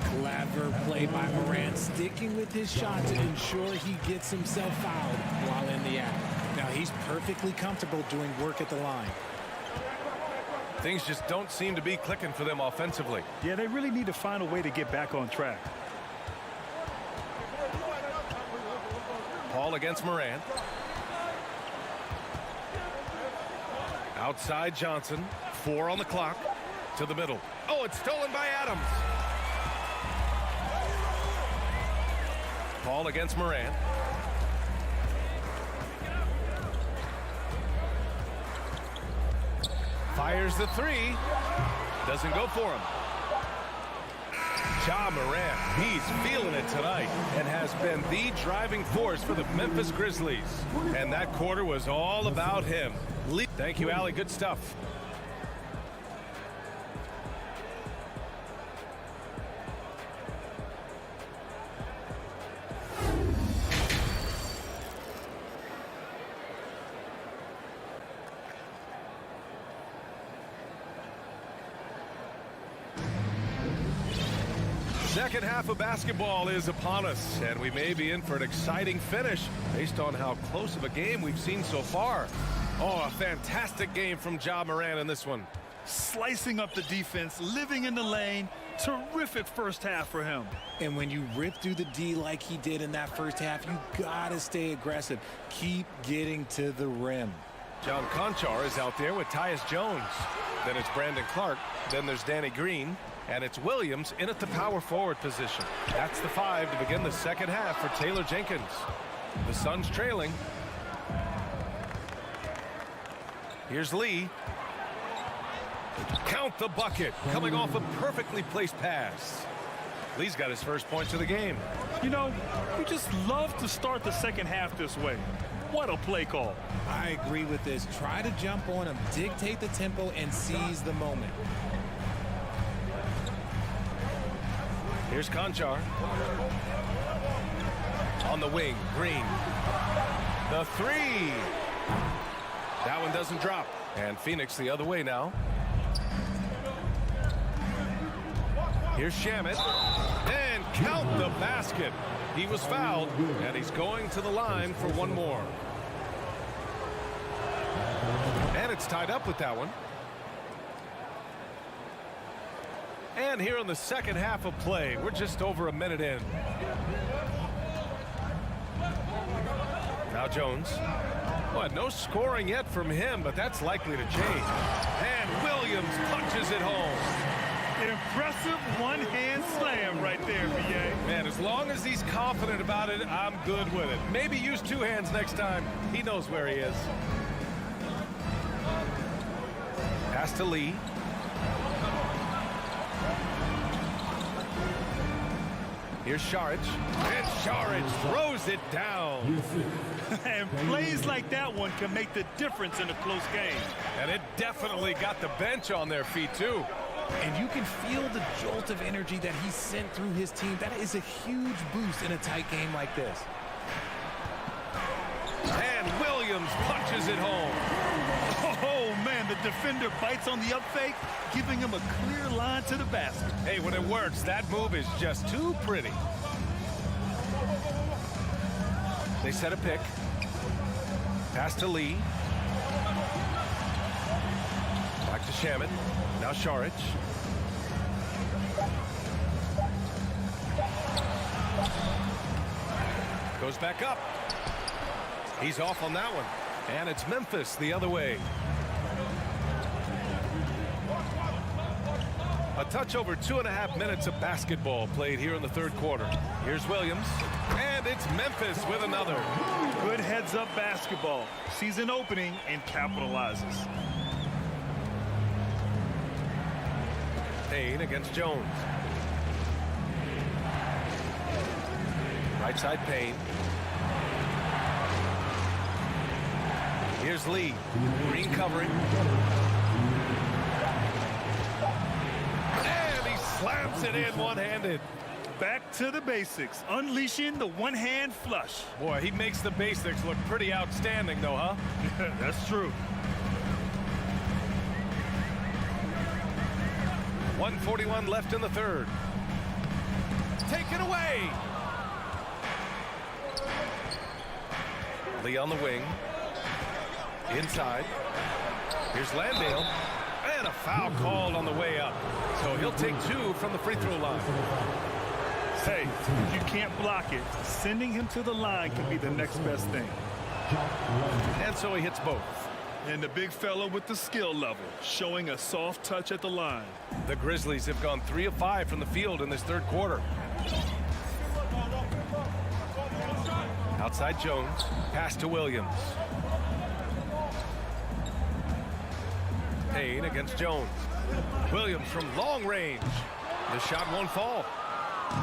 Clever play by Morant, sticking with his shot to ensure he gets himself fouled while in the act. Now he's perfectly comfortable doing work at the line. Things just don't seem to be clicking for them offensively. Yeah, they really need to find a way to get back on track. Paul against Morant. Outside Johnson. 4 on the clock. To the middle. Oh, it's stolen by Adams. Paul against Morant. Fires the 3. Doesn't go for him. Ja Morant, he's feeling it tonight and has been the driving force for the Memphis Grizzlies. And that quarter was all about him. Thank you, Allie. Good stuff. Second half of basketball is upon us, and we may be in for an exciting finish based on how close of a game we've seen so far. Oh, a fantastic game from Ja Morant in this one. Slicing up the defense, living in the lane. Terrific first half for him. And when you rip through the D like he did in that first half, you gotta stay aggressive. Keep getting to the rim. John Conchar is out there with Tyus Jones. Then it's Brandon Clark. Then there's Danny Green. And it's Williams in at the power forward position. That's the 5 to begin the second half for Taylor Jenkins. The Suns trailing. Here's Lee. Count the bucket. Coming off a perfectly placed pass. Lee's got his first points of the game. You know, we just love to start the second half this way. What a play call. I agree with this. Try to jump on him, dictate the tempo, and seize the moment. Here's Conchar. On the wing, Green. The 3. That one doesn't drop. And Phoenix the other way now. Here's Shamet. And count the basket. He was fouled, and he's going to the line for one more. And it's tied up with that one. And here in the second half of play, we're just over a minute in. Now Jones. Well, no scoring yet from him, but that's likely to change. And Williams punches it home. An impressive one-hand slam right there, BA. Man, as long as he's confident about it, I'm good with it. Maybe use 2 hands next time. He knows where he is. Pass to Lee. Here's Saric. And Saric throws it down. And plays like that one can make the difference in a close game. And it definitely got the bench on their feet, too. And you can feel the jolt of energy that he sent through his team. That is a huge boost in a tight game like this. And Williams punches it home. Oh, man, the defender bites on the up fake, giving him a clear line to the basket. Hey, when it works, that move is just too pretty. They set a pick. Pass to Lee. Back to Shaman. Now Sharich. Goes back up. He's off on that one. And it's Memphis the other way. A touch over 2.5 minutes of basketball played here in the third quarter. Here's Williams. And it's Memphis with another. Good heads-up basketball. Sees an opening and capitalizes. Payne against Jones. Right side Payne. Here's Lee. Green covering. And he slams it in one-handed. Back to the basics. Unleashing the one-hand flush. Boy, he makes the basics look pretty outstanding, though, huh? That's true. 1:41 left in the third. Taken away. Lee on the wing. Inside. Here's Landale. And a foul called on the way up. So he'll take 2 from the free throw line. Hey, if you can't block it, sending him to the line can be the next best thing. And so he hits both. And the big fella with the skill level, showing a soft touch at the line. The Grizzlies have gone 3 of 5 from the field in this third quarter. Outside Jones. Pass to Williams. Payne against Jones. Williams from long range. The shot won't fall.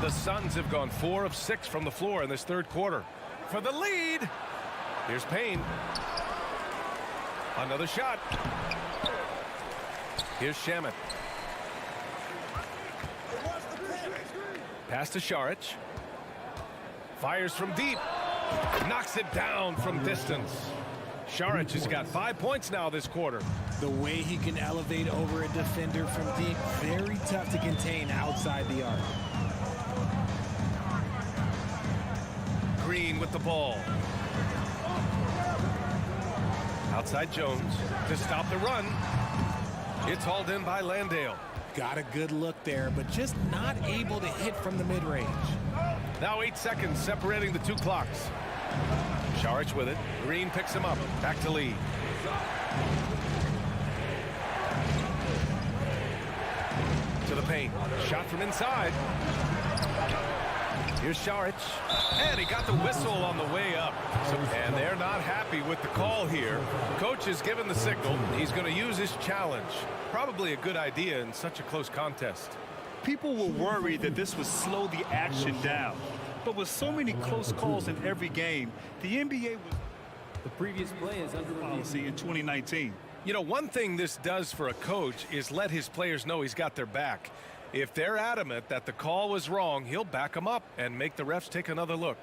The Suns have gone 4 of 6 from the floor in this third quarter. For the lead. Here's Payne. Another shot. Here's Shaman. Pass to Sharich. Fires from deep. Knocks it down from distance. Sharich has got 5 points now this quarter. The way he can elevate over a defender from deep, very tough to contain outside the arc. Green with the ball. Outside Jones to stop the run. It's hauled in by Landale. Got a good look there, but just not able to hit from the mid-range. Now 8 seconds separating the 2 clocks. Sharich with it. Green picks him up. Back to Lee. To the paint. Shot from inside. Here's Sharich. And he got the whistle on the way up. And they're not happy with the call here. Coach has given the signal. He's going to use his challenge. Probably a good idea in such a close contest. People were worried that this would slow the action down. But with so many close calls in every game, the NBA was the previous play is under policy in 2019. You know, one thing this does for a coach is let his players know he's got their back. If they're adamant that the call was wrong, he'll back them up and make the refs take another look.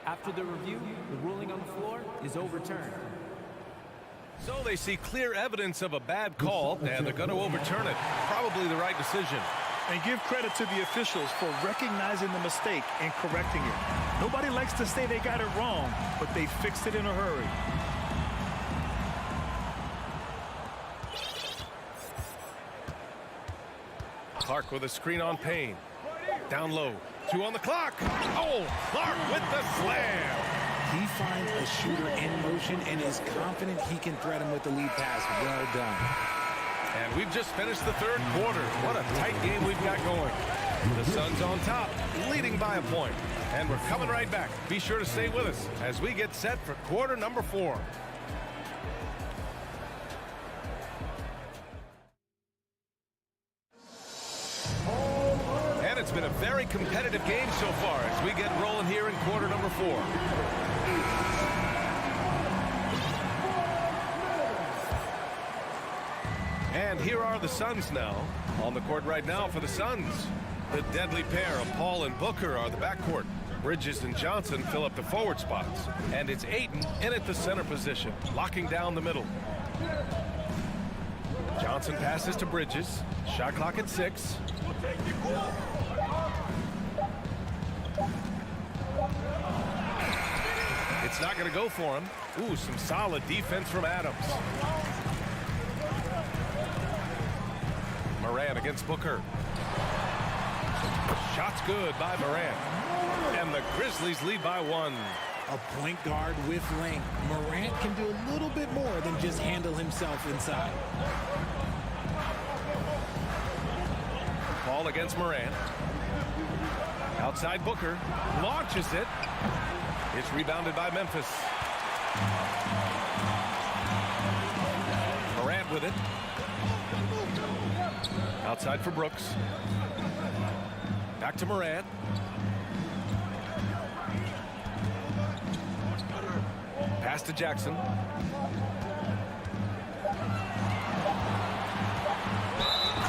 After the review, the ruling on the floor is overturned. So they see clear evidence of a bad call, and they're going to overturn it. Probably the right decision. And give credit to the officials for recognizing the mistake and correcting it. Nobody likes to say they got it wrong, but they fixed it in a hurry. Clark with a screen on Payne. Down low. 2 on the clock. Oh, Clark with the slam. He finds a shooter in motion and is confident he can threat him with the lead pass. Well done. And we've just finished the third quarter. What a tight game we've got going. The Suns on top, leading by a point. And we're coming right back. Be sure to stay with us as we get set for quarter number 4. And it's been a very competitive game so far as we get rolling here in quarter number 4. And here are the Suns now. On the court right now for the Suns. The deadly pair of Paul and Booker are the backcourt. Bridges and Johnson fill up the forward spots. And it's Ayton in at the center position, locking down the middle. Johnson passes to Bridges. Shot clock at 6. It's not going to go for him. Ooh, some solid defense from Adams. Morant against Booker. Shot's good by Morant. And the Grizzlies lead by 1. A point guard with length. Morant can do a little bit more than just handle himself inside. Paul against Morant. Outside Booker. Launches it. It's rebounded by Memphis. Morant with it. Outside for Brooks. Back to Morant. Pass to Jackson.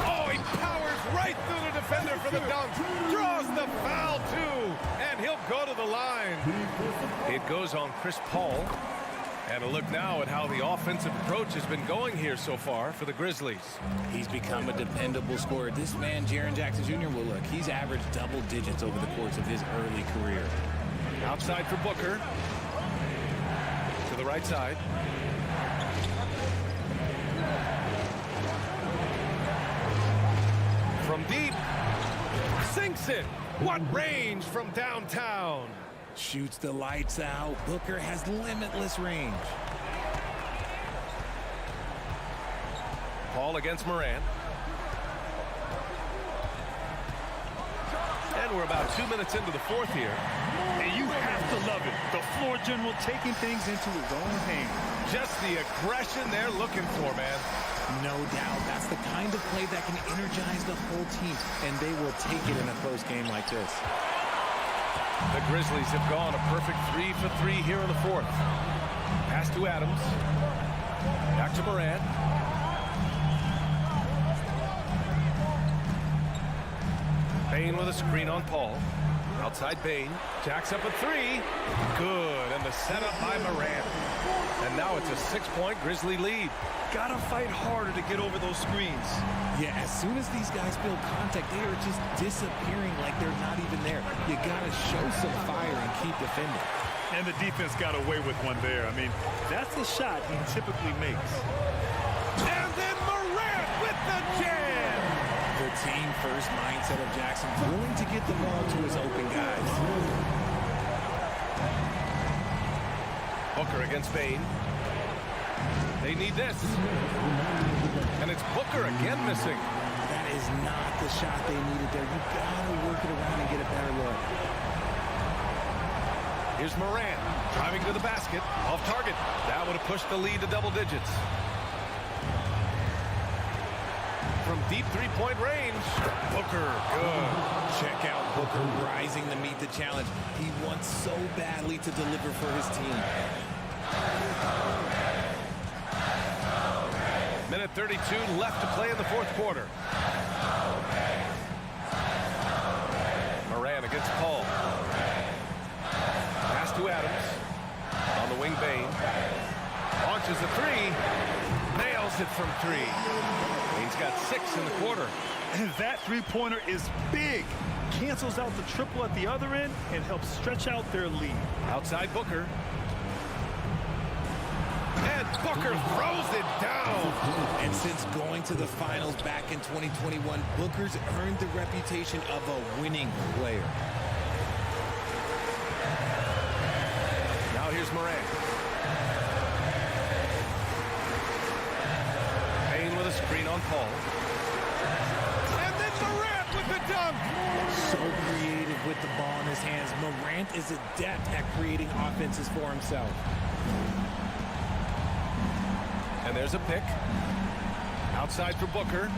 Oh, he powers right through the defender for the dunk. Draws the foul, too. And he'll go to the line. It goes on Chris Paul. And a look now at how the offensive approach has been going here so far for the Grizzlies. He's become a dependable scorer. This man, Jaren Jackson Jr., will look. He's averaged double digits over the course of his early career. Outside for Booker. To the right side. From deep. Sinks it. What range from downtown. Shoots the lights out. Booker has limitless range. Paul against Morant. And we're about 2 minutes into the fourth here. And you have to love it. The floor general taking things into his own hands. Just the aggression they're looking for, man. No doubt. That's the kind of play that can energize the whole team. And they will take it in a close game like this. The Grizzlies have gone a perfect 3 for 3 here in the fourth. Pass to Adams. Back to Morant. Bain with a screen on Paul. Outside Bain. Jacks up a 3. Good. And the setup by Morant. And now it's a 6-point Grizzly lead. Gotta fight harder to get over those screens. Yeah, as soon as these guys build contact, they are just disappearing like they're not even there. You gotta show some fire and keep defending. And the defense got away with one there. I mean, that's the shot he typically makes. And then Morant with the jam! The team-first mindset of Jackson, willing to get the ball to his open guys. Booker against Bain. They need this. And it's Booker again missing. That is not the shot they needed there. You gotta work it around and get a better look. Here's Morant driving to the basket. Off target. That would have pushed the lead to double digits. From deep three-point range. Booker, good. Check out Booker rising to meet the challenge. He wants so badly to deliver for his team. Minute 32 left to play in the fourth quarter. Morant against Paul. Pass to Adams. On the wing, Bain. Launches a 3. Nails it from 3. He's got 6 in the quarter. And that three-pointer is big. Cancels out the triple at the other end and helps stretch out their lead. Outside Booker. And Booker throws it down. And since going to the finals back in 2021, Booker's earned the reputation of a winning player. Now here's Morant. Bain with a screen on Paul. And then Morant with the dunk. So creative with the ball in his hands. Morant is adept at creating offenses for himself. And there's a pick. Outside for Booker.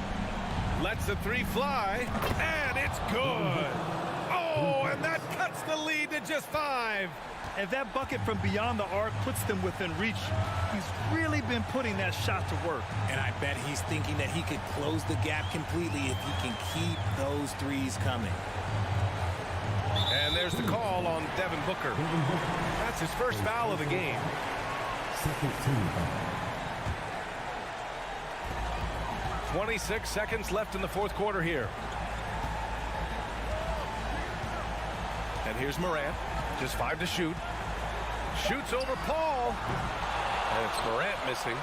Lets the 3 fly. And it's good. Oh, and that cuts the lead to just 5. And that bucket from beyond the arc puts them within reach. He's really been putting that shot to work. And I bet he's thinking that he could close the gap completely if he can keep those threes coming. And there's the call on Devin Booker. That's his first foul of the game. 26 seconds left in the fourth quarter here. And here's Morant. Just 5 to shoot. Shoots over Paul. And it's Morant missing.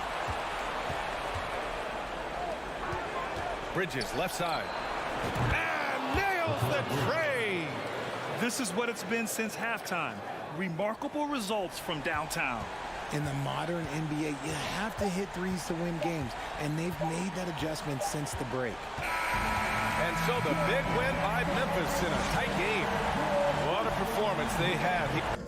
Bridges, left side. And nails the trade. This is what it's been since halftime. Remarkable results from downtown. In the modern NBA, you have to hit threes to win games, and they've made that adjustment since the break. And so the big win by Memphis in a tight game. What a performance they have.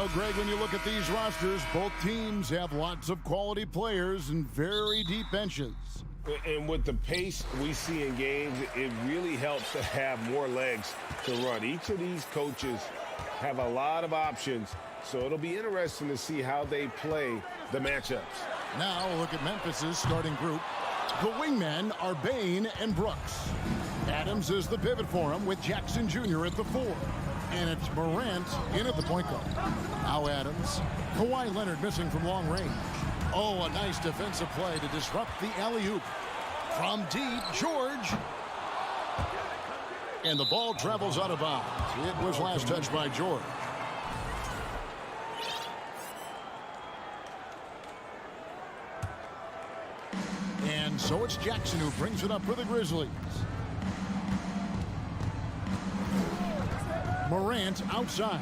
know, Greg, when you look at these rosters, both teams have lots of quality players and very deep benches. And with the pace we see in games, it really helps to have more legs to run. Each of these coaches have a lot of options, so it'll be interesting to see how they play the matchups. Now look at Memphis's starting group. The wingmen are Bain and Brooks. Adams is the pivot for him with Jackson Jr. at the 4. And it's Morant in at the point guard. Now Adams. Kawhi Leonard missing from long range. Oh, a nice defensive play to disrupt the alley-oop. From deep, George. And the ball travels out of bounds. It was last touched by George. And so it's Jackson who brings it up for the Grizzlies. Morant outside.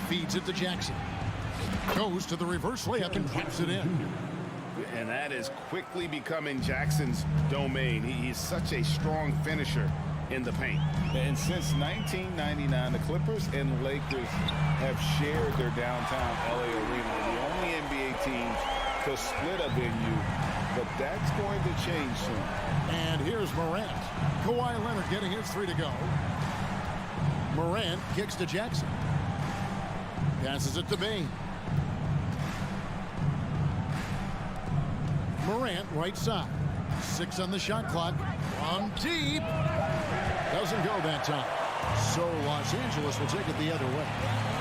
Feeds it to Jackson. Goes to the reverse layup and claps it in. And that is quickly becoming Jackson's domain. He's such a strong finisher in the paint. And since 1999, the Clippers and Lakers have shared their downtown LA arena. The only NBA teams to split a venue, but that's going to change soon. And here's Morant. Kawhi Leonard getting his 3 to go. Morant kicks to Jackson. Passes it to Bain. Morant right side. 6 on the shot clock. From deep. Doesn't go that time. So Los Angeles will take it the other way.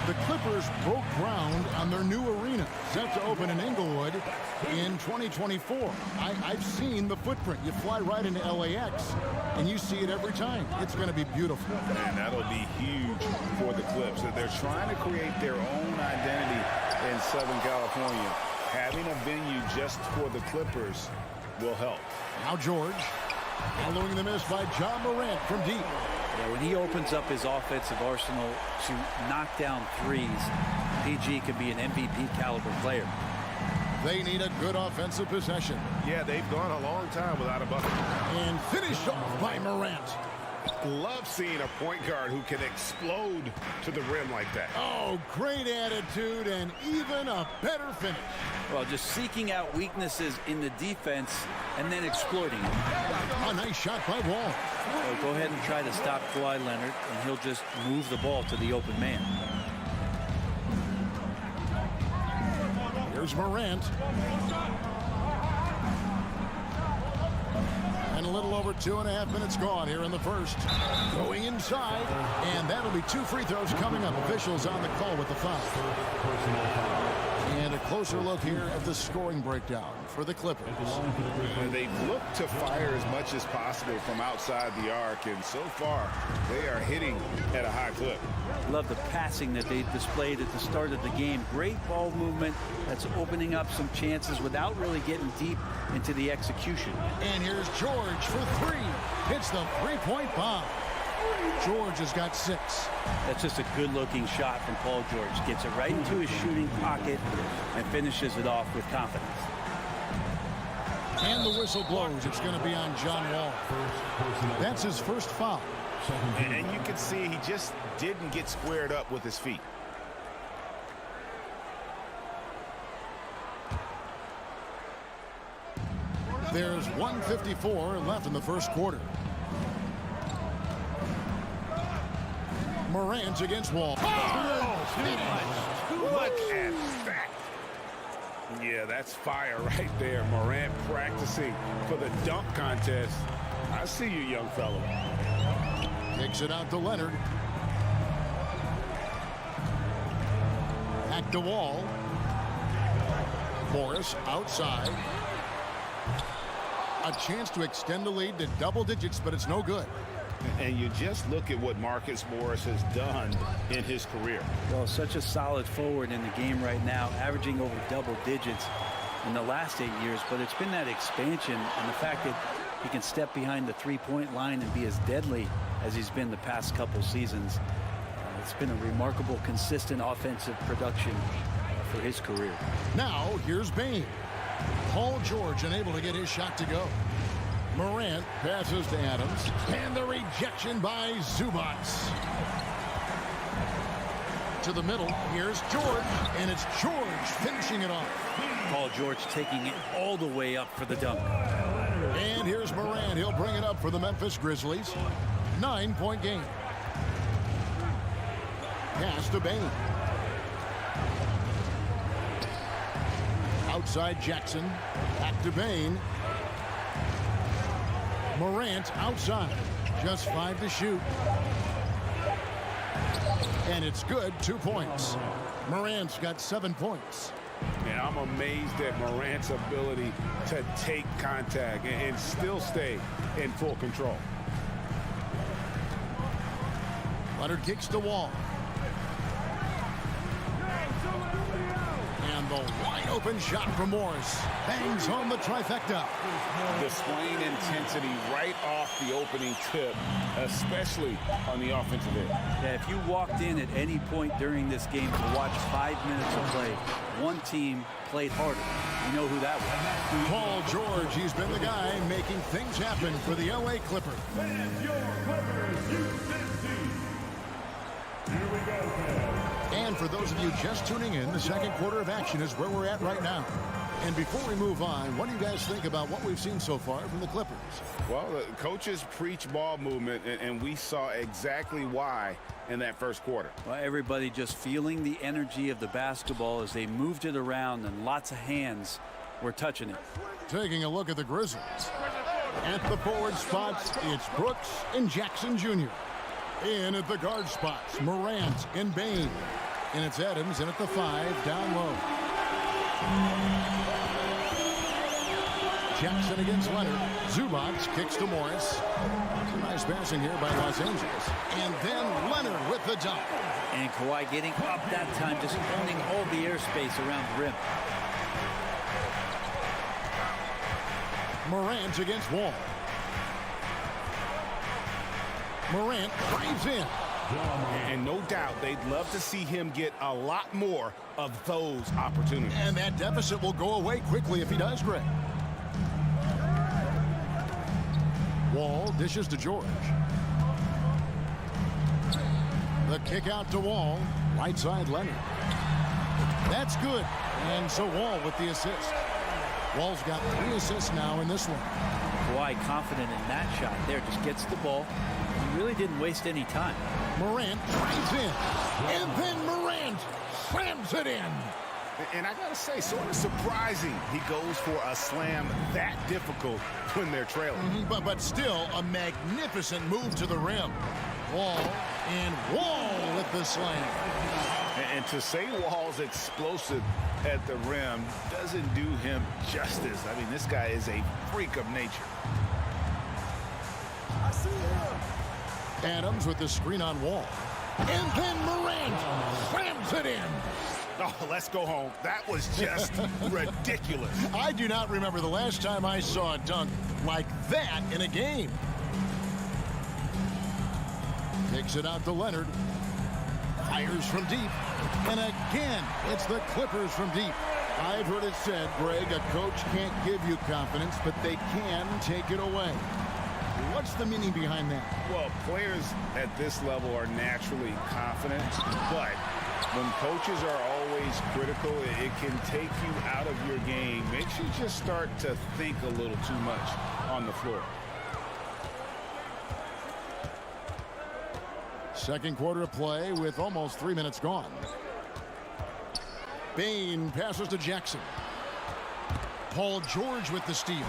The Clippers broke ground on their new arena, set to open in Inglewood in 2024. I've seen the footprint. You fly right into LAX, and you see it every time. It's going to be beautiful. And that'll be huge for the Clips. They're trying to create their own identity in Southern California. Having a venue just for the Clippers will help. Now George, following the miss by John Morant from deep. Yeah, when he opens up his offensive arsenal to knock down threes, PG could be an MVP caliber player. They need a good offensive possession. Yeah, they've gone a long time without a bucket. And finished off by Morant. Love seeing a point guard who can explode to the rim like that. Oh, great attitude and even a better finish. Well, just seeking out weaknesses in the defense and then exploiting it. A nice shot by Wall. Well, go ahead and try to stop Kawhi Leonard, and he'll just move the ball to the open man. Here's Morant. And a little over 2.5 minutes gone here in the first. Going inside, and that'll be 2 free throws coming up. Officials on the call with the foul. And a closer look here at the scoring breakdown for the Clippers. They've looked to fire as much as possible from outside the arc, and so far they are hitting at a high clip. Love the passing that they displayed at the start of the game. Great ball movement that's opening up some chances without really getting deep into the execution. And here's George for 3. Hits the 3-point bomb. George has got 6. That's just a good-looking shot from Paul George. Gets it right into his shooting pocket and finishes it off with confidence. And the whistle blows. It's going to be on John Wall. That's his first foul. And you can see he just didn't get squared up with his feet. There's 1:54 left in the first quarter. Morant against Wall. Look at that. Yeah, that's fire right there. Morant practicing for the dunk contest. I see you, young fellow. Takes it out to Leonard. Back to Wall. Morris outside. A chance to extend the lead to double digits, but it's no good. And you just look at what Marcus Morris has done in his career. Well, such a solid forward in the game right now, averaging over double digits in the last 8 years. But it's been that expansion and the fact that he can step behind the three-point line and be as deadly as he's been the past couple seasons. It's been a remarkable, consistent offensive production for his career. Now, here's Bain. Paul George unable to get his shot to go. Morant passes to Adams, and the rejection by Zubats. To the middle. Here's George. And it's George finishing it off. Paul George taking it all the way up for the dunk. And here's Morant. He'll bring it up for the Memphis Grizzlies. 9-point game. Pass to Bain. Outside Jackson. Back to Bain. Morant outside. Just 5 to shoot. And it's good. 2 points. Morant's got 7 points. And I'm amazed at Morant's ability to take contact and still stay in full control. Leonard kicks the wall. And the wide open shot from Morris. Bangs home the trifecta. Displaying intensity right off the opening tip, especially on the offensive end. Yeah, if you walked in at any point during this game to watch 5 minutes of play, one team played harder. You know who that was. Paul George, he's been the guy making things happen for the LA Clippers. And for those of you just tuning in, the second quarter of action is where we're at right now. And before we move on, what do you guys think about what we've seen so far from the Clippers? Well, the coaches preach ball movement, and we saw exactly why in that first quarter. Well, everybody just feeling the energy of the basketball as they moved it around, and lots of hands were touching it. Taking a look at the Grizzlies. At the forward spots, it's Brooks and Jackson Jr. In at the guard spots, Morant and Bain. And it's Adams in at the 5, down low. Jackson against Leonard. Zubac kicks to Morris. Some nice passing here by Los Angeles. And then Leonard with the dunk. And Kawhi getting up that time, just owning all the airspace around the rim. Morant against Wall. Morant drives in. And no doubt they'd love to see him get a lot more of those opportunities. And that deficit will go away quickly if he does, Greg. Wall dishes to George. The kick out to Wall. Right side Leonard. That's good. And so Wall with the assist. Wall's got 3 assists now in this one. Kawhi confident in that shot there. Just gets the ball. He really didn't waste any time. Morant drives in. And then Morant slams it in. And I got to say, sort of surprising he goes for a slam that difficult when they're trailing. But still a magnificent move to the rim. Wall and Wall with the slam. And to say Wall's explosive at the rim doesn't do him justice. I mean, this guy is a freak of nature. I see him. Adams with the screen on Wall. And then Morant slams it in. Oh, let's go home. That was just ridiculous. I do not remember the last time I saw a dunk like that in a game. Kicks it out to Leonard. Fires from deep. And again, it's the Clippers from deep. I've heard it said, Greg, a coach can't give you confidence, but they can take it away. What's the meaning behind that? Well, players at this level are naturally confident, but when coaches are always critical, it can take you out of your game. Makes you just start to think a little too much on the floor. Second quarter of play with almost 3 minutes gone. Bain passes to Jackson. Paul George with the steal.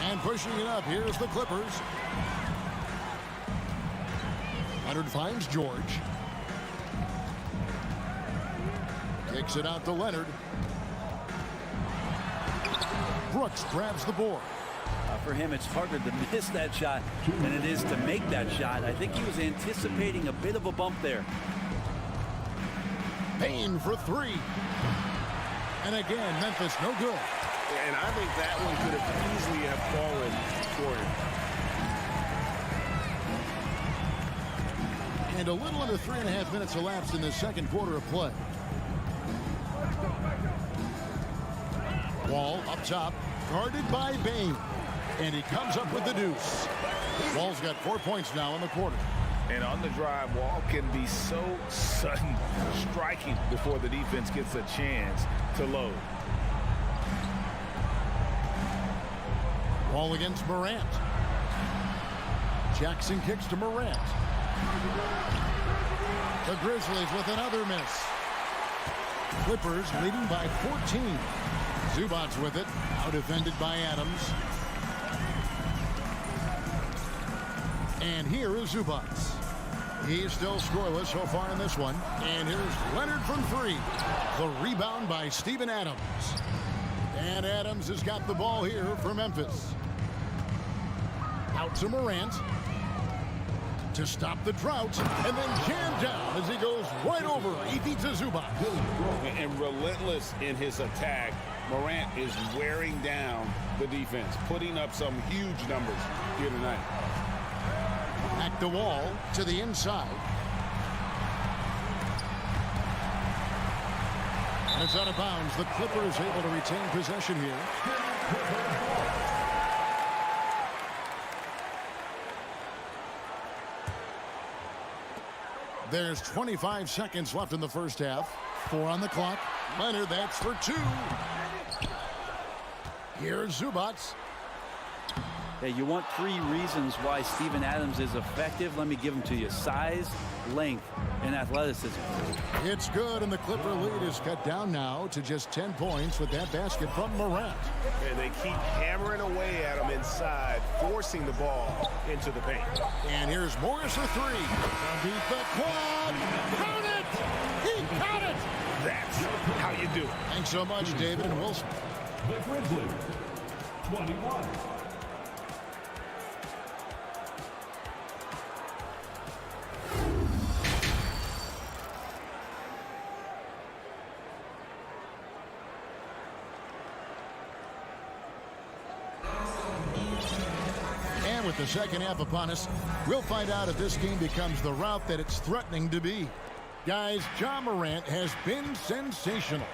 And pushing it up, here's the Clippers. Leonard finds George. Kicks it out to Leonard. Brooks grabs the board. For him, it's harder to miss that shot than it is to make that shot. I think he was anticipating a bit of a bump there. Bain for 3. And again, Memphis no good. And I think that one could have easily have fallen for him. And a little under 3.5 minutes elapsed in the second quarter of play. Wall up top, guarded by Bain. And he comes up with the deuce. Wall's got 4 points now in the quarter. And on the drive, Wall can be so sudden, striking before the defense gets a chance to load. Ball against Morant. Jackson kicks to Morant. The Grizzlies with another miss. Clippers leading by 14. Zubac's with it. Now defended by Adams. And here is Zubac. He's still scoreless so far in this one. And here's Leonard from three. The rebound by Steven Adams. And Adams has got the ball here for Memphis. Out to Morant. To stop the drought. And then jammed down as he goes right over. He beats a Zubac. And relentless in his attack. Morant is wearing down the defense, putting up some huge numbers here tonight. Back the wall to the inside. And it's out of bounds. The Clippers able to retain possession here. There's 25 seconds left in the first half. 4 on the clock. Leonard, that's for 2. Here's Zubac. Yeah, you want 3 reasons why Steven Adams is effective. Let me give them to you. Size, length, and athleticism. It's good, and the Clipper lead is cut down now to just 10 points with that basket from Morant. And they keep hammering away at him inside, forcing the ball into the paint. And here's Morris for 3. Beat the quad. Count it! He caught it! That's how you do it. Thanks so much, David and Wilson. The Grizzlies, 21. And with the second half upon us, we'll find out if this game becomes the route that it's threatening to be. Guys, Ja Morant has been sensational.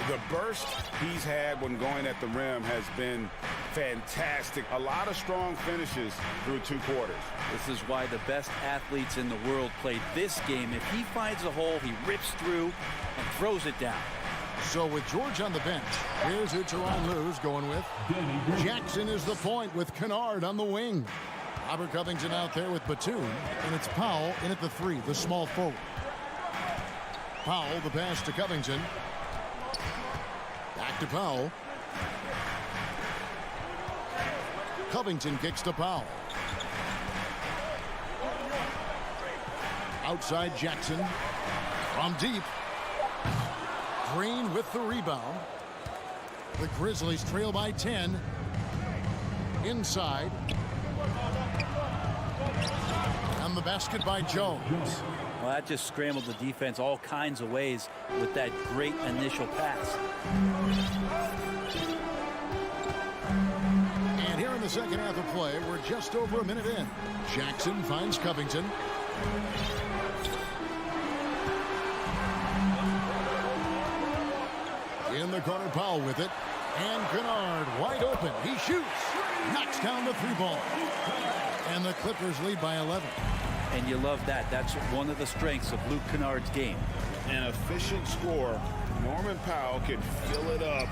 The burst he's had when going at the rim has been fantastic. A lot of strong finishes through 2 quarters. This is why the best athletes in the world play this game. If he finds a hole, he rips through and throws it down. So with George on the bench, here's who Tyronn Lue's going with. Jackson is the point with Kennard on the wing. Robert Covington out there with Batum, and it's Powell in at the 3, the small forward. Powell, the pass to Covington. Back to Powell. Covington kicks to Powell. Outside Jackson. From deep. Green with the rebound. The Grizzlies trail by 10. Inside. And the basket by Jones. Well, that just scrambled the defense all kinds of ways with that great initial pass. And here in the second half of play, we're just over a minute in. Jackson finds Covington. In the corner, Powell with it. And Kennard wide open. He shoots. Knocks down the 3-ball. And the Clippers lead by 11. And you love that. That's one of the strengths of Luke Kennard's game. An efficient scorer. Norman Powell can fill it up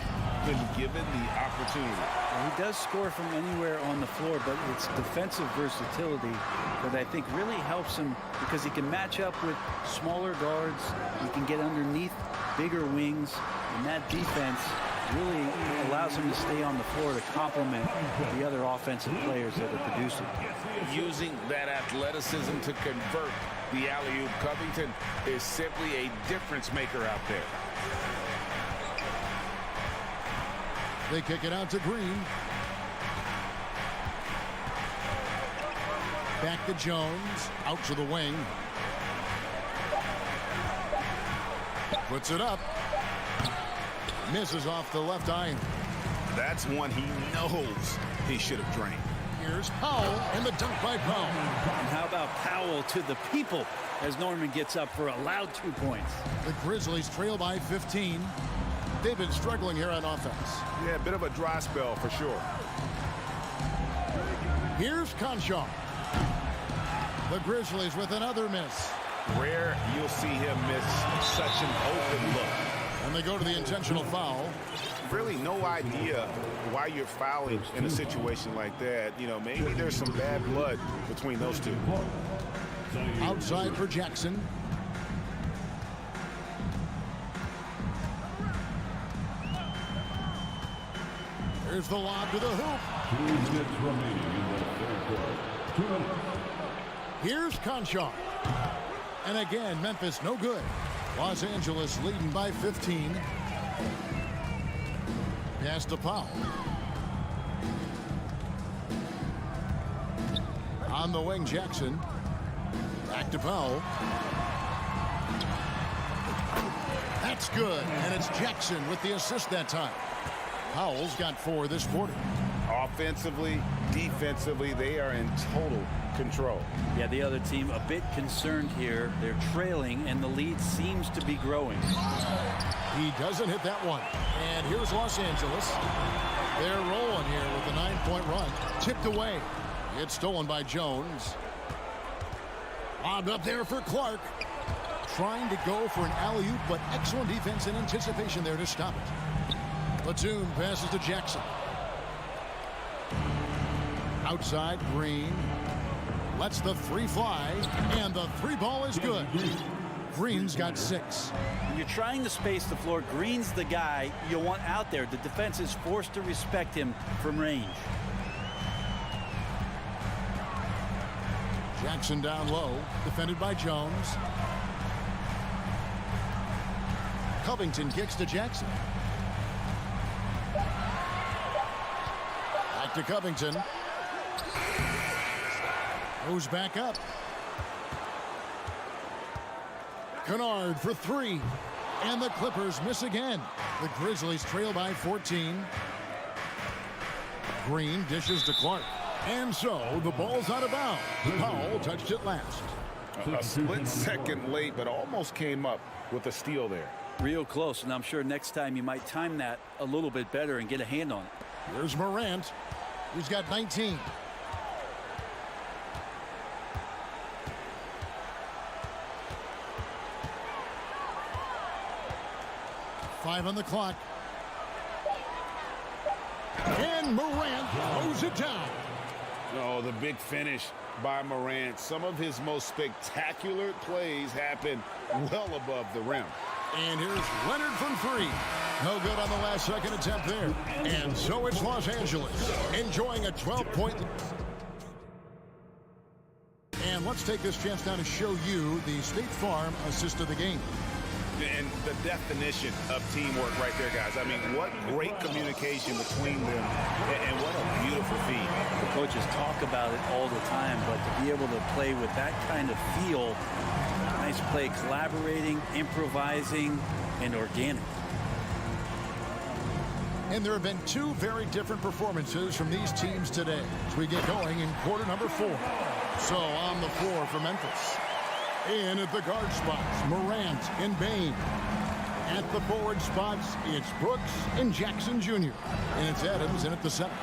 when given the opportunity. Well, he does score from anywhere on the floor, but it's defensive versatility that I think really helps him because he can match up with smaller guards. He can get underneath bigger wings, and that defense really allows him to stay on the floor to complement the other offensive players that are producing. Using that athleticism to convert the alley-oop. Covington is simply a difference maker out there. They kick it out to Green. Back to Jones. Out to the wing. Puts it up. Misses off the left iron. That's one he knows he should have drained. Here's Powell and the dunk by Powell. And how about Powell to the people as Norman gets up for a loud 2 points. The Grizzlies trail by 15. They've been struggling here on offense. Yeah, a bit of a dry spell for sure. Here's Conchar. The Grizzlies with another miss. Rare you'll see him miss such an open look. And they go to the intentional foul. Really no idea why you're fouling in a situation like that. You know, maybe there's some bad blood between those two. Outside for Jackson. Here's the lob to the hoop. 2 minutes remaining in the third quarter. 2 minutes. Here's Conchar. And again, Memphis no good. Los Angeles leading by 15. Pass to Powell. On the wing, Jackson. Back to Powell. That's good. And it's Jackson with the assist that time. Powell's got 4 this quarter. Offensively, defensively, they are in total control. Yeah, the other team a bit concerned here. They're trailing, and the lead seems to be growing. He doesn't hit that one. And here's Los Angeles. They're rolling here with a 9-point run. Tipped away. It's stolen by Jones. Lobbed up there for Clark. Trying to go for an alley-oop, but excellent defense and anticipation there to stop it. Platoon passes to Jackson. Outside, Green. Lets the 3 fly, and the 3 ball is good. Green's got 6. When you're trying to space the floor, Green's the guy you want out there. The defense is forced to respect him from range. Jackson down low, defended by Jones. Covington kicks to Jackson. Back to Covington. Goes back up. Kennard for 3. And the Clippers miss again. The Grizzlies trail by 14. Green dishes to Clark. And so the ball's out of bounds. Powell touched it last. A split second late, but almost came up with a steal there. Real close, and I'm sure next time you might time that a little bit better and get a hand on it. Here's Morant. He's got 19. Five on the clock. And Morant throws it down. Oh, the big finish by Morant. Some of his most spectacular plays happen well above the rim. And here's Leonard from 3. No good on the last second attempt there. And so it's Los Angeles enjoying a 12-point. And let's take this chance now to show you the State Farm assist of the game. And the definition of teamwork right there, guys. I mean, what great communication between them, and what a beautiful feed. The coaches talk about it all the time, but to be able to play with that kind of feel, nice play, collaborating, improvising, and organic. And there have been 2 very different performances from these teams today as we get going in quarter number 4. So on the floor for Memphis. In at the guard spots, Morant and Bain. At the forward spots, it's Brooks and Jackson Jr. And it's Adams in at the center.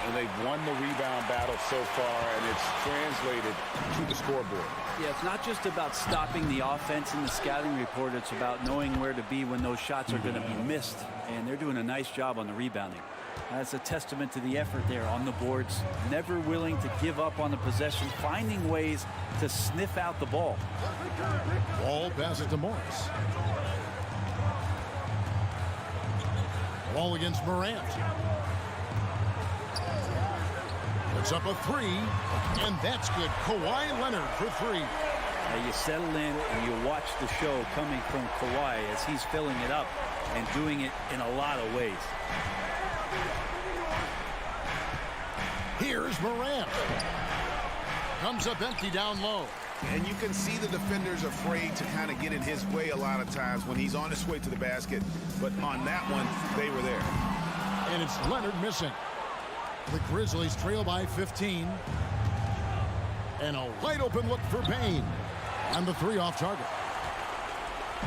And they've won the rebound battle so far, and it's translated to the scoreboard. Yeah, it's not just about stopping the offense in the scouting report. It's about knowing where to be when those shots are going to be missed. And they're doing a nice job on the rebounding. That's a testament to the effort there on the boards. Never willing to give up on the possession, finding ways to sniff out the ball. Wall passes to Morris. Wall against Morant. Puts up a 3, and that's good. Kawhi Leonard for 3. Now you settle in and you watch the show coming from Kawhi as he's filling it up and doing it in a lot of ways. Here's Morant. Comes up empty down low. And you can see the defenders afraid to kind of get in his way a lot of times when he's on his way to the basket. But on that one, they were there. And it's Leonard missing. The Grizzlies trail by 15. And a wide open look for Bain. And the 3 off target.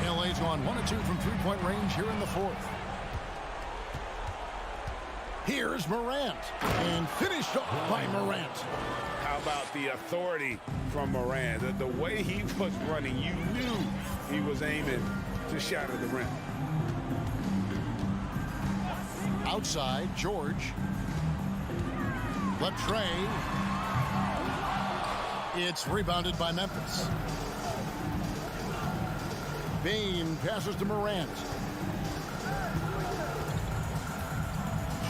LA's gone 1 of 2 from 3-point range here in the 4th. Here's Morant. And finished off by Morant. How How about the authority from Morant? The way he was running, you knew he was aiming to shatter the rim. Outside, George. Latrey. It's rebounded by Memphis. Bane passes to Morant.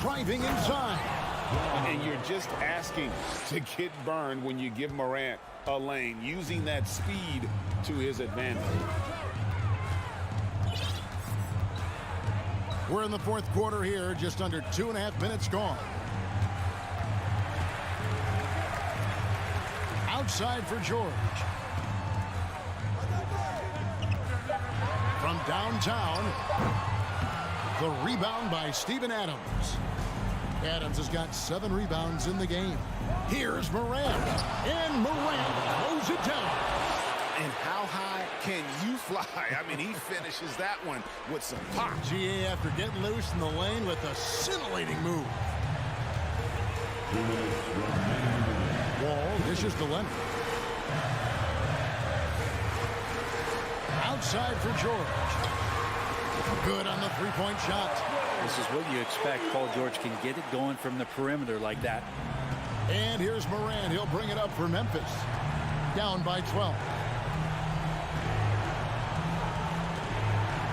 Driving inside. And you're just asking to get burned when you give Morant a lane, using that speed to his advantage. We're in the fourth quarter here, just under 2.5 minutes gone. Outside for George. From downtown, the rebound by Steven Adams. Adams has got 7 rebounds in the game. Here's Morant, and Morant throws it down. And how high can you fly? I mean, he finishes that one with some pop. GA after getting loose in the lane with a scintillating move. Wall dishes to Leonard. Outside for George. Good on the three-point shot. This is what you expect. Paul George can get it going from the perimeter like that. And here's Morant. He'll bring it up for Memphis. Down by 12.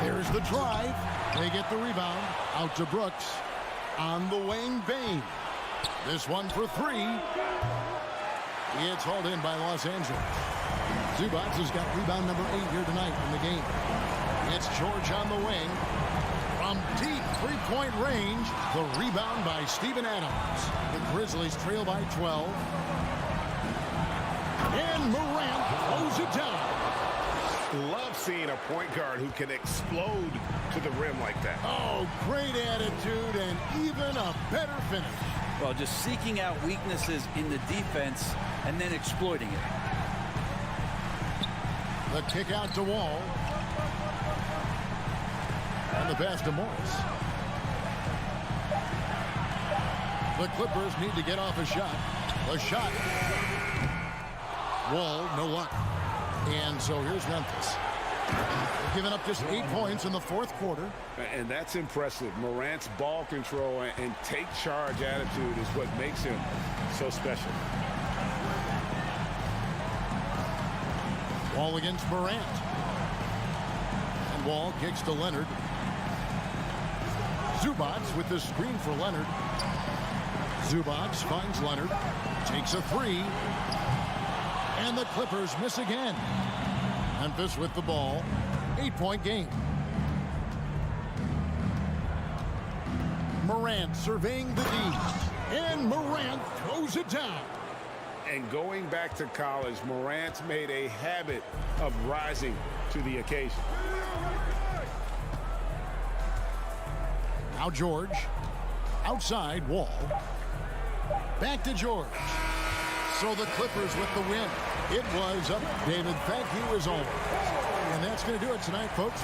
There's the drive. They get the rebound. Out to Brooks. On the wing, Bane. This one for 3. It's hauled in by Los Angeles. Zubac has got rebound number 8 here tonight in the game. It's George on the wing. From deep three-point range, the rebound by Steven Adams. The Grizzlies trail by 12. And Morant throws it down. Love seeing a point guard who can explode to the rim like that. Oh, great attitude and even a better finish. Well, just seeking out weaknesses in the defense and then exploiting it. The kick out to Wall. And the pass to Morris. The Clippers need to get off a shot. The shot. Wall, no luck. And so here's Memphis. They've given up just 8 points in the fourth quarter. And that's impressive. Morant's ball control and take charge attitude is what makes him so special. Wall against Morant. And Wall kicks to Leonard. Zubac with the screen for Leonard. Zubac finds Leonard. Takes a 3. And the Clippers miss again. Memphis with the ball. 8-point game. Morant surveying the D. And Morant throws it down. And going back to college, Morant's made a habit of rising to the occasion. Now George. Outside, Wall. Back to George. So the Clippers with the win. It was up, David. Thank you as always. And that's going to do it tonight, folks.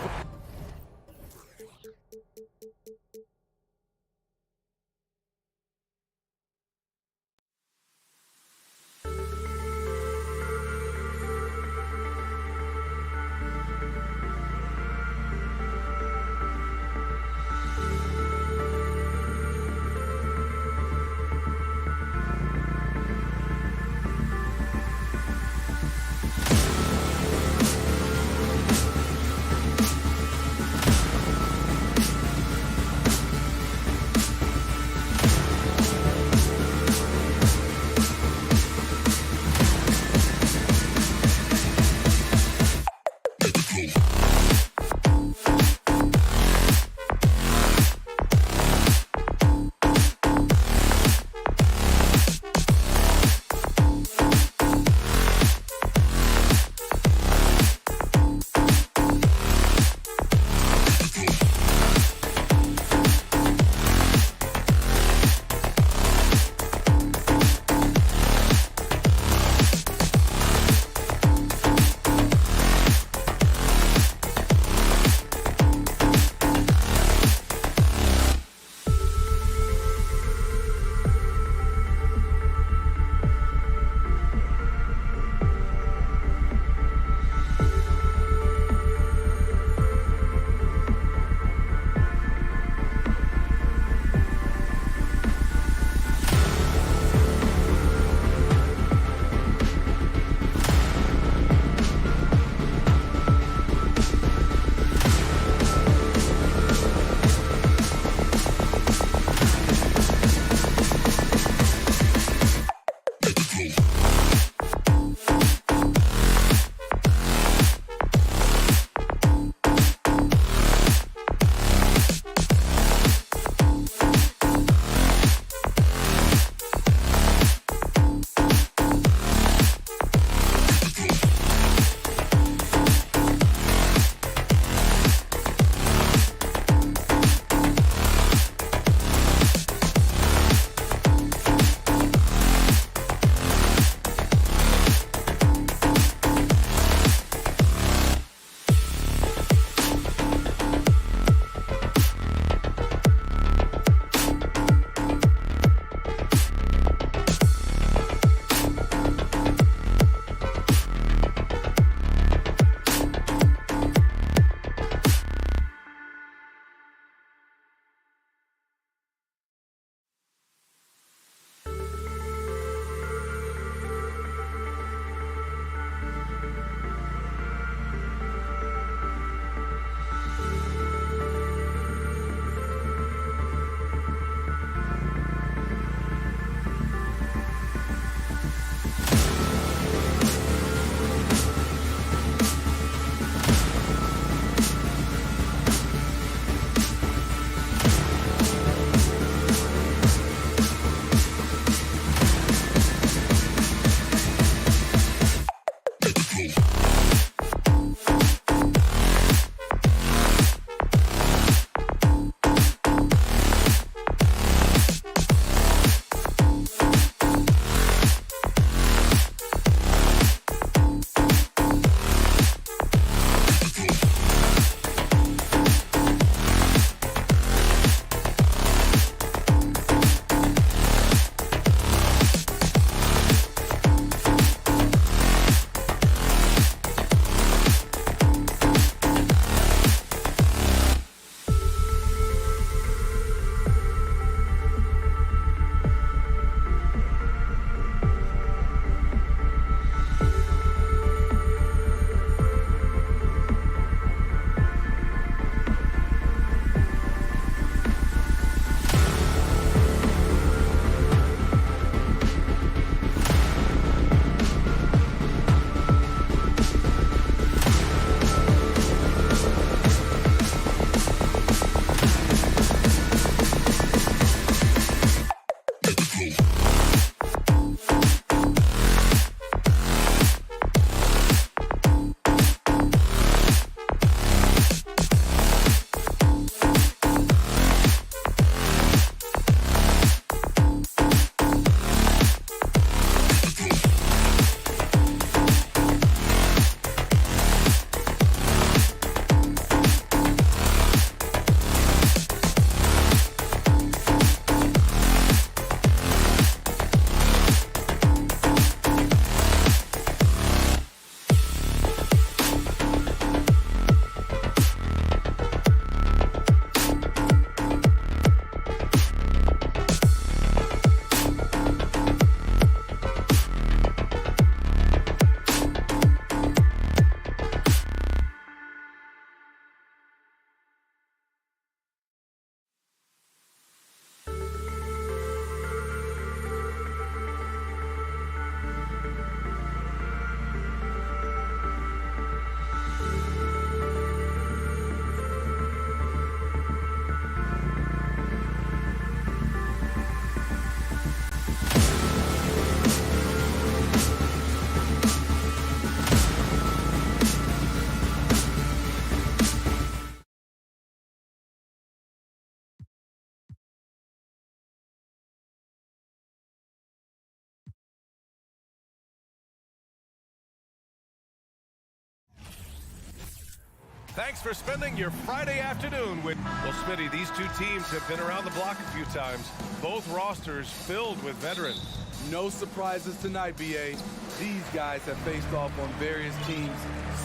Thanks for spending your Friday afternoon with... Well, Smitty, these two teams have been around the block a few times. Both rosters filled with veterans. No surprises tonight, B.A. These guys have faced off on various teams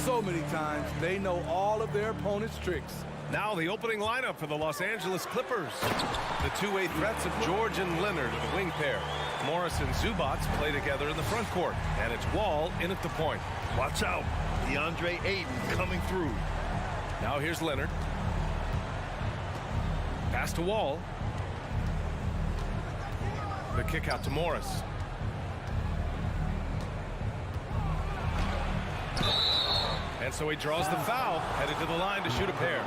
so many times, they know all of their opponent's tricks. Now the opening lineup for the Los Angeles Clippers. The two-way threats of George and Leonard are the wing pair. Morris and Zubac play together in the front court. And it's Wall in at the point. Watch out. DeAndre Ayton coming through. Now here's Leonard. Pass to Wall. The kick out to Morris. And so he draws the foul, headed to the line to shoot a pair.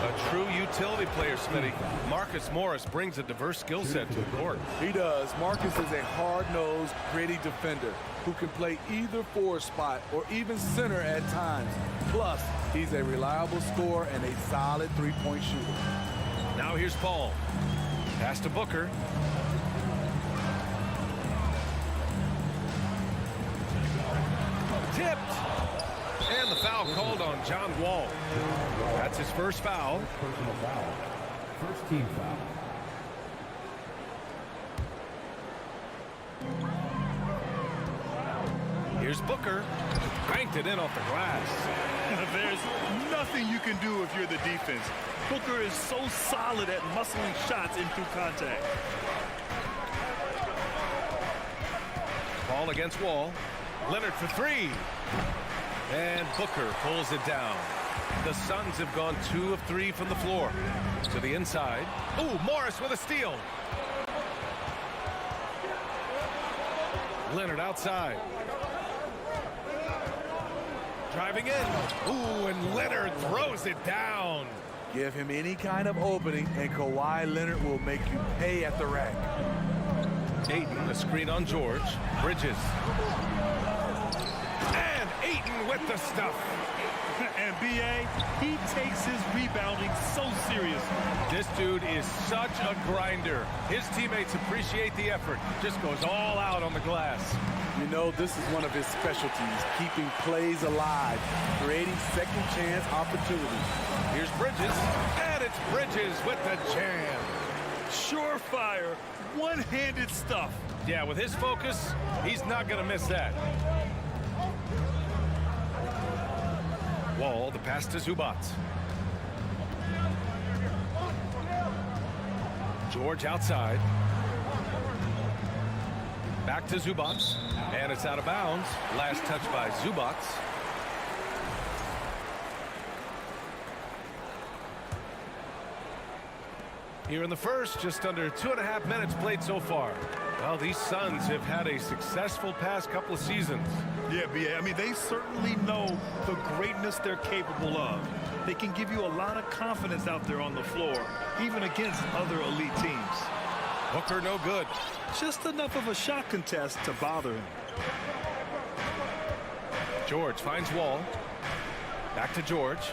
A true utility player, Smitty. Marcus Morris brings a diverse skill set to the court. He does. Marcus is a hard-nosed, gritty defender who can play either forward spot or even center at times. Plus, he's a reliable scorer and a solid three-point shooter. Now here's Paul. Pass to Booker. Tipped. And the foul called on John Wall. That's his first foul. Personal foul. First team foul. Here's Booker. Banked it in off the glass. There's nothing you can do if you're the defense. Booker is so solid at muscling shots in through contact. Ball against Wall. Leonard for three. And Booker pulls it down. The Suns have gone 2 of 3 from the floor. To the inside. Ooh, Morris with a steal. Leonard outside. Driving in. Ooh, and Leonard throws it down. Give him any kind of opening, and Kawhi Leonard will make you pay at the rack. Ayton, a screen on George. Bridges. And Ayton with the stuff. And B.A., he takes his rebounding so serious. This dude is such a grinder. His teammates appreciate the effort. Just goes all out on the glass. You know, this is one of his specialties, keeping plays alive, creating second chance opportunities. Here's Bridges, and it's Bridges with the jam. Surefire, one-handed stuff. Yeah, with his focus, he's not going to miss that. Wall, the pass to Zubac. George outside. Back to Zubac, and it's out of bounds. Last touch by Zubac. Here in the first, just under 2.5 minutes played so far. Well, these Suns have had a successful past couple of seasons. Yeah, B.A., I mean, they certainly know the greatness they're capable of. They can give you a lot of confidence out there on the floor, even against other elite teams. Booker no good. Just enough of a shot contest to bother him. George finds Wall. Back to George.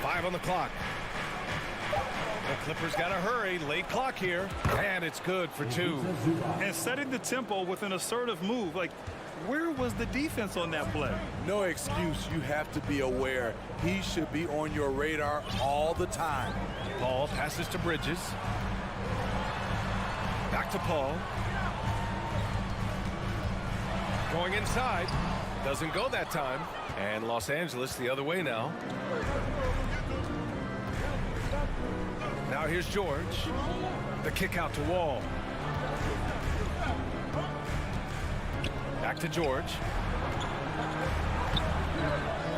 Five on the clock. The Clippers got to hurry. Late clock here. And it's good for 2. And setting the tempo with an assertive move. Like, where was the defense on that play? No excuse. You have to be aware. He should be on your radar all the time. Paul passes to Bridges. Back to Paul. Going inside. Doesn't go that time. And Los Angeles the other way now. Now here's George. The kick out to Wall. Back to George.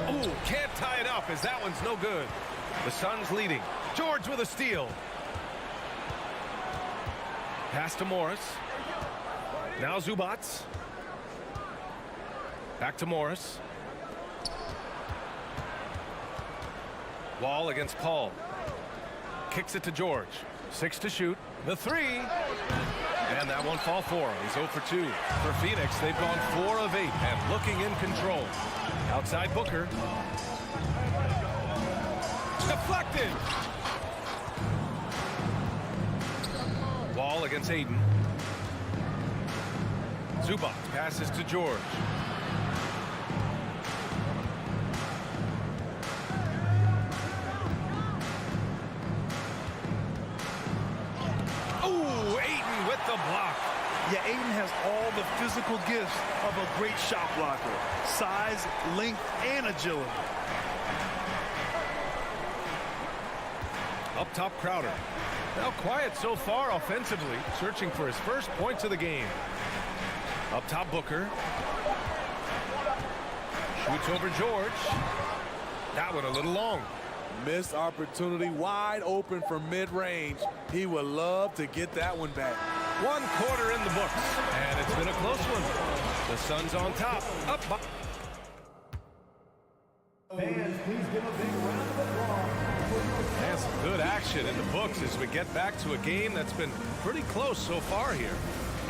Ooh, can't tie it up as that one's no good. The Suns leading. George with a steal. Pass to Morris. Now Zubac. Back to Morris. Wall against Paul. Kicks it to George. 6 to shoot. The 3. And that won't fall for him. He's 0 for 2. For Phoenix, they've gone 4 of 8 and looking in control. Outside Booker. Deflected. Wall against Aiden. Zubac passes to George. Oh, Aiden with the block. Yeah, Aiden has all the physical gifts of a great shot blocker. Size, length, and agility. Up top, Crowder. Now quiet so far offensively, searching for his first points of the game. Up top, Booker. Shoots over George. That one a little long. Missed opportunity, wide open for mid-range. He would love to get that one back. 1 quarter in the books, and it's been a close one. The Suns on top. Up. Fans, please give a big round of applause. And some good action in the books as we get back to a game that's been pretty close so far here.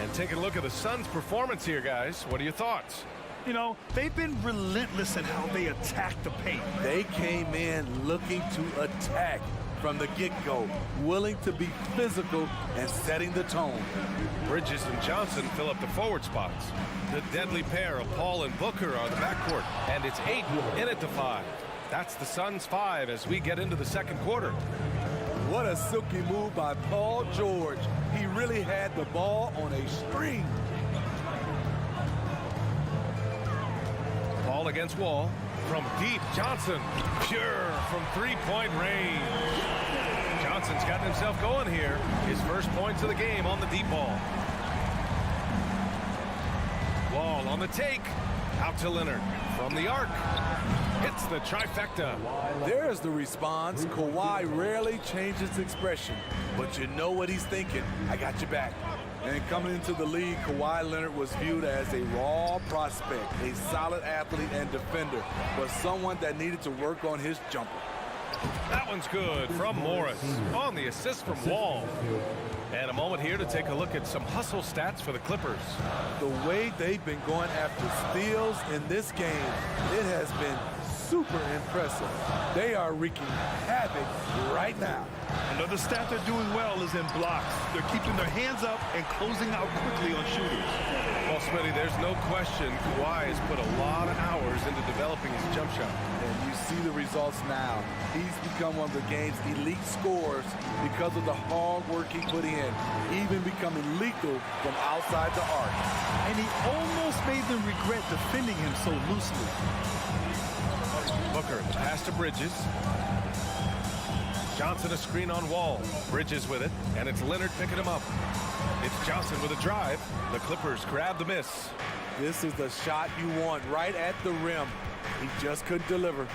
And taking a look at the Suns' performance here, guys. What are your thoughts? You know, they've been relentless in how they attack the paint. They came in looking to attack from the get-go, willing to be physical and setting the tone. Bridges and Johnson fill up the forward spots. The deadly pair of Paul and Booker are the backcourt, and it's 8 in at the 5. That's the Suns' 5 as we get into the second quarter. What a silky move by Paul George. He really had the ball on a string. Ball against Wall. From deep, Johnson. Pure from three-point range. Johnson's gotten himself going here. His first points of the game on the deep ball. Wall on the take. Out to Leonard. From the arc. Hits the trifecta. There's the response. Kawhi rarely changes expression, but you know what he's thinking. I got your back. And coming into the league, Kawhi Leonard was viewed as a raw prospect, a solid athlete and defender, but someone that needed to work on his jumper. That one's good from Morris on the assist from Wall. And a moment here to take a look at some hustle stats for the Clippers. The way they've been going after steals in this game, it has been super impressive. They are wreaking havoc right now. Another stat they're doing well is in blocks. They're keeping their hands up and closing out quickly on shooters. Well, Smitty, there's no question Kawhi has put a lot of hours into developing his jump shot. And you see the results now. He's become one of the game's elite scorers because of the hard work he put in, even becoming lethal from outside the arc. And he almost made them regret defending him so loosely. Booker, pass to Bridges. Johnson a screen on Wall. Bridges with it, and it's Leonard picking him up. It's Johnson with a drive. The Clippers grab the miss. This is the shot you want right at the rim. He just couldn't deliver.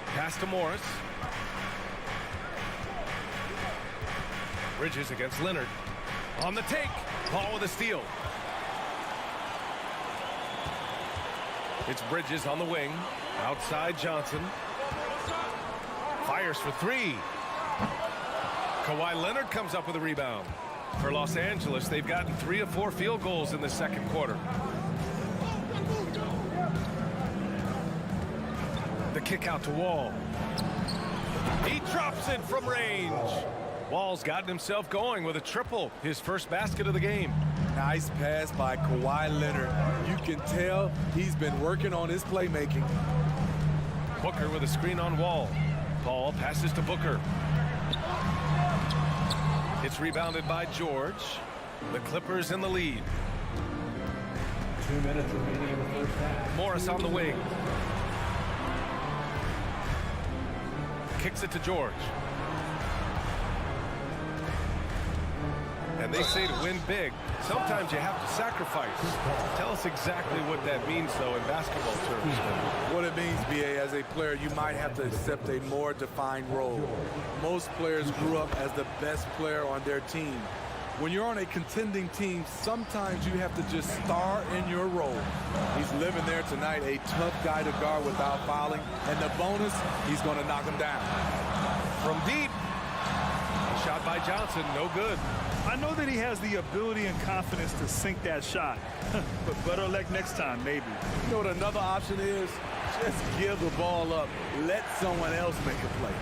Pass to Morris. Bridges against Leonard. On the take. Paul with a steal. It's Bridges on the wing. Outside Johnson. Fires for three. Kawhi Leonard comes up with a rebound. For Los Angeles, they've gotten 3 of 4 field goals in the second quarter. The kick out to Wall. He drops it from range. Wall's gotten himself going with a triple, his first basket of the game. Nice pass by Kawhi Leonard. You can tell he's been working on his playmaking. Booker with a screen on Wall. Paul passes to Booker. It's rebounded by George. The Clippers in the lead. 2 minutes remaining in the first half. Morris on the wing. Kicks it to George. And they say to win big, sometimes you have to sacrifice. Tell us exactly what that means, though, in basketball terms. What it means, B.A., as a player, you might have to accept a more defined role. Most players grew up as the best player on their team. When you're on a contending team, sometimes you have to just star in your role. He's living there tonight, a tough guy to guard without fouling. And the bonus, he's going to knock him down. From deep. Shot by Johnson, no good. I know that he has the ability and confidence to sink that shot, but better luck next time, maybe. You know what another option is? Just give the ball up. Let someone else make a play.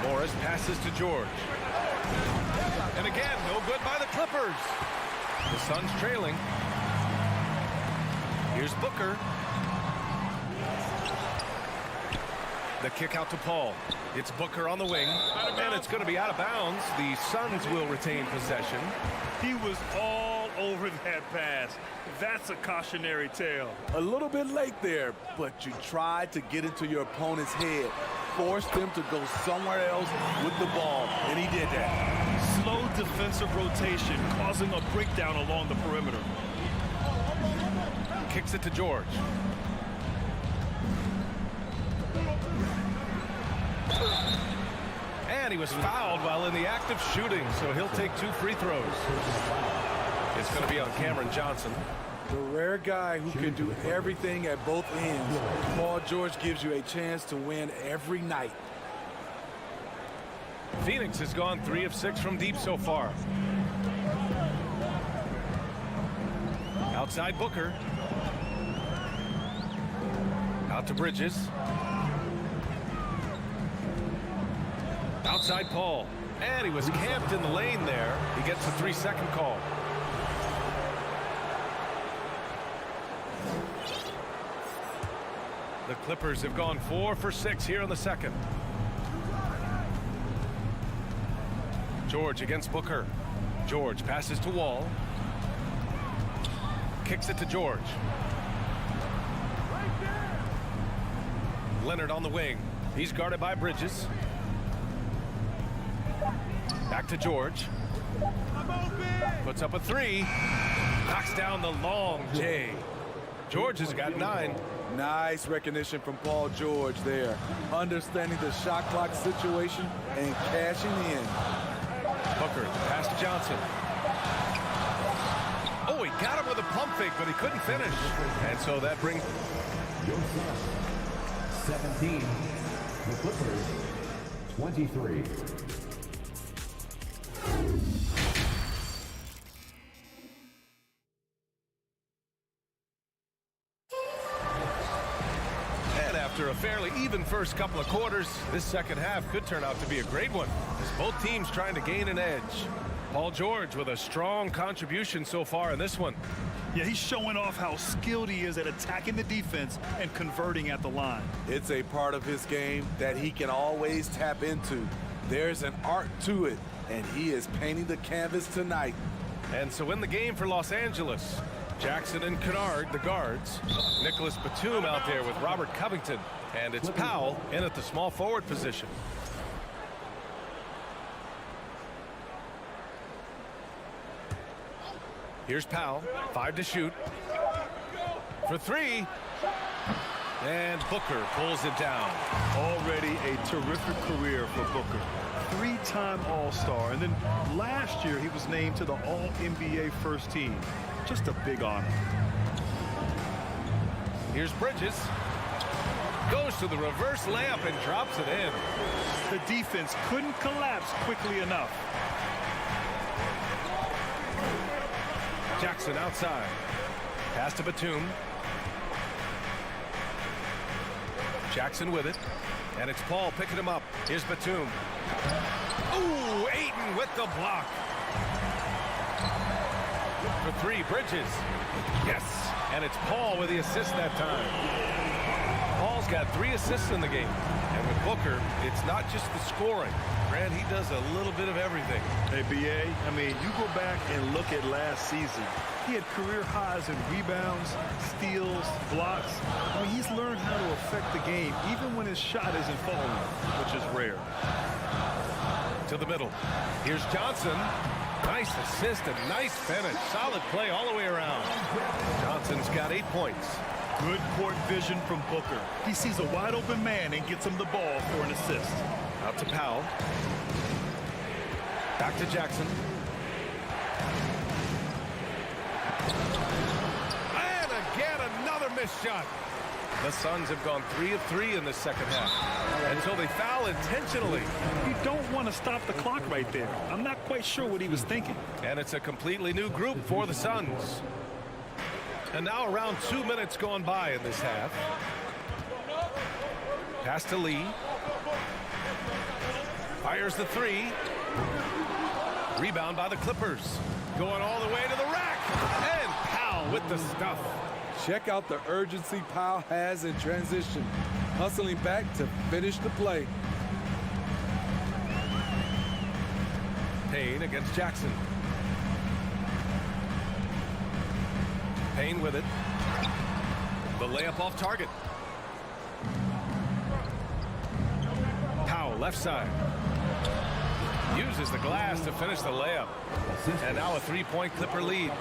Morris passes to George. And again, no good good by the Clippers. The Suns trailing. Here's Booker. The kick out to Paul. It's Booker on the wing, and it's going to be out of bounds. The Suns will retain possession. He was all over that pass. That's a cautionary tale. A little bit late there, but you tried to get into your opponent's head. Forced him to go somewhere else with the ball, and he did that. Slow defensive rotation causing a breakdown along the perimeter. Kicks it to George. And he was fouled while in the act of shooting, so he'll take 2 free throws. It's going to be on Cameron Johnson. The rare guy who can do everything at both ends. Paul George gives you a chance to win every night. Phoenix has gone 3 of 6 from deep so far. Outside Booker. Out to Bridges. Outside Paul. And he was camped in the lane there. He gets a 3-second call. The Clippers have gone 4 for 6 here in the second. George against Booker. George passes to Wall. Kicks it to George. Leonard on the wing. He's guarded by Bridges. Back to George. Puts up a 3. Knocks down the long J. George has got 9. Nice recognition from Paul George there. Understanding the shot clock situation and cashing in. Booker, pass to Johnson. Oh, he got him with a pump fake, but he couldn't finish. And so that brings 17. The Clippers, 23. After a fairly even first couple of quarters, this second half could turn out to be a great one, as both teams trying to gain an edge. Paul George with a strong contribution so far in this one. Yeah, he's showing off how skilled he is at attacking the defense and converting at the line. It's a part of his game that he can always tap into. There's an art to it, and he is painting the canvas tonight. And so in the game for Los Angeles, Jackson and Kennard, the guards. Nicholas Batum out there with Robert Covington. And it's Powell in at the small forward position. Here's Powell. 5 to shoot. For 3. And Booker pulls it down. Already a terrific career for Booker. 3-time All-Star. And then last year he was named to the All-NBA first team. Just a big honor. Here's Bridges. Goes to the reverse layup and drops it in. The defense couldn't collapse quickly enough. Jackson outside. Pass to Batum. Jackson with it. And it's Paul picking him up. Here's Batum. Ooh, Ayton with the block. For 3, Bridges. Yes. And it's Paul with the assist that time. Paul's got 3 assists in the game. And with Booker, it's not just the scoring. Grant, he does a little bit of everything. Hey, B.A., I mean, you go back and look at last season. He had career highs in rebounds, steals, blocks. I mean, he's learned how to affect the game, even when his shot isn't falling, which is rare. To the middle. Here's Johnson. Nice assist and nice finish. Solid play all the way around. Johnson's got 8 points. Good court vision from Booker. He sees a wide open man and gets him the ball for an assist. Out to Powell. Back to Jackson. And again, another missed shot. The Suns have gone 3 of 3 in this second half until they foul intentionally. You don't want to stop the clock right there. I'm not quite sure what he was thinking. And it's a completely new group for the Suns. And now around 2 minutes gone by in this half. Pass to Lee. Fires the 3. Rebound by the Clippers. Going all the way to the rack. And Powell with the stuff. Check out the urgency Powell has in transition. Hustling back to finish the play. Payne against Jackson. Payne with it. The layup off target. Powell left side. Uses the glass to finish the layup. And now a three-point Clipper lead.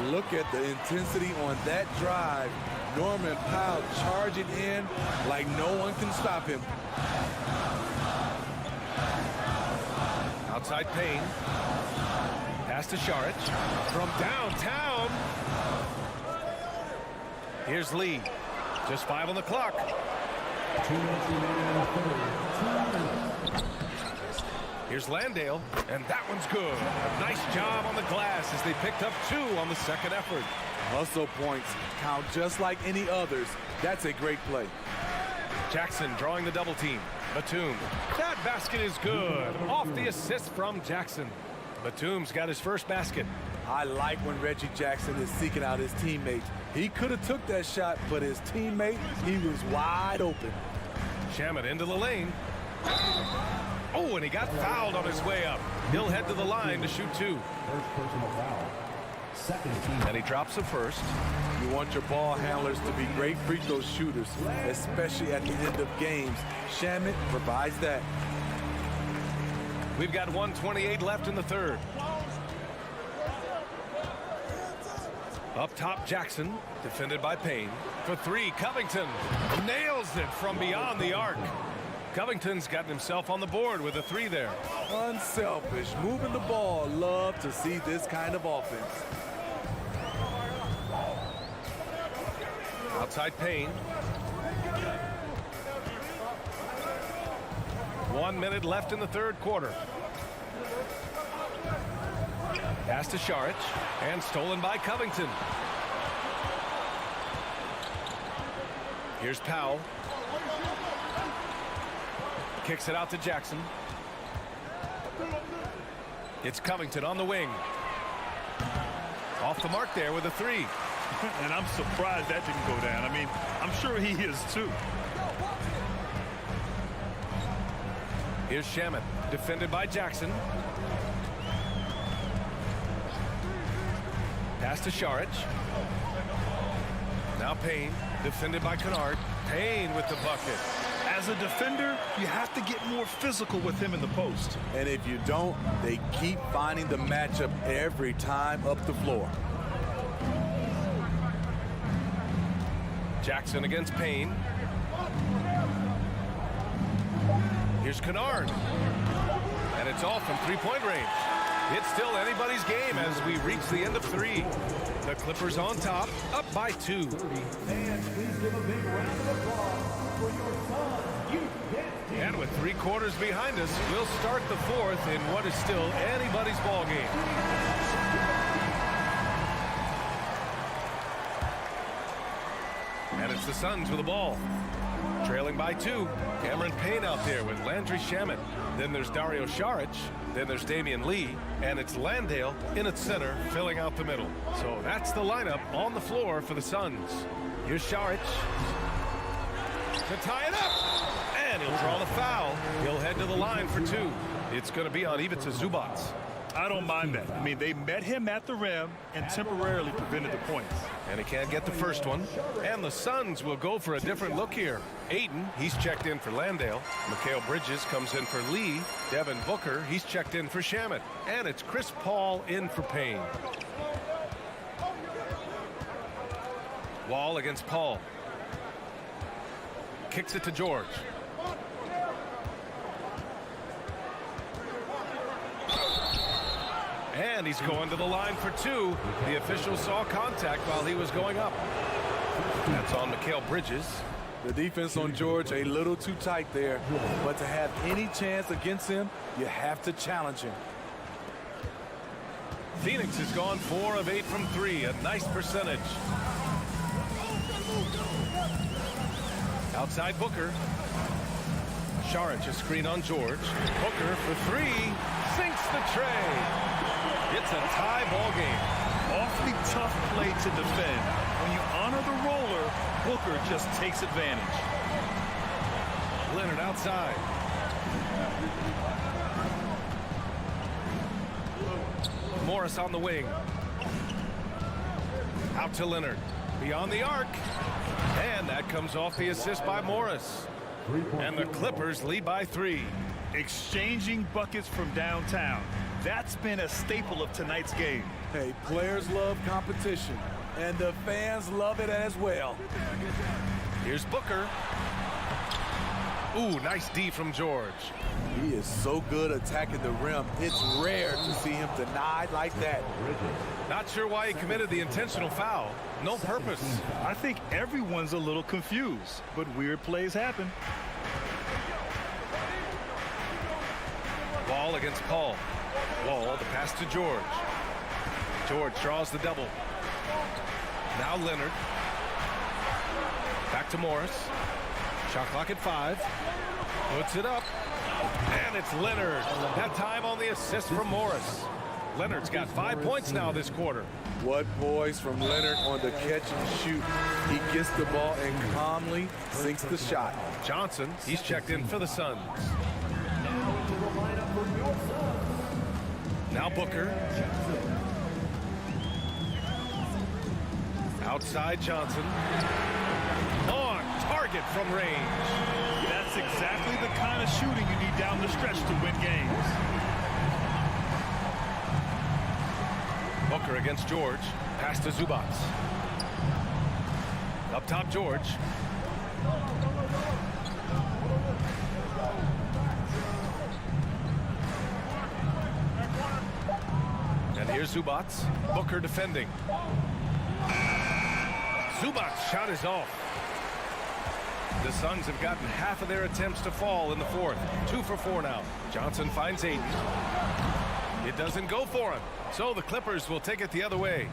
Look at the intensity on that drive. Norman Powell charging in like no one can stop him. Outside Payne. Pass to Saric. From downtown. Here's Lee. Just 5 on the clock. 2 minutes remaining in the third. Here's Landale, and that one's good. A nice job on the glass as they picked up 2 on the second effort. Hustle points count just like any others. That's a great play. Jackson drawing the double team. Batum. That basket is good. Off the assist from Jackson. Batum's got his first basket. I like when Reggie Jackson is seeking out his teammates. He could have took that shot, but his teammate, he was wide open. Shamet into the lane. Oh, and he got fouled on his way up. He'll head to the line to shoot 2. First personal foul. Second team. And he drops the first. You want your ball handlers to be great free throw shooters, especially at the end of games. Shamet provides that. We've got 1:28 left in the third. Up top, Jackson, defended by Payne. For 3, Covington nails it from beyond the arc. Covington's gotten himself on the board with a 3 there. Unselfish, moving the ball. Love to see this kind of offense. Outside Payne. 1 minute left in the third quarter. Pass to Saric, and stolen by Covington. Here's Powell. Kicks it out to Jackson. It's Covington on the wing. Off the mark there with a 3. And I'm surprised that didn't go down. I mean, I'm sure he is too. Here's Shamet, defended by Jackson. Pass to Saric. Now Payne, defended by Kennard. Payne with the bucket. As a defender, you have to get more physical with him in the post. And if you don't, they keep finding the matchup every time up the floor. Jackson against Payne. Here's Kennard. And it's off from three-point range. It's still anybody's game as we reach the end of 3. The Clippers on top, up by 2. And please give a big round of applause for your son, Youth Dance Team. And with 3 quarters behind us, we'll start the 4th in what is still anybody's ball game. And it's the Suns with the ball. Trailing by 2. Cameron Payne out there with Landry Shamet. Then there's Dario Saric. Then there's Damian Lee. And it's Landale in its center, filling out the middle. So that's the lineup on the floor for the Suns. Here's Saric to tie it up. And he'll draw the foul. He'll head to the line for 2. It's going to be on Ivica Zubac. I don't mind that. I mean, they met him at the rim and temporarily prevented the points. And he can't get the first one. And the Suns will go for a different look here. Ayton, he's checked in for Landale. Mikal Bridges comes in for Lee. Devin Booker, he's checked in for Shamet. And it's Chris Paul in for Payne. Wall against Paul. Kicks it to George. And he's going to the line for 2. The official saw contact while he was going up. That's on Mikal Bridges. The defense on George a little too tight there, but to have any chance against him, you have to challenge him. Phoenix has gone 4 of 8 from 3, a nice percentage. Outside Booker. Saric a screen on George. Booker for 3, sinks the tray. it's a tie ball game. Awfully tough play to defend. When you honor the roller, Booker just takes advantage. Leonard outside. Morris on the wing. Out to Leonard. Beyond the arc. And that comes off the assist by Morris. And the Clippers lead by 3. Exchanging buckets from downtown. That's been a staple of tonight's game. Hey, players love competition, and the fans love it as well. Here's Booker. Ooh, nice D from George. He is so good attacking the rim. It's rare to see him denied like that. Not sure why he committed the intentional foul. No purpose. I think everyone's a little confused, but weird plays happen. Wall against Paul. Wall, the pass to George. George draws the double. Now Leonard. Back to Morris. Shot clock at 5. Puts it up. And it's Leonard. That time on the assist from Morris. Leonard's got 5 points now this quarter. What poise from Leonard on the catch and shoot. He gets the ball and calmly sinks the shot. Johnson, he's checked in for the Suns. Now Booker. Outside Johnson. On target from range. That's exactly the kind of shooting you need down the stretch to win games. Booker against George. Pass to Zubats. Up top George. And here's Zubats. Booker defending. Zubats' shot is off. The Suns have gotten half of their attempts to fall in the fourth. 2 for 4 now. Johnson finds Aiden. It doesn't go for him. So the Clippers will take it the other way.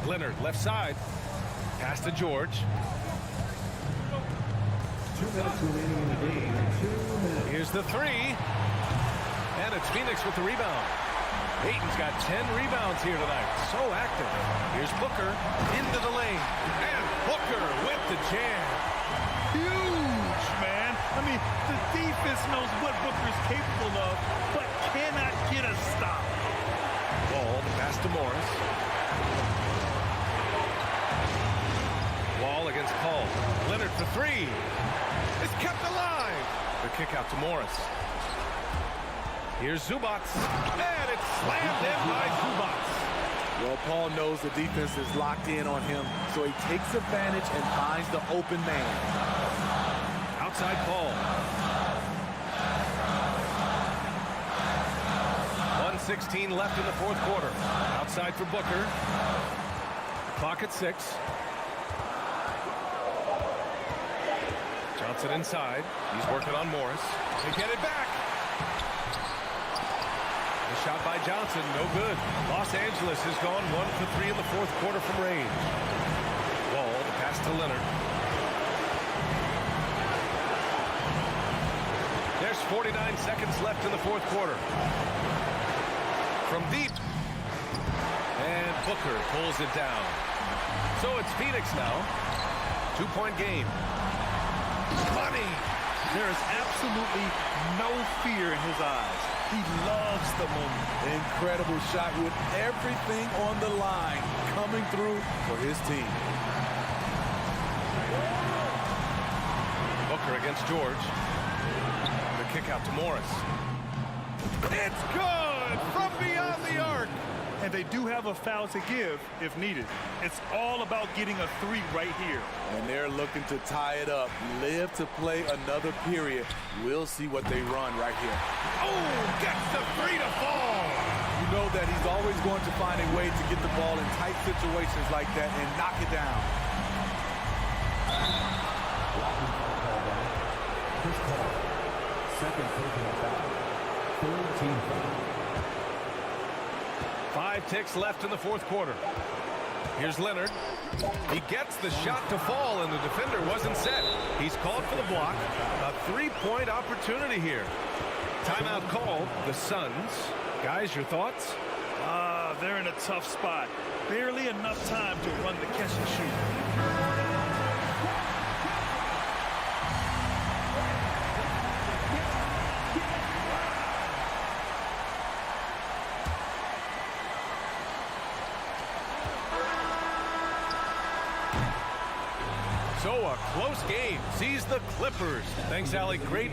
Leonard left side. Pass to George. 2 minutes remaining in the game. 2 minutes. Here's the 3. And it's Phoenix with the rebound. Aiton's got 10 rebounds here tonight. So active. Here's Booker into the lane. And Booker with the jam. Huge, man. I mean, the defense knows what Booker's capable of, but cannot get a stop. Wall, the pass to Morris. Wall against Paul. Leonard for 3. It's kept alive. The kick out to Morris. Here's Zubats. And it's slammed in by Zubats. Well, Paul knows the defense is locked in on him, so he takes advantage and finds the open man. Outside Paul. 1:16 left in the fourth quarter. Outside for Booker. Clock at 6. Johnson inside. He's working on Morris. They get it back. The shot by Johnson, no good. Los Angeles has gone 1 for 3 in the fourth quarter from range. Wall, the pass to Leonard. There's 49 seconds left in the fourth quarter. From deep. And Booker pulls it down. So it's Phoenix now. 2-point game. Money. There is absolutely no fear in his eyes. He loves the moment. Incredible shot with everything on the line coming through for his team. Booker against George. The kick out to Morris. It's good from beyond the arc. And they do have a foul to give if needed. It's all about getting a 3 right here. And they're looking to tie it up. Live to play another period. We'll see what they run right here. Oh, gets the 3 to fall. You know that he's always going to find a way to get the ball in tight situations like that and knock it down. Second personal foul. 13 foul. 5 ticks left in the fourth quarter. Here's Leonard. He gets the shot to fall, and the defender wasn't set. He's called for the block. A 3-point opportunity here. Timeout called. The Suns. Guys, your thoughts? They're in a tough spot. Barely enough time to run the catch and shoot. So a close game sees the Clippers. Thanks, Allie. Great.